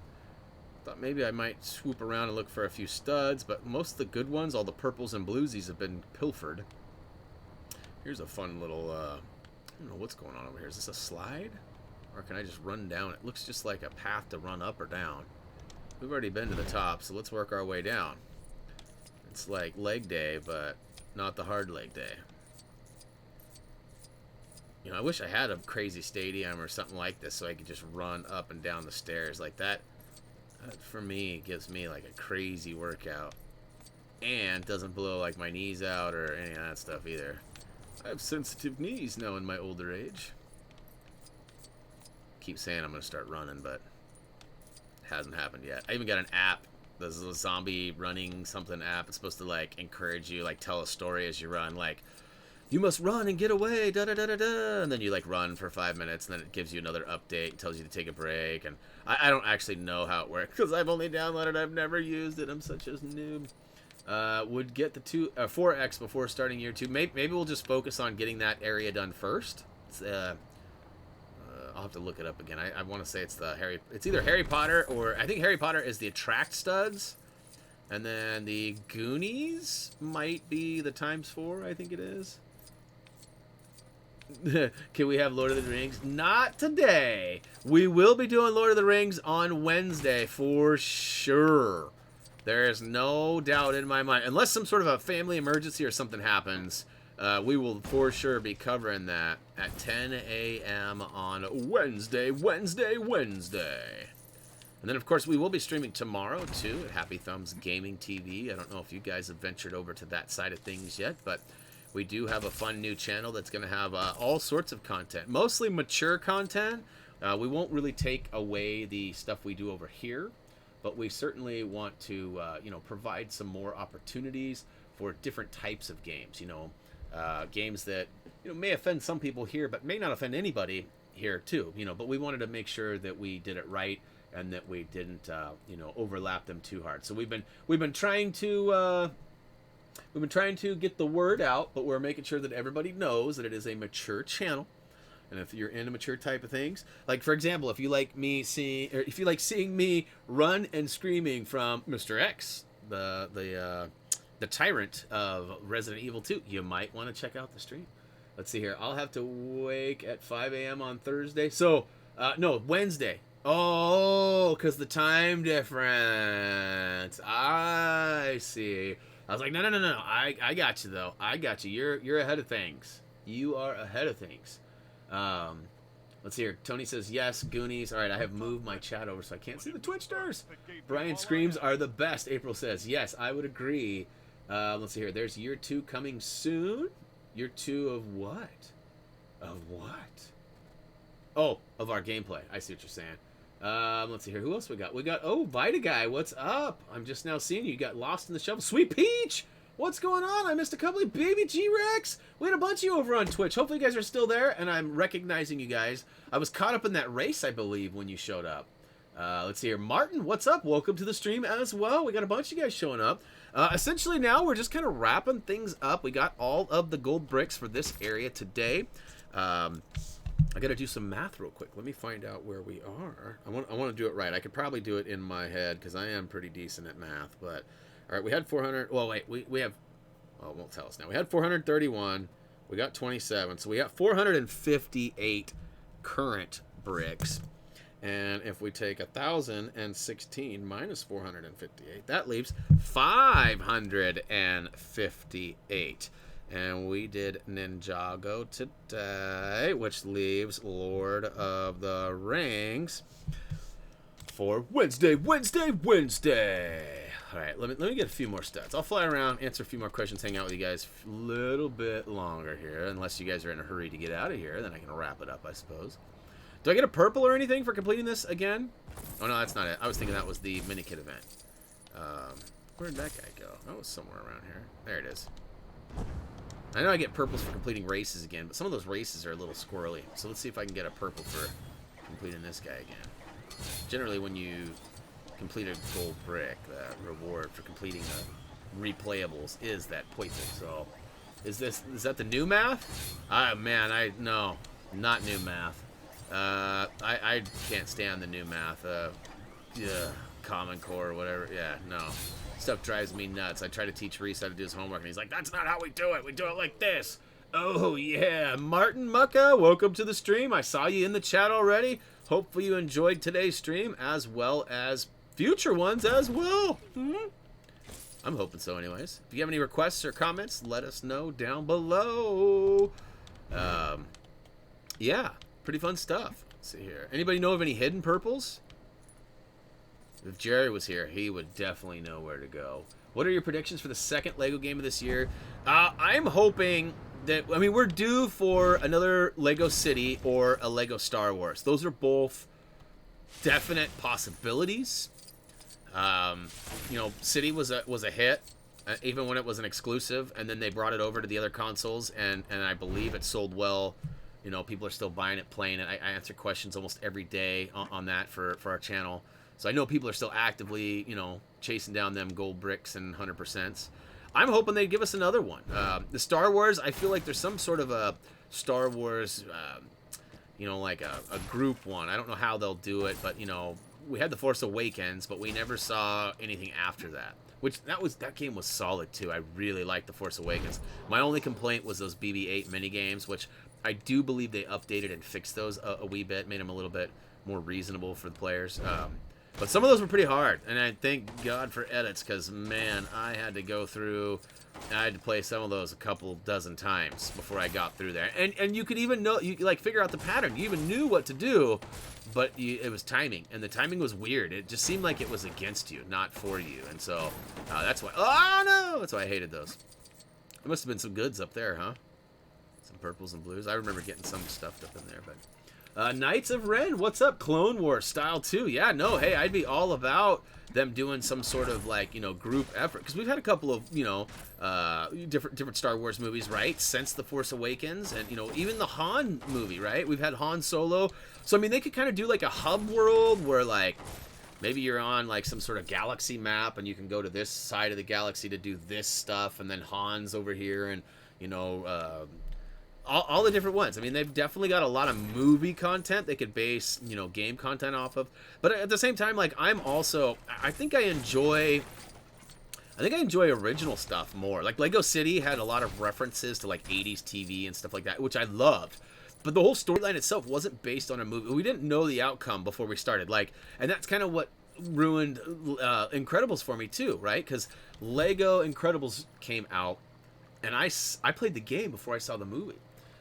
Speaker 1: Thought maybe I might swoop around and look for a few studs, but most of the good ones, all the purples and bluesies, have been pilfered. Here's a fun little, I don't know what's going on over here. Is this a slide? Or can I just run down? It looks just like a path to run up or down. We've already been to the top, so let's work our way down. It's like leg day, but not the hard leg day. You know, I wish I had a crazy stadium or something like this so I could just run up and down the stairs like that. That for me gives me like a crazy workout. And doesn't blow like my knees out or any of that stuff either. I have sensitive knees now in my older age. Keep saying I'm going to start running, but it hasn't happened yet. I even got an app. There's a zombie running something app. It's supposed to like encourage you, like tell a story as you run, like you must run and get away, da da da da da, and then you like run for 5 minutes, and then it gives you another update and tells you to take a break. And I don't actually know how it works because I've only downloaded it. I've never used it. I'm such a noob. Would get the 4X before starting year 2. Maybe we'll just focus on getting that area done first. I'll have to look it up again. I want to say it's it's either Harry Potter or I think Harry Potter is the attract studs, and then the Goonies might be the ×4. I think it is. Can we have Lord of the Rings? Not today. We will be doing Lord of the Rings on Wednesday for sure. There is no doubt in my mind. Unless some sort of a family emergency or something happens, we will for sure be covering that at 10 a.m. on Wednesday. And then, of course, we will be streaming tomorrow, too, at HappyThumbsGaming TV. I don't know if you guys have ventured over to that side of things yet, but we do have a fun new channel that's going to have all sorts of content, mostly mature content. We won't really take away the stuff we do over here, but we certainly want to, you know, provide some more opportunities for different types of games. You know, games that, you know, may offend some people here, but may not offend anybody here too. You know, but we wanted to make sure that we did it right and that we didn't, you know, overlap them too hard. So we've been trying to. We've been trying to get the word out, but we're making sure that everybody knows that it is a mature channel. And if you're into mature type of things, like for example, if you like seeing me run and screaming from Mr. X, the tyrant of Resident Evil 2, you might want to check out the stream. Let's see here. I'll have to wake at 5 a.m. on Thursday. So no, Wednesday. Oh, because the time difference. I see. I was like, no. I got you, though. I got you. You're ahead of things. You are ahead of things. Let's see here. Tony says, yes, Goonies. All right, I have moved my chat over so I can't see the Twitch stars. Brian screams are the best. April says, yes, I would agree. Let's see here. There's year 2 coming soon. Year 2 of what? Of what? Oh, of our gameplay. I see what you're saying. Let's see here. Who else we got? We got, oh, Vita Guy. What's up? I'm just now seeing you. You got lost in the shovel. Sweet Peach! What's going on? I missed a couple of baby G-Rex. We had a bunch of you over on Twitch. Hopefully you guys are still there, and I'm recognizing you guys. I was caught up in that race, I believe, when you showed up. Let's see here. Martin, what's up? Welcome to the stream as well. We got a bunch of you guys showing up. Essentially now we're just kind of wrapping things up. We got all of the gold bricks for this area today. I got to do some math real quick. Let me find out where we are. I want to do it right. I could probably do it in my head because I am pretty decent at math. But all right, we had 400. Well, wait, we have. Well, it won't tell us now. We had 431. We got 27. So we got 458 current bricks. And if we take 1,016 minus 458, that leaves 558. And we did Ninjago today, which leaves Lord of the Rings for Wednesday. All right, let me get a few more stats. I'll fly around, answer a few more questions, hang out with you guys a little bit longer here. Unless you guys are in a hurry to get out of here, then I can wrap it up, I suppose. Do I get a purple or anything for completing this again? Oh, no, that's not it. I was thinking that was the mini-kit event. Where'd that guy go? That was somewhere around here. There it is. I know I get purples for completing races again, but some of those races are a little squirrely. So let's see if I can get a purple for completing this guy again. Generally, when you complete a gold brick, the reward for completing the replayables is that pointing. So, is that the new math? Man, no, not new math. I can't stand the new math. Yeah, Common Core or whatever. Yeah, no. Stuff drives me nuts. I try to teach Reese how to do his homework, and he's like, that's not how we do it. We do it like this. Oh, yeah. Martin Mucka, welcome to the stream. I saw you in the chat already. Hopefully you enjoyed today's stream, as well as future ones as well. I'm hoping so anyways. If you have any requests or comments, let us know down below. Yeah, pretty fun stuff. Let's see here. Anybody know of any hidden purples? If Jerry was here, he would definitely know where to go. What are your predictions for the second LEGO game of this year? I'm hoping that, I mean, we're due for another LEGO City or a LEGO Star Wars. Those are both definite possibilities. You know, City was a hit, even when it was an exclusive, and then they brought it over to the other consoles, and I believe it sold well. You know, people are still buying it, playing it. I answer questions almost every day on that for our channel. So I know people are still actively, you know, chasing down them gold bricks and 100%. I'm hoping they give us another one. The Star Wars, I feel like there's some sort of a Star Wars, you know, like a group one. I don't know how they'll do it, but, you know, we had The Force Awakens, but we never saw anything after that. Which, that game was solid, too. I really liked The Force Awakens. My only complaint was those BB-8 minigames, which I do believe they updated and fixed those a wee bit, made them a little bit more reasonable for the players. But some of those were pretty hard, and I thank God for edits, because, man, I had to go through, I had to play some of those a couple dozen times before I got through there. And you could even know, you like figure out the pattern. You even knew what to do, but it was timing, and the timing was weird. It just seemed like it was against you, not for you, and so that's why, oh no, that's why I hated those. There must have been some goods up there, huh? Some purples and blues. I remember getting some stuffed up in there, but... Knights of Ren, what's up? Clone Wars style 2. Yeah, no, hey, I'd be all about them doing some sort of, like, you know, group effort. Because we've had a couple of, you know, different Star Wars movies, right? Since The Force Awakens. And, you know, even the Han movie, right? We've had Han Solo. So, I mean, they could kind of do, like, a hub world where, like, maybe you're on, like, some sort of galaxy map. And you can go to this side of the galaxy to do this stuff. And then Han's over here and, you know... all the different ones. I mean, they've definitely got a lot of movie content they could base, you know, game content off of. But at the same time, like, I think I enjoy original stuff more. Like, Lego City had a lot of references to, like, 80s TV and stuff like that, which I loved. But the whole storyline itself wasn't based on a movie. We didn't know the outcome before we started. Like, and that's kind of what ruined Incredibles for me, too, right? Because Lego Incredibles came out, and I played the game before I saw the movie.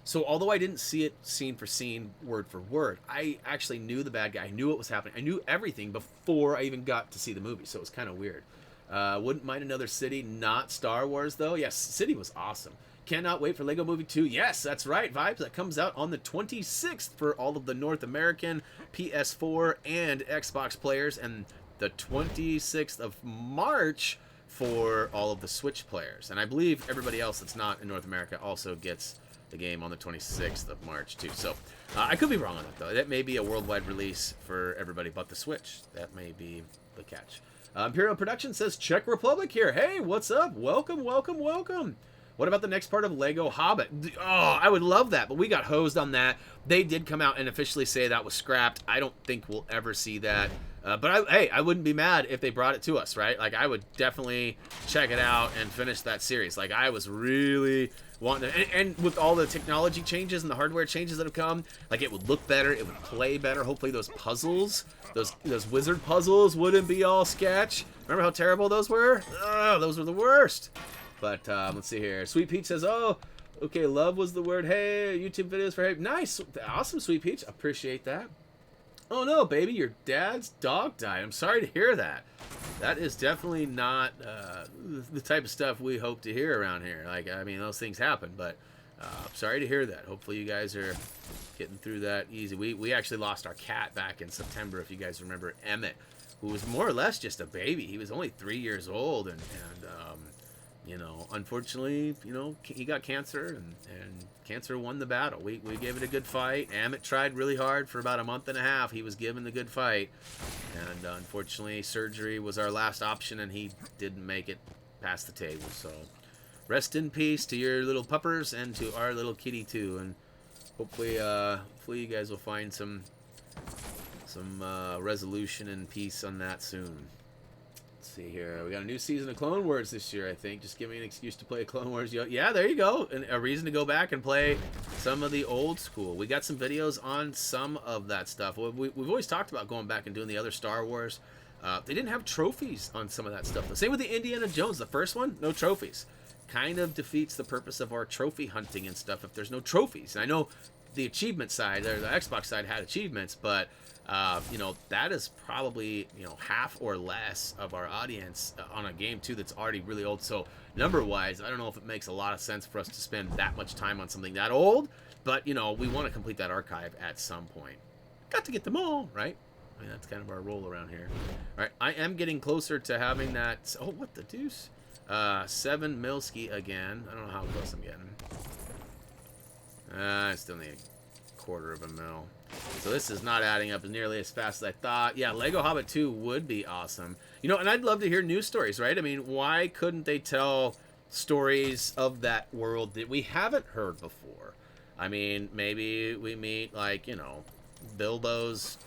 Speaker 1: So although I didn't see it scene for scene, word for word, I actually knew the bad guy. I knew what was happening. I knew everything before I even got to see the movie. So it was kind of weird. Wouldn't mind another City, not Star Wars, though. Yes, City was awesome. Cannot wait for Lego Movie 2. Yes, that's right, Vibes. That comes out on the 26th for all of the North American PS4 and Xbox players. And the 26th of March for all of the Switch players. And I believe everybody else that's not in North America also gets... the game on the 26th of March too. So I could be wrong on that though. That may be a worldwide release for everybody but the Switch. That may be the catch. Imperial Production says Czech Republic here. Hey, what's up? Welcome, welcome, welcome. What about the next part of Lego Hobbit? Oh, I would love that, but we got hosed on that. They did come out and officially say that was scrapped. I don't think we'll ever see that. But hey, I wouldn't be mad if they brought it to us, right? Like, I would definitely check it out and finish that series. Like, I was really wanting to, and with all the technology changes and the hardware changes that have come, like, it would look better, it would play better. Hopefully those puzzles, those wizard puzzles wouldn't be all sketch. Remember how terrible those were? Oh, those were the worst. But let's see here. Sweet Peach says, oh, okay, love was the word. Hey, YouTube videos for hey. Nice. Awesome, Sweet Peach. Appreciate that. Oh, no, baby, your dad's dog died. I'm sorry to hear that. That is definitely not the type of stuff we hope to hear around here. Like, I mean, those things happen, but I'm sorry to hear that. Hopefully you guys are getting through that easy. We actually lost our cat back in September, if you guys remember. Emmett who was more or less just a baby. He was only 3 years old, and you know, unfortunately, you know, he got cancer, and cancer won the battle. We gave it a good fight. Amit tried really hard for about a month and a half. He was given the good fight, and unfortunately, surgery was our last option, and he didn't make it past the table. So, rest in peace to your little puppers and to our little kitty too, and hopefully, hopefully you guys will find some resolution and peace on that soon. Let's see here. We got a new season of Clone Wars this year, I think. Just give me an excuse to play Clone Wars. Yeah, there you go. And a reason to go back and play some of the old school. We got some videos on some of that stuff. We've always talked about going back and doing the other Star Wars. They didn't have trophies on some of that stuff. The same with the Indiana Jones. The first one, no trophies. Kind of defeats the purpose of our trophy hunting and stuff if there's no trophies. And I know the achievement side, or the Xbox side, had achievements, but you know, that is probably, you know, half or less of our audience on a game too that's already really old. So number wise, I don't know if it makes a lot of sense for us to spend that much time on something that old, but you know, we want to complete that archive at some point. Got to get them all, right? I mean, that's kind of our role around here. All right, I am getting closer to having that. Oh, what the deuce? 7 Milski again. I don't know how close I'm getting. I still need a quarter of a mil. So this is not adding up nearly as fast as I thought. Yeah, Lego Hobbit 2 would be awesome. You know, and I'd love to hear news stories, right? I mean, why couldn't they tell stories of that world that we haven't heard before? I mean, maybe we meet, like, you know, Bilbo's,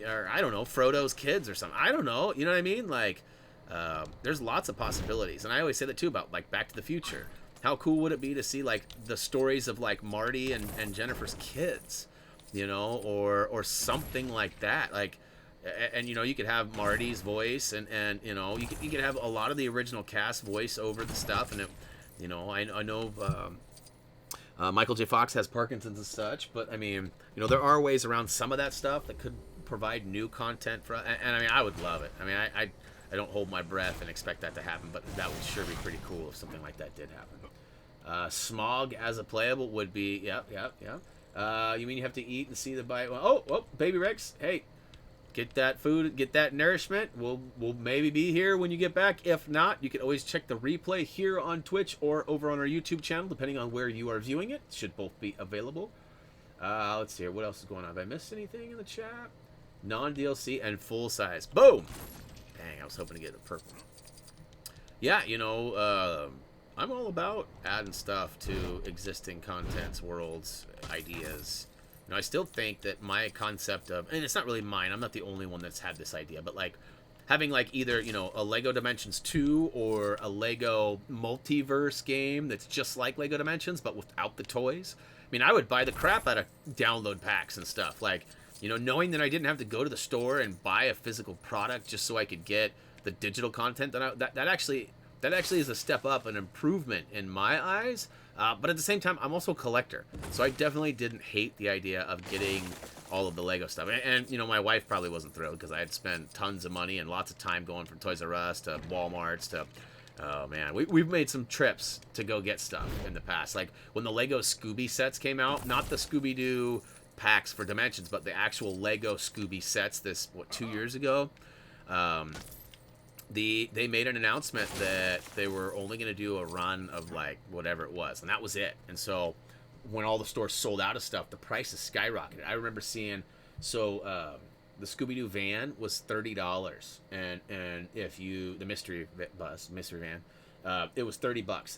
Speaker 1: or I don't know, Frodo's kids or something. I don't know. You know what I mean? Like, there's lots of possibilities. And I always say that, too, about, like, Back to the Future. How cool would it be to see, like, the stories of, like, Marty and Jennifer's kids? You know, or something like that. Like, and you know, you could have Marty's voice, and you know, you could have a lot of the original cast voice over the stuff, and it, you know, I know Michael J. Fox has Parkinson's and such, but I mean, you know, there are ways around some of that stuff that could provide new content for, and I mean, I would love it. I mean, I don't hold my breath and expect that to happen, but that would sure be pretty cool if something like that did happen. Smog as a playable would be, yep. You mean you have to eat and see the bite? Well, oh, Baby Rex, hey, get that food, get that nourishment. We'll maybe be here when you get back. If not, you can always check the replay here on Twitch or over on our YouTube channel, depending on where you are viewing it. Should both be available. Let's see here. What else is going on? Have I missed anything in the chat? Non-DLC and full size. Boom! Dang, I was hoping to get a purple. Yeah, you know, I'm all about adding stuff to existing contents, worlds, ideas. You know, I still think that my concept of, and it's not really mine, I'm not the only one that's had this idea, but like having like either, you know, a Lego Dimensions 2 or a Lego multiverse game that's just like Lego Dimensions but without the toys. I mean, I would buy the crap out of download packs and stuff. Like, you know, knowing that I didn't have to go to the store and buy a physical product just so I could get the digital content, that actually is a step up, an improvement in my eyes. But at the same time, I'm also a collector. So I definitely didn't hate the idea of getting all of the Lego stuff. And you know, my wife probably wasn't thrilled because I had spent tons of money and lots of time going from Toys R Us to Walmart's to... Oh, man. We've made some trips to go get stuff in the past. Like, when the Lego Scooby sets came out, not the Scooby-Doo packs for Dimensions, but the actual Lego Scooby sets 2 years ago. They made an announcement that they were only going to do a run of like whatever it was, and that was it. And so when all the stores sold out of stuff, the prices skyrocketed. I remember seeing, the Scooby-Doo van was $30, and if you, the mystery van, it was $30.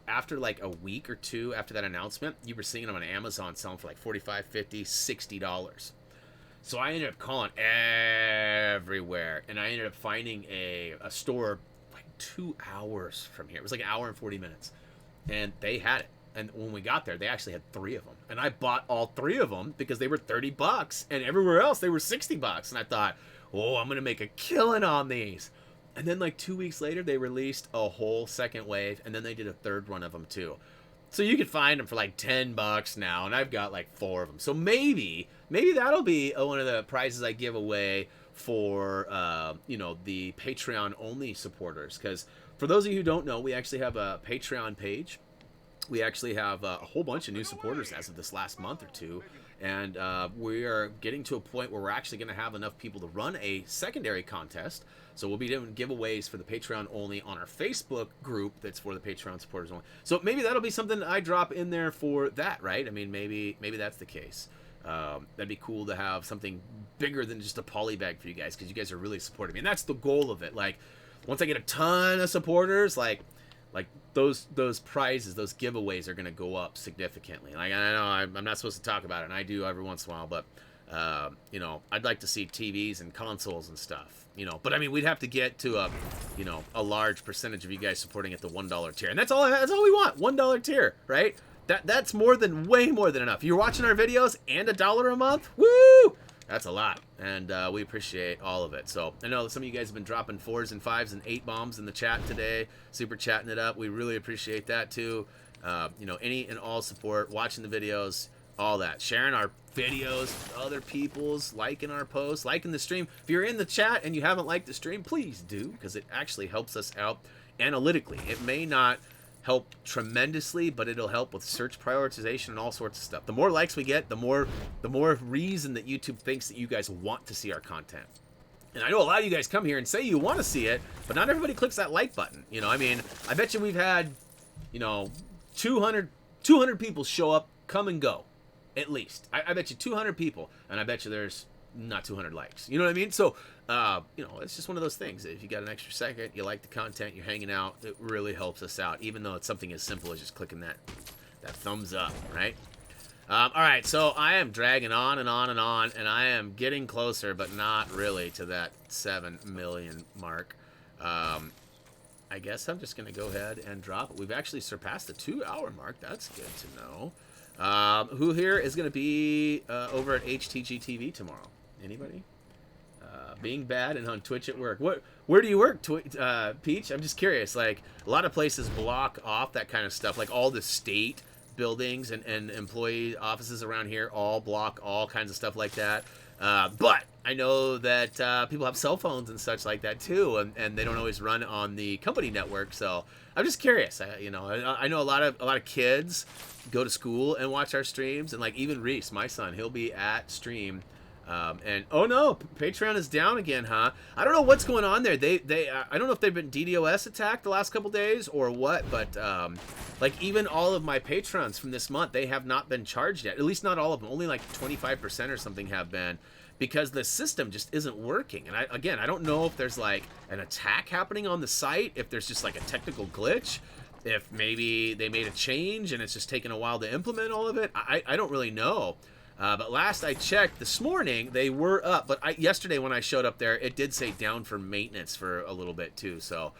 Speaker 1: After like a week or two after that announcement, you were seeing them on Amazon selling for like $45, $50, $60. So I ended up calling everywhere, and I ended up finding a store like 2 hours from here. It was like an hour and 40 minutes, and they had it. And when we got there, they actually had 3 of them, and I bought all 3 of them because they were $30, and everywhere else they were $60. And I thought, oh, I'm gonna make a killing on these. And then like 2 weeks later, they released a whole second wave, and then they did a third one of them too. So you could find them for like $10 now, and I've got like 4 of them. So maybe that'll be one of the prizes I give away for you know, the Patreon only supporters. Because for those of you who don't know, we actually have a Patreon page. we actually have a whole bunch of new supporters as of this last month or two, and we are getting to a point where we're actually going to have enough people to run a secondary contest. So we'll be doing giveaways for the Patreon only on our Facebook group that's for the Patreon supporters only. So maybe that'll be something I drop in there for that, right? I mean, maybe that's the case. That'd be cool to have something bigger than just a poly bag for you guys, because you guys are really supporting me, and that's the goal of it. Like, once I get a ton of supporters, like those prizes, those giveaways are going to go up significantly. Like, I know I'm not supposed to talk about it, and I do every once in a while, but you know, I'd like to see TVs and consoles and stuff, you know. But I mean, we'd have to get to a large percentage of you guys supporting at the $1 tier, and that's all we want. $1 tier, right? That's way more than enough. You're watching our videos and $1 a month, woo! That's a lot, and we appreciate all of it. So I know some of you guys have been dropping 4s and 5s and 8 bombs in the chat today, super chatting it up. We really appreciate that too. You know, any and all support, watching the videos, all that, sharing our videos with other people's, liking our posts, liking the stream. If you're in the chat and you haven't liked the stream, please do, because it actually helps us out analytically. It may not help tremendously, but it'll help with search prioritization and all sorts of stuff. The more likes we get, the more reason that YouTube thinks that you guys want to see our content. And I know a lot of you guys come here and say you want to see it, but not everybody clicks that like button. You know, I mean, I bet you we've had, you know, 200 people show up, come and go, at least. I bet you 200 people, and I bet you there's not 200 likes. You know what I mean? So, you know, it's just one of those things. If you got an extra second, you like the content, you're hanging out, it really helps us out, even though it's something as simple as just clicking that thumbs up, right? All right, so I am dragging on and on and on, and I am getting closer, but not really, to that 7 million mark. I guess I'm just going to go ahead and drop it. We've actually surpassed the 2-hour mark. That's good to know. Who here is going to be over at HTG TV tomorrow? Anybody? Being bad and on Twitch at work. Where do you work, Peach? I'm just curious. Like, a lot of places block off that kind of stuff. Like, all the state buildings and employee offices around here all block all kinds of stuff like that. But I know that people have cell phones and such like that too, and they don't always run on the company network. So I'm just curious. You know, I know a lot of kids go to school and watch our streams, and like even Reese, my son, he'll be at stream. And oh no, Patreon is down again, huh? I don't know what's going on there. They I don't know if they've been DDoS attacked the last couple days or what, but like even all of my patrons from this month, they have not been charged yet. At least not all of them. Only like 25% or something have been, because the system just isn't working. And I don't know if there's like an attack happening on the site, if there's just like a technical glitch, if maybe they made a change and it's just taken a while to implement all of it. I don't really know. But last I checked this morning, they were up. But yesterday when I showed up there, it did say down for maintenance for a little bit too. So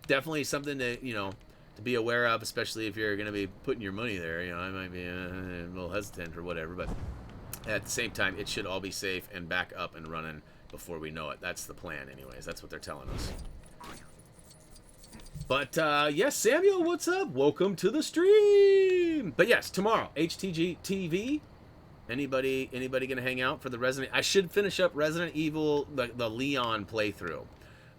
Speaker 1: definitely something to, you know, to be aware of, especially if you're going to be putting your money there. You know, I might be a little hesitant or whatever, but at the same time, it should all be safe and back up and running before we know it. That's the plan anyways. That's what they're telling us. But yes, Samuel, what's up? Welcome to the stream. But yes, tomorrow, HTG TV. Anybody gonna hang out for the Resident? I should finish up Resident Evil, the Leon playthrough,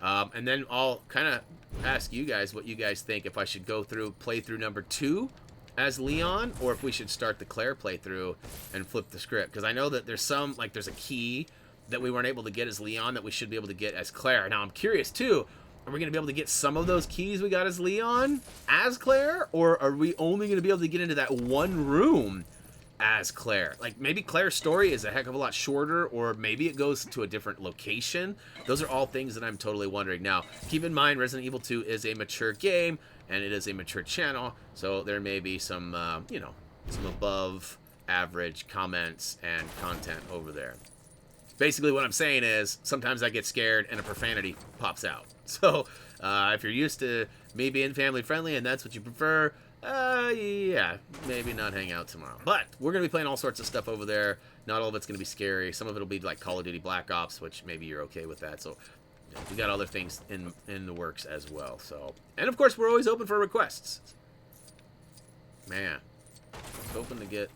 Speaker 1: and then I'll kind of ask you guys what you guys think, if I should go through playthrough number 2 as Leon, or if we should start the Claire playthrough and flip the script. Because I know that there's there's a key that we weren't able to get as Leon that we should be able to get as Claire. Now I'm curious too. Are we going to be able to get some of those keys we got as Leon as Claire, or are we only going to be able to get into that one room as Claire? Like, maybe Claire's story is a heck of a lot shorter, or maybe it goes to a different location. Those are all things that I'm totally wondering. Now, keep in mind, Resident Evil 2 is a mature game, and it is a mature channel, so there may be some, you know, some above average comments and content over there. Basically, what I'm saying is, sometimes I get scared and a profanity pops out. So, if you're used to me being family friendly and that's what you prefer, yeah, maybe not hang out tomorrow. But we're going to be playing all sorts of stuff over there. Not all of it's going to be scary. Some of it will be like Call of Duty Black Ops, which maybe you're okay with that. So, you know, we got other things in the works as well. So, and of course, we're always open for requests. Man, I was hoping to get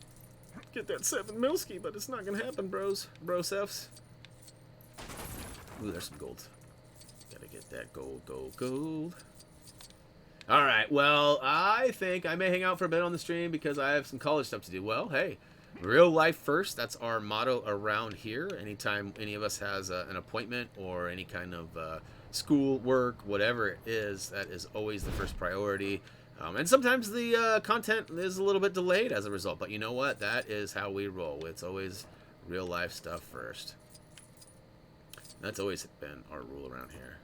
Speaker 1: that 7 milski, but it's not going to happen, bros. Brosefs. Ooh, there's some gold. Gotta get that gold. All right. Well, I think I may hang out for a bit on the stream because I have some college stuff to do. Well, hey, real life first. That's our motto around here. Anytime any of us has an appointment or any kind of school, work, whatever it is, that is always the first priority. And sometimes the content is a little bit delayed as a result. But you know what? That is how we roll. It's always real life stuff first. That's always been our rule around here.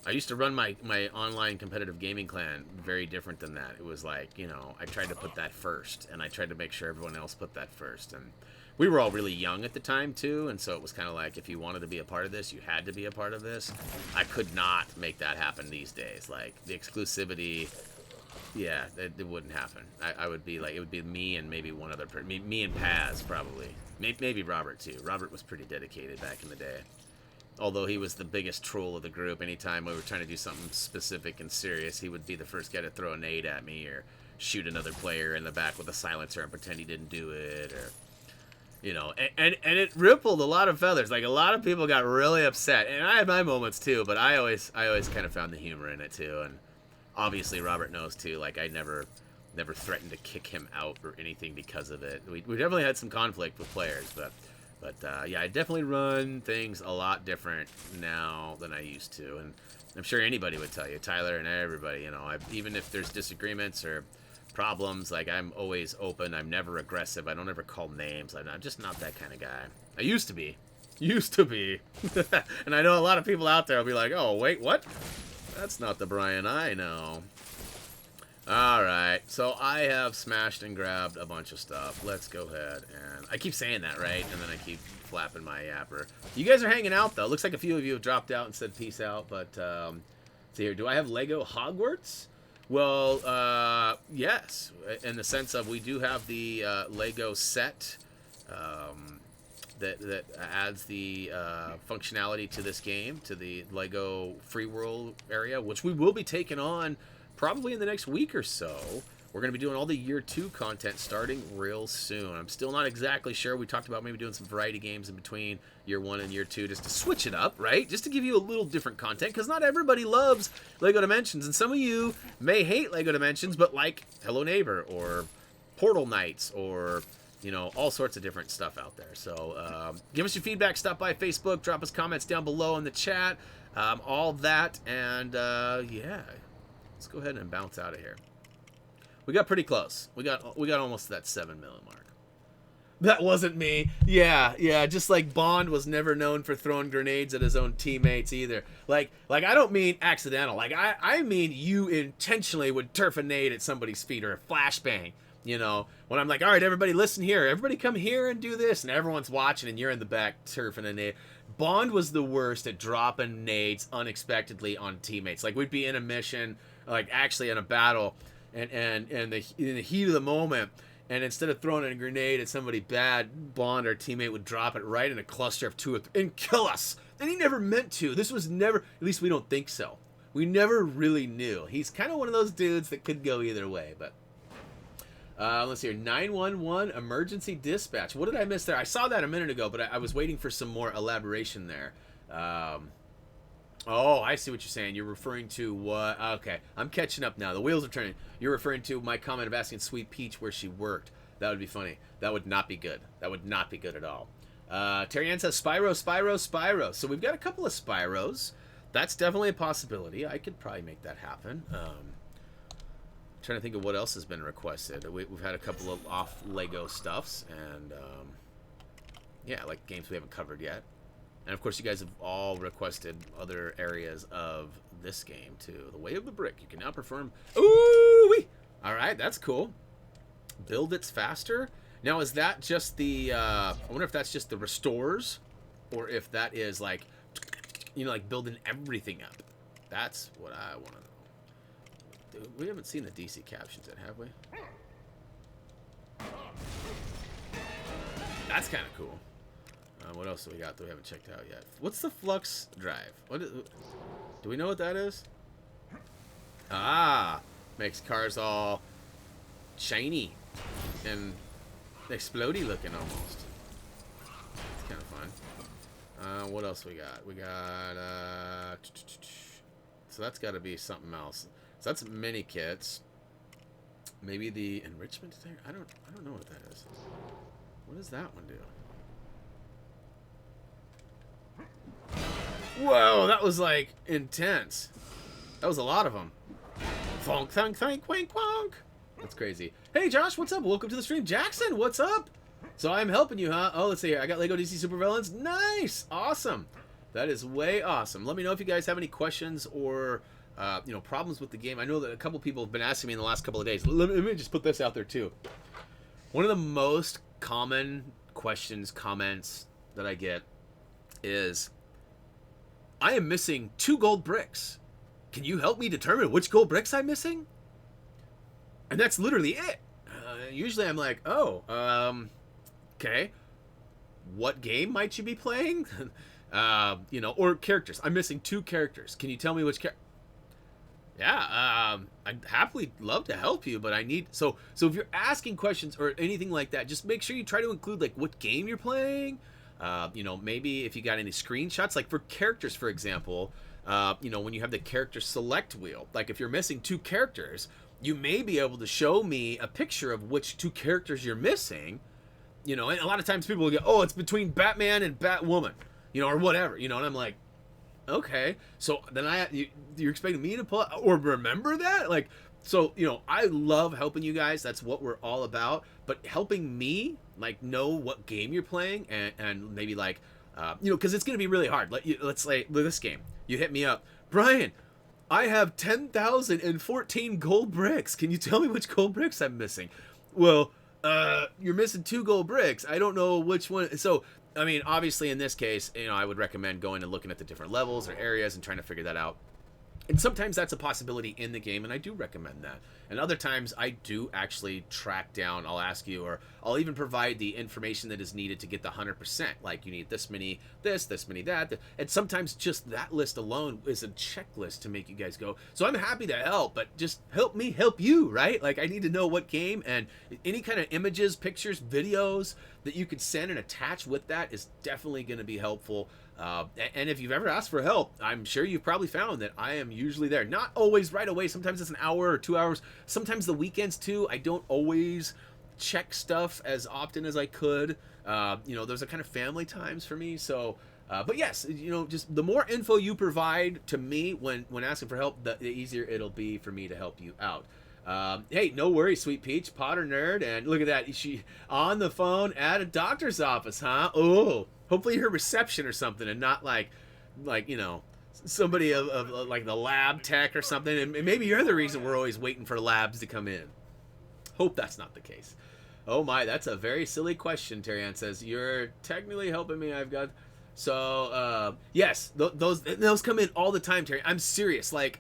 Speaker 1: I used to run my online competitive gaming clan very different than that. It was like, you know, I tried to put that first, and I tried to make sure everyone else put that first. And we were all really young at the time, too, and so it was kind of like, if you wanted to be a part of this, you had to be a part of this. I could not make that happen these days. Like, the exclusivity, yeah, it wouldn't happen. I would be like, it would be me and maybe one other person. Me and Paz, probably. Maybe Robert, too. Robert was pretty dedicated back in the day. Although he was the biggest troll of the group, anytime we were trying to do something specific and serious, he would be the first guy to throw a nade at me or shoot another player in the back with a silencer and pretend he didn't do it, or, you know, and it rippled a lot of feathers. Like, a lot of people got really upset, and I had my moments too, but I always kind of found the humor in it too, and obviously Robert knows too. Like, I never threatened to kick him out or anything because of it. We definitely had some conflict with players, but yeah, I definitely run things a lot different now than I used to, and I'm sure anybody would tell you, Tyler and everybody, you know, even if there's disagreements or problems, like, I'm always open. I'm never aggressive. I don't ever call names. I'm just not that kind of guy. I used to be. And I know a lot of people out there will be like, oh, wait, what? That's not the Brian I know. Alright, so I have smashed and grabbed a bunch of stuff. Let's go ahead and... I keep saying that, right? And then I keep flapping my yapper. You guys are hanging out, though. Looks like a few of you have dropped out and said peace out, but... see here, do I have Lego Hogwarts? Well, yes. In the sense of we do have the Lego set that adds the functionality to this game, to the Lego Free World area, which we will be taking on probably in the next week or so. We're going to be doing all the Year 2 content starting real soon. I'm still not exactly sure. We talked about maybe doing some variety games in between Year 1 and Year 2 just to switch it up, right? Just to give you a little different content, because not everybody loves LEGO Dimensions, and some of you may hate LEGO Dimensions, but like Hello Neighbor or Portal Knights or, you know, all sorts of different stuff out there. So give us your feedback. Stop by Facebook. Drop us comments down below in the chat. All that, and yeah. Let's go ahead and bounce out of here. We got pretty close. We got almost to that 7 million mark. That wasn't me. Yeah. Just like Bond was never known for throwing grenades at his own teammates either. Like I don't mean accidental. Like I mean you intentionally would turf a nade at somebody's feet or a flashbang. You know, when I'm like, all right, everybody listen here. Everybody come here and do this, and everyone's watching, and you're in the back turfing a nade. Bond was the worst at dropping nades unexpectedly on teammates. Like, we'd be in a mission, like actually in a battle, and in the heat of the moment, and instead of throwing a grenade at somebody bad, Bond, our teammate, would drop it right in a cluster of 2 or 3 and kill us. And he never meant to. This was never, at least we don't think so. We never really knew. He's kind of one of those dudes that could go either way, but... let's see here. 911 emergency dispatch. What did I miss there? I saw that a minute ago, but I was waiting for some more elaboration there. Oh, I see what you're saying. You're referring to what? Okay, I'm catching up now. The wheels are turning. You're referring to my comment of asking Sweet Peach where she worked. That would be funny. That would not be good. That would not be good at all. Terry Ann says Spyro. So we've got a couple of Spyros. That's definitely a possibility. I could probably make that happen. Trying to think of what else has been requested. We've had a couple of off Lego stuffs, and yeah, like games we haven't covered yet. And of course, you guys have all requested other areas of this game too. The Way of the Brick. You can now perform. Ooh-wee! All right, that's cool. Build It's Faster. Now, is that just the? I wonder if that's just the restores, or if that is like, you know, like building everything up. That's what I want to know. We haven't seen the DC captions yet, have we? That's kind of cool. What else do we got that we haven't checked out yet? What's the flux drive? Do we know what that is? Ah, makes cars all shiny and explodey looking almost. It's kind of fun. What else we got? We got so that's got to be something else. So that's mini kits. Maybe the enrichment thing. I don't know what that is. What does that one do? Whoa, that was like intense. That was a lot of them. Fonk, thunk, thunk, wink, wonk. That's crazy. Hey, Josh, what's up? Welcome to the stream. Jackson, what's up? So I'm helping you, huh? Oh, let's see here. I got Lego DC Supervillains. Nice. Awesome. That is way awesome. Let me know if you guys have any questions or, you know, problems with the game. I know that a couple people have been asking me in the last couple of days. Let me just put this out there, too. One of the most common questions, comments that I get is, I am missing 2 gold bricks. Can you help me determine which gold bricks I'm missing? And that's literally it. Usually I'm like, oh, okay. What game might you be playing? You know, or characters. I'm missing 2 characters. Can you tell me which character? Yeah, I'd happily love to help you, but I need... So if you're asking questions or anything like that, just make sure you try to include, like, what game you're playing. You know, maybe if you got any screenshots. Like, for characters, for example, you know, when you have the character select wheel, like, if you're missing 2 characters, you may be able to show me a picture of which 2 characters you're missing. You know, and a lot of times people will go, oh, it's between Batman and Batwoman, you know, or whatever, you know, and I'm like, okay, so then you're expecting me to pull or remember that? Like, so, you know, I love helping you guys. That's what we're all about. But helping me, like, know what game you're playing and maybe, like, you know, because it's going to be really hard. Let's say this game. You hit me up. Brian, I have 10,014 gold bricks. Can you tell me which gold bricks I'm missing? Well, you're missing 2 gold bricks. I don't know which one. So, I mean, obviously in this case, you know, I would recommend going and looking at the different levels or areas and trying to figure that out. And sometimes that's a possibility in the game, and I do recommend that. And other times, I do actually track down, I'll ask you, or I'll even provide the information that is needed to get the 100%. Like, you need this many this many that. And sometimes just that list alone is a checklist to make you guys go, so I'm happy to help, but just help me help you, right? Like, I need to know what game, and any kind of images, pictures, videos that you could send and attach with that is definitely going to be helpful. And if you've ever asked for help, I'm sure you've probably found that I am usually there. Not always right away. Sometimes it's an hour or 2 hours. Sometimes the weekends too. I don't always check stuff as often as I could. You know, those are kind of family times for me. So, but yes, you know, just the more info you provide to me when asking for help, the easier it'll be for me to help you out. Hey, no worries, Sweet Peach, Potter Nerd, and look at that. She on the phone at a doctor's office, huh? Oh, hopefully her reception or something, and not like you know, somebody of like the lab tech or something. And maybe you're the reason we're always waiting for labs to come in. Hope that's not the case. Oh my, that's a very silly question. Terry Ann says you're technically helping me. I've got so yes, those come in all the time, Terry. I'm serious, like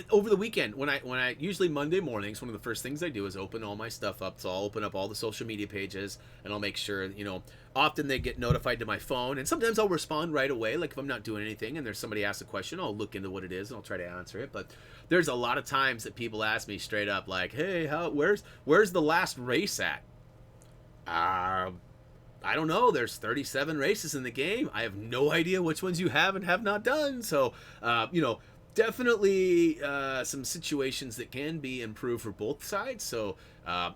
Speaker 1: over the weekend when I usually Monday mornings, one of the first things I do is open all my stuff up. So I'll open up all the social media pages and I'll make sure, you know, often they get notified to my phone, and sometimes I'll respond right away. Like if I'm not doing anything and there's somebody asks a question, I'll look into what it is and I'll try to answer it. But there's a lot of times that people ask me straight up like, hey, where's the last race at? I don't know. There's 37 races in the game. I have no idea which ones you have and have not done. So, you know, definitely some situations that can be improved for both sides. So,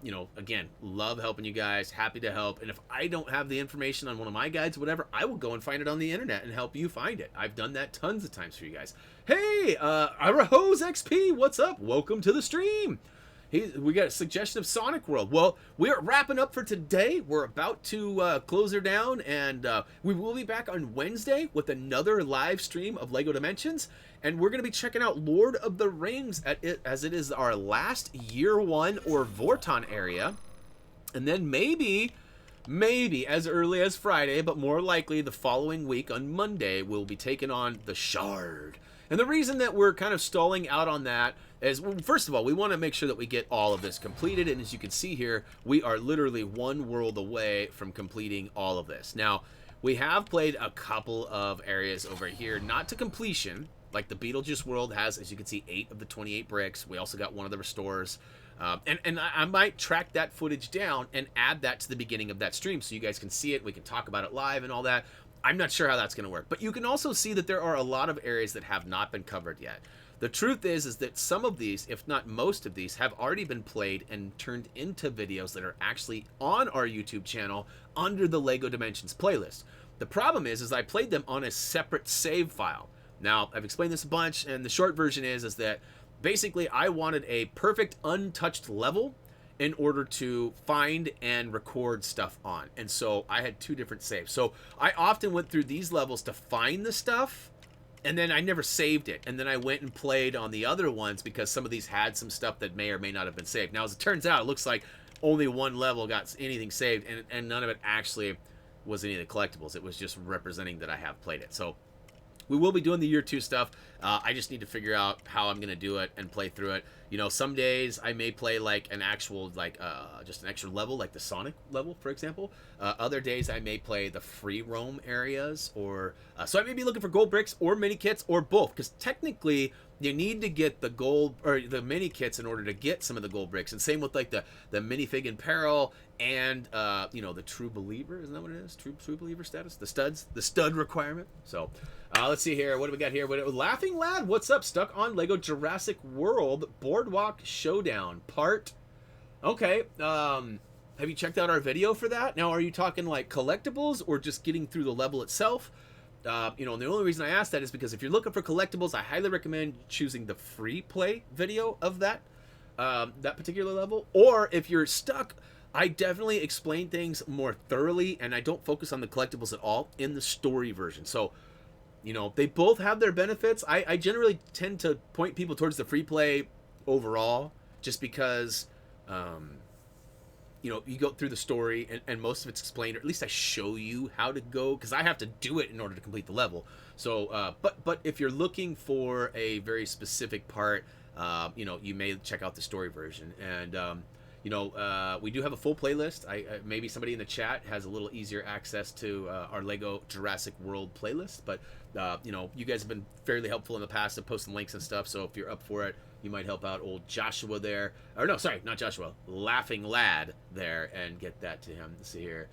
Speaker 1: you know, again, love helping you guys. Happy to help. And if I don't have the information on one of my guides, whatever, I will go and find it on the internet and help you find it. I've done that tons of times for you guys. Hey, Irahose XP, what's up? Welcome to the stream. We got a suggestion of Sonic World. Well, we're wrapping up for today. We're about to close her down, and we will be back on Wednesday with another live stream of LEGO Dimensions, and we're going to be checking out Lord of the Rings as it is our last Year 1 or Vorton area, and then maybe as early as Friday, but more likely the following week on Monday, we'll be taking on the Shard. And the reason that we're kind of stalling out on that is, well, first of all, we want to make sure that we get all of this completed. And as you can see here, we are literally one world away from completing all of this. Now, we have played a couple of areas over here, not to completion. Like the Beetlejuice world has, as you can see, 8 of the 28 bricks. We also got one of the restores. And I might track that footage down and add that to the beginning of that stream so you guys can see it. We can talk about it live and all that. I'm not sure how that's going to work. But you can also see that there are a lot of areas that have not been covered yet. The truth is that some of these, if not most of these, have already been played and turned into videos that are actually on our YouTube channel under the Lego Dimensions playlist. The problem is I played them on a separate save file. Now, I've explained this a bunch, and the short version is that basically I wanted a perfect untouched level in order to find and record stuff on. And so I had two different saves. So I often went through these levels to find the stuff, and then I never saved it. And then I went and played on the other ones because some of these had some stuff that may or may not have been saved. Now, as it turns out, it looks like only one level got anything saved, and none of it actually was any of the collectibles. It was just representing that I have played it. So we will be doing the year 2 stuff. I just need to figure out how I'm going to do it and play through it. You know, some days I may play like an actual, like just an extra level, like the Sonic level, for example. Other days I may play the free roam areas, or so I may be looking for gold bricks or mini kits or both, because technically you need to get the gold or the mini kits in order to get some of the gold bricks. And same with like the minifig in peril and you know, the true believer, isn't that what it is? True believer status, the stud requirement. So let's see here. What do we got here? Laughing Lad, what's up? Stuck on Lego Jurassic World Boardwalk Showdown part. Okay. Have you checked out our video for that? Now, are you talking like collectibles or just getting through the level itself? You know, and the only reason I ask that is because if you're looking for collectibles, I highly recommend choosing the free play video of that that particular level. Or if you're stuck, I definitely explain things more thoroughly, and I don't focus on the collectibles at all in the story version. So, you know, they both have their benefits. I generally tend to point people towards the free play overall, just because, you know, you go through the story and most of it's explained, or at least I show you how to go, because I have to do it in order to complete the level. So, but if you're looking for a very specific part, you know, you may check out the story version. And, you know, we do have a full playlist. Maybe somebody in the chat has a little easier access to our Lego Jurassic World playlist, but you know, you guys have been fairly helpful in the past of posting links and stuff, so if you're up for it, you might help out old Joshua there, or no, sorry, not Joshua, Laughing Lad there, and get that to him. Let's see here.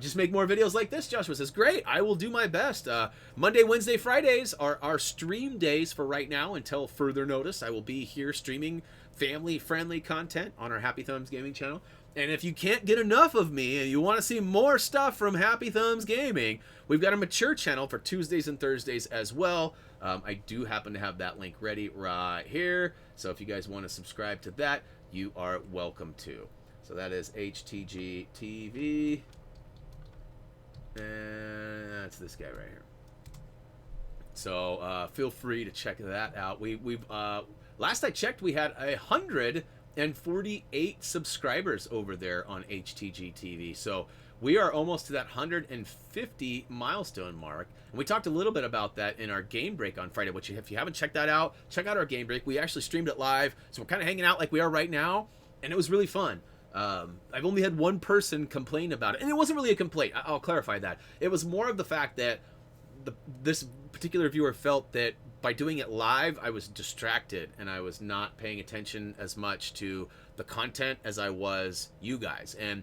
Speaker 1: Just make more videos like this, Joshua says. Great, I will do my best. Monday, Wednesday, Fridays are our stream days for right now until further notice. I will be here streaming family-friendly content on our Happy Thumbs Gaming channel. And if you can't get enough of me and you want to see more stuff from Happy Thumbs Gaming, we've got a mature channel for Tuesdays and Thursdays as well. I do happen to have that link ready right here. So if you guys want to subscribe to that, you are welcome to. So that is HTG TV. And that's this guy right here. So feel free to check that out. We've last I checked, we had 148 subscribers over there on HTG TV. So we are almost to that 150 milestone mark. And we talked a little bit about that in our game break on Friday, which if you haven't checked that out, check out our game break. We actually streamed it live. So we're kind of hanging out like we are right now. And it was really fun. I've only had one person complain about it. And it wasn't really a complaint. I'll clarify that. It was more of the fact that this particular viewer felt that by doing it live, I was distracted and I was not paying attention as much to the content as I was you guys. And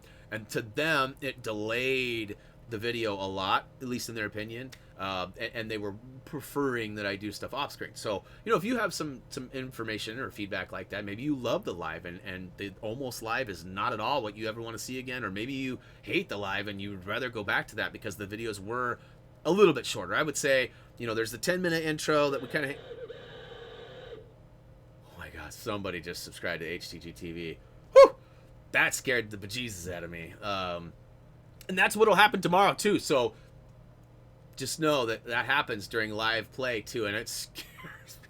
Speaker 1: to them, it delayed the video a lot, at least in their opinion. And they were preferring that I do stuff off screen. So, you know, if you have some information or feedback like that, maybe you love the live and the almost live is not at all what you ever want to see again, or maybe you hate the live and you'd rather go back to that because the videos were a little bit shorter. I would say, you know, there's the 10-minute intro that we kind of... Oh my god, somebody just subscribed to HTG TV. Whew! That scared the bejesus out of me. And that's what'll happen tomorrow too, so just know that that happens during live play too, and it scares me.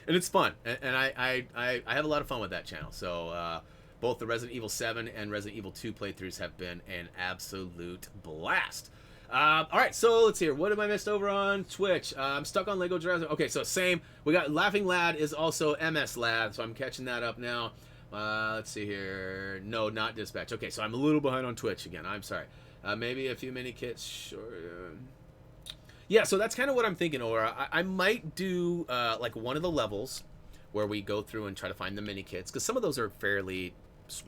Speaker 1: And it's fun, and I have a lot of fun with that channel. So both the Resident Evil 7 and Resident Evil 2 playthroughs have been an absolute blast. All right, so let's see here. What have I missed over on Twitch? I'm stuck on Lego Jurassic. Okay, so same. We got Laughing Lad is also MS Lad, so I'm catching that up now. Let's see here. No, not Dispatch. Okay, so I'm a little behind on Twitch again. I'm sorry. Maybe a few mini kits. Sure. Yeah, so that's kind of what I'm thinking, Aura. I might do like one of the levels where we go through and try to find the mini kits, because some of those are fairly,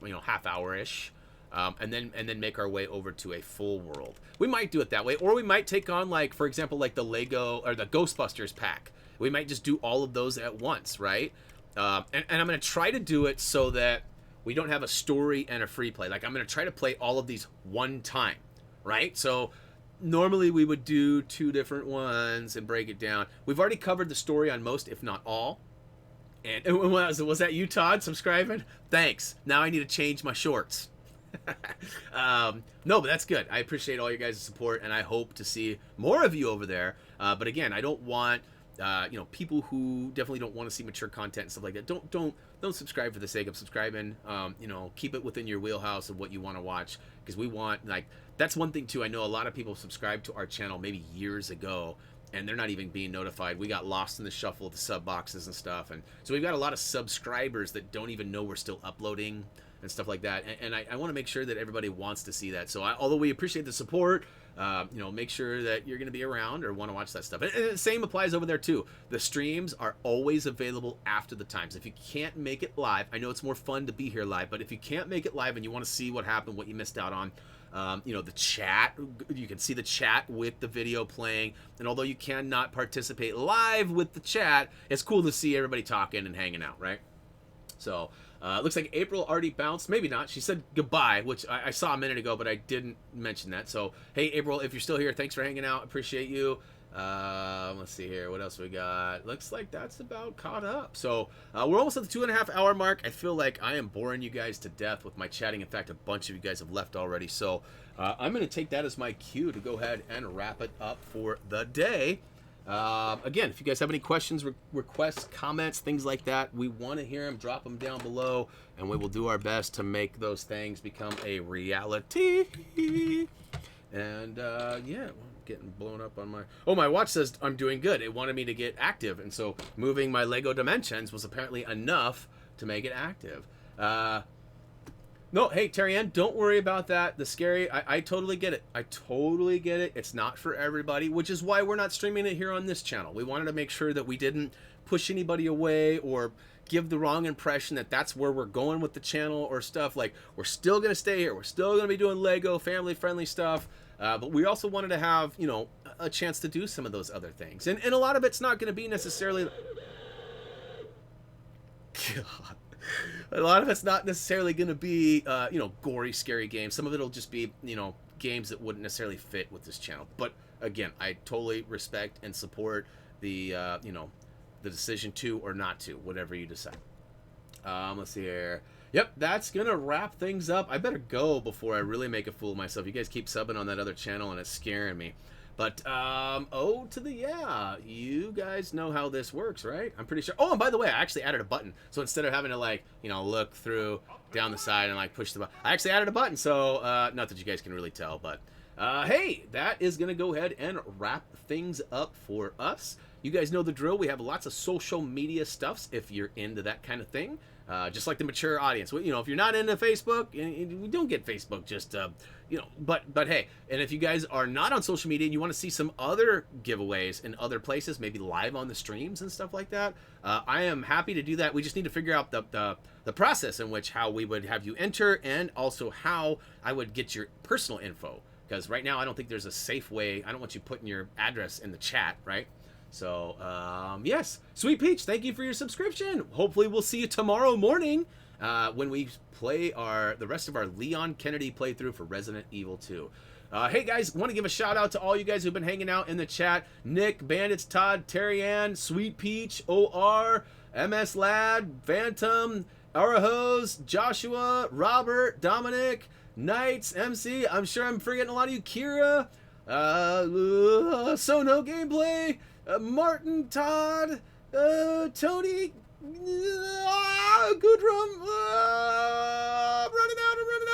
Speaker 1: you know, half-hour-ish. and then make our way over to a full world. We might do it that way, or we might take on, like, for example, like the Lego or the Ghostbusters pack. We might just do all of those at once, right? And I'm going to try to do it so that we don't have a story and a free play. Like, I'm going to try to play all of these one time, right? So normally we would do 2 different ones and break it down. We've already covered the story on most, if not all. And was that you, Todd, subscribing? Thanks. Now I need to change my shorts. No, but that's good. I appreciate all your guys' support, and I hope to see more of you over there. But again, I don't want people who definitely don't want to see mature content and stuff like that. Don't subscribe for the sake of subscribing. Keep it within your wheelhouse of what you want to watch, because we want, like, that's one thing too. I know a lot of people subscribed to our channel maybe years ago, and they're not even being notified. We got lost in the shuffle of the sub boxes and stuff, and so we've got a lot of subscribers that don't even know we're still uploading and stuff like that. And I want to make sure that everybody wants to see that. So although we appreciate the support, make sure that you're going to be around or want to watch that stuff. And the same applies over there too. The streams are always available after the times. If you can't make it live, I know it's more fun to be here live, but if you can't make it live and you want to see what happened, what you missed out on, the chat, you can see the chat with the video playing. And although you cannot participate live with the chat, it's cool to see everybody talking and hanging out, right? So looks like April already bounced. Maybe not. She said goodbye, which I saw a minute ago, but I didn't mention that. So, hey, April, if you're still here, thanks for hanging out. Appreciate you. Let's see here. What else we got? Looks like that's about caught up. So, we're almost at the 2.5 hour mark. I feel like I am boring you guys to death with my chatting. In fact, a bunch of you guys have left already. So, I'm going to take that as my cue to go ahead and wrap it up for the day. Again, if you guys have any questions, requests, comments, things like that, we want to hear them. Drop them down below, and we will do our best to make those things become a reality. And yeah, I'm getting blown up on my watch says I'm doing good. It wanted me to get active, and so moving my Lego dimensions was apparently enough to make it active. No, hey, Terry Ann, don't worry about that. The scary, I totally get it. I totally get it. It's not for everybody, which is why we're not streaming it here on this channel. We wanted to make sure that we didn't push anybody away or give the wrong impression that that's where we're going with the channel or stuff. Like, we're still going to stay here. We're still going to be doing Lego family-friendly stuff. But we also wanted to have, a chance to do some of those other things. And a lot of it's not going to be necessarily... God. A lot of it's not necessarily going to be, gory, scary games. Some of it will just be, games that wouldn't necessarily fit with this channel. But again, I totally respect and support the, the decision to or not to, whatever you decide. Let's see here. Yep, that's going to wrap things up. I better go before I really make a fool of myself. You guys keep subbing on that other channel and it's scaring me. But, you guys know how this works, right? I'm pretty sure. Oh, and by the way, I actually added a button. So instead of having to, look through down the side and, push the button, I actually added a button. So, not that you guys can really tell, but, hey, that is going to go ahead and wrap things up for us. You guys know the drill. We have lots of social media stuffs if you're into that kind of thing. Just like the mature audience. If you're not into Facebook, we don't get Facebook, just, but hey, and if you guys are not on social media and you want to see some other giveaways in other places, maybe live on the streams and stuff like that, I am happy to do that. We just need to figure out the process in which how we would have you enter, and also how I would get your personal info. Because right now I don't think there's a safe way. I don't want you putting your address in the chat, right? So, yes, Sweet Peach, thank you for your subscription. Hopefully we'll see you tomorrow morning when we play the rest of our Leon Kennedy playthrough for Resident Evil 2. Hey, guys, want to give a shout-out to all you guys who've been hanging out in the chat. Nick, Bandits, Todd, Terry Ann, Sweet Peach, OR, MS Lad, Phantom, Arahos, Joshua, Robert, Dominic, Knights, MC, I'm sure I'm forgetting a lot of you, Kira, So No Gameplay, Martin, Todd, Tony, Goodrum, I'm running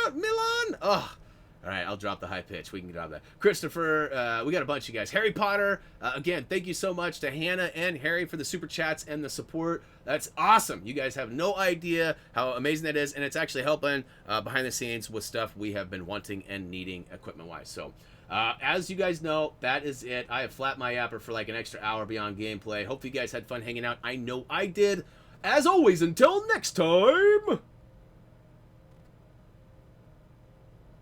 Speaker 1: out, Milan. Oh, all right, I'll drop the high pitch. We can drop that. Christopher, we got a bunch of you guys. Harry Potter, again, thank you so much to Hannah and Harry for the super chats and the support. That's awesome. You guys have no idea how amazing that is, and it's actually helping behind the scenes with stuff we have been wanting and needing equipment-wise. So, as you guys know, that is it. I have flapped my yapper for like an extra hour beyond gameplay. Hope you guys had fun hanging out. I know I did. As always, until next time...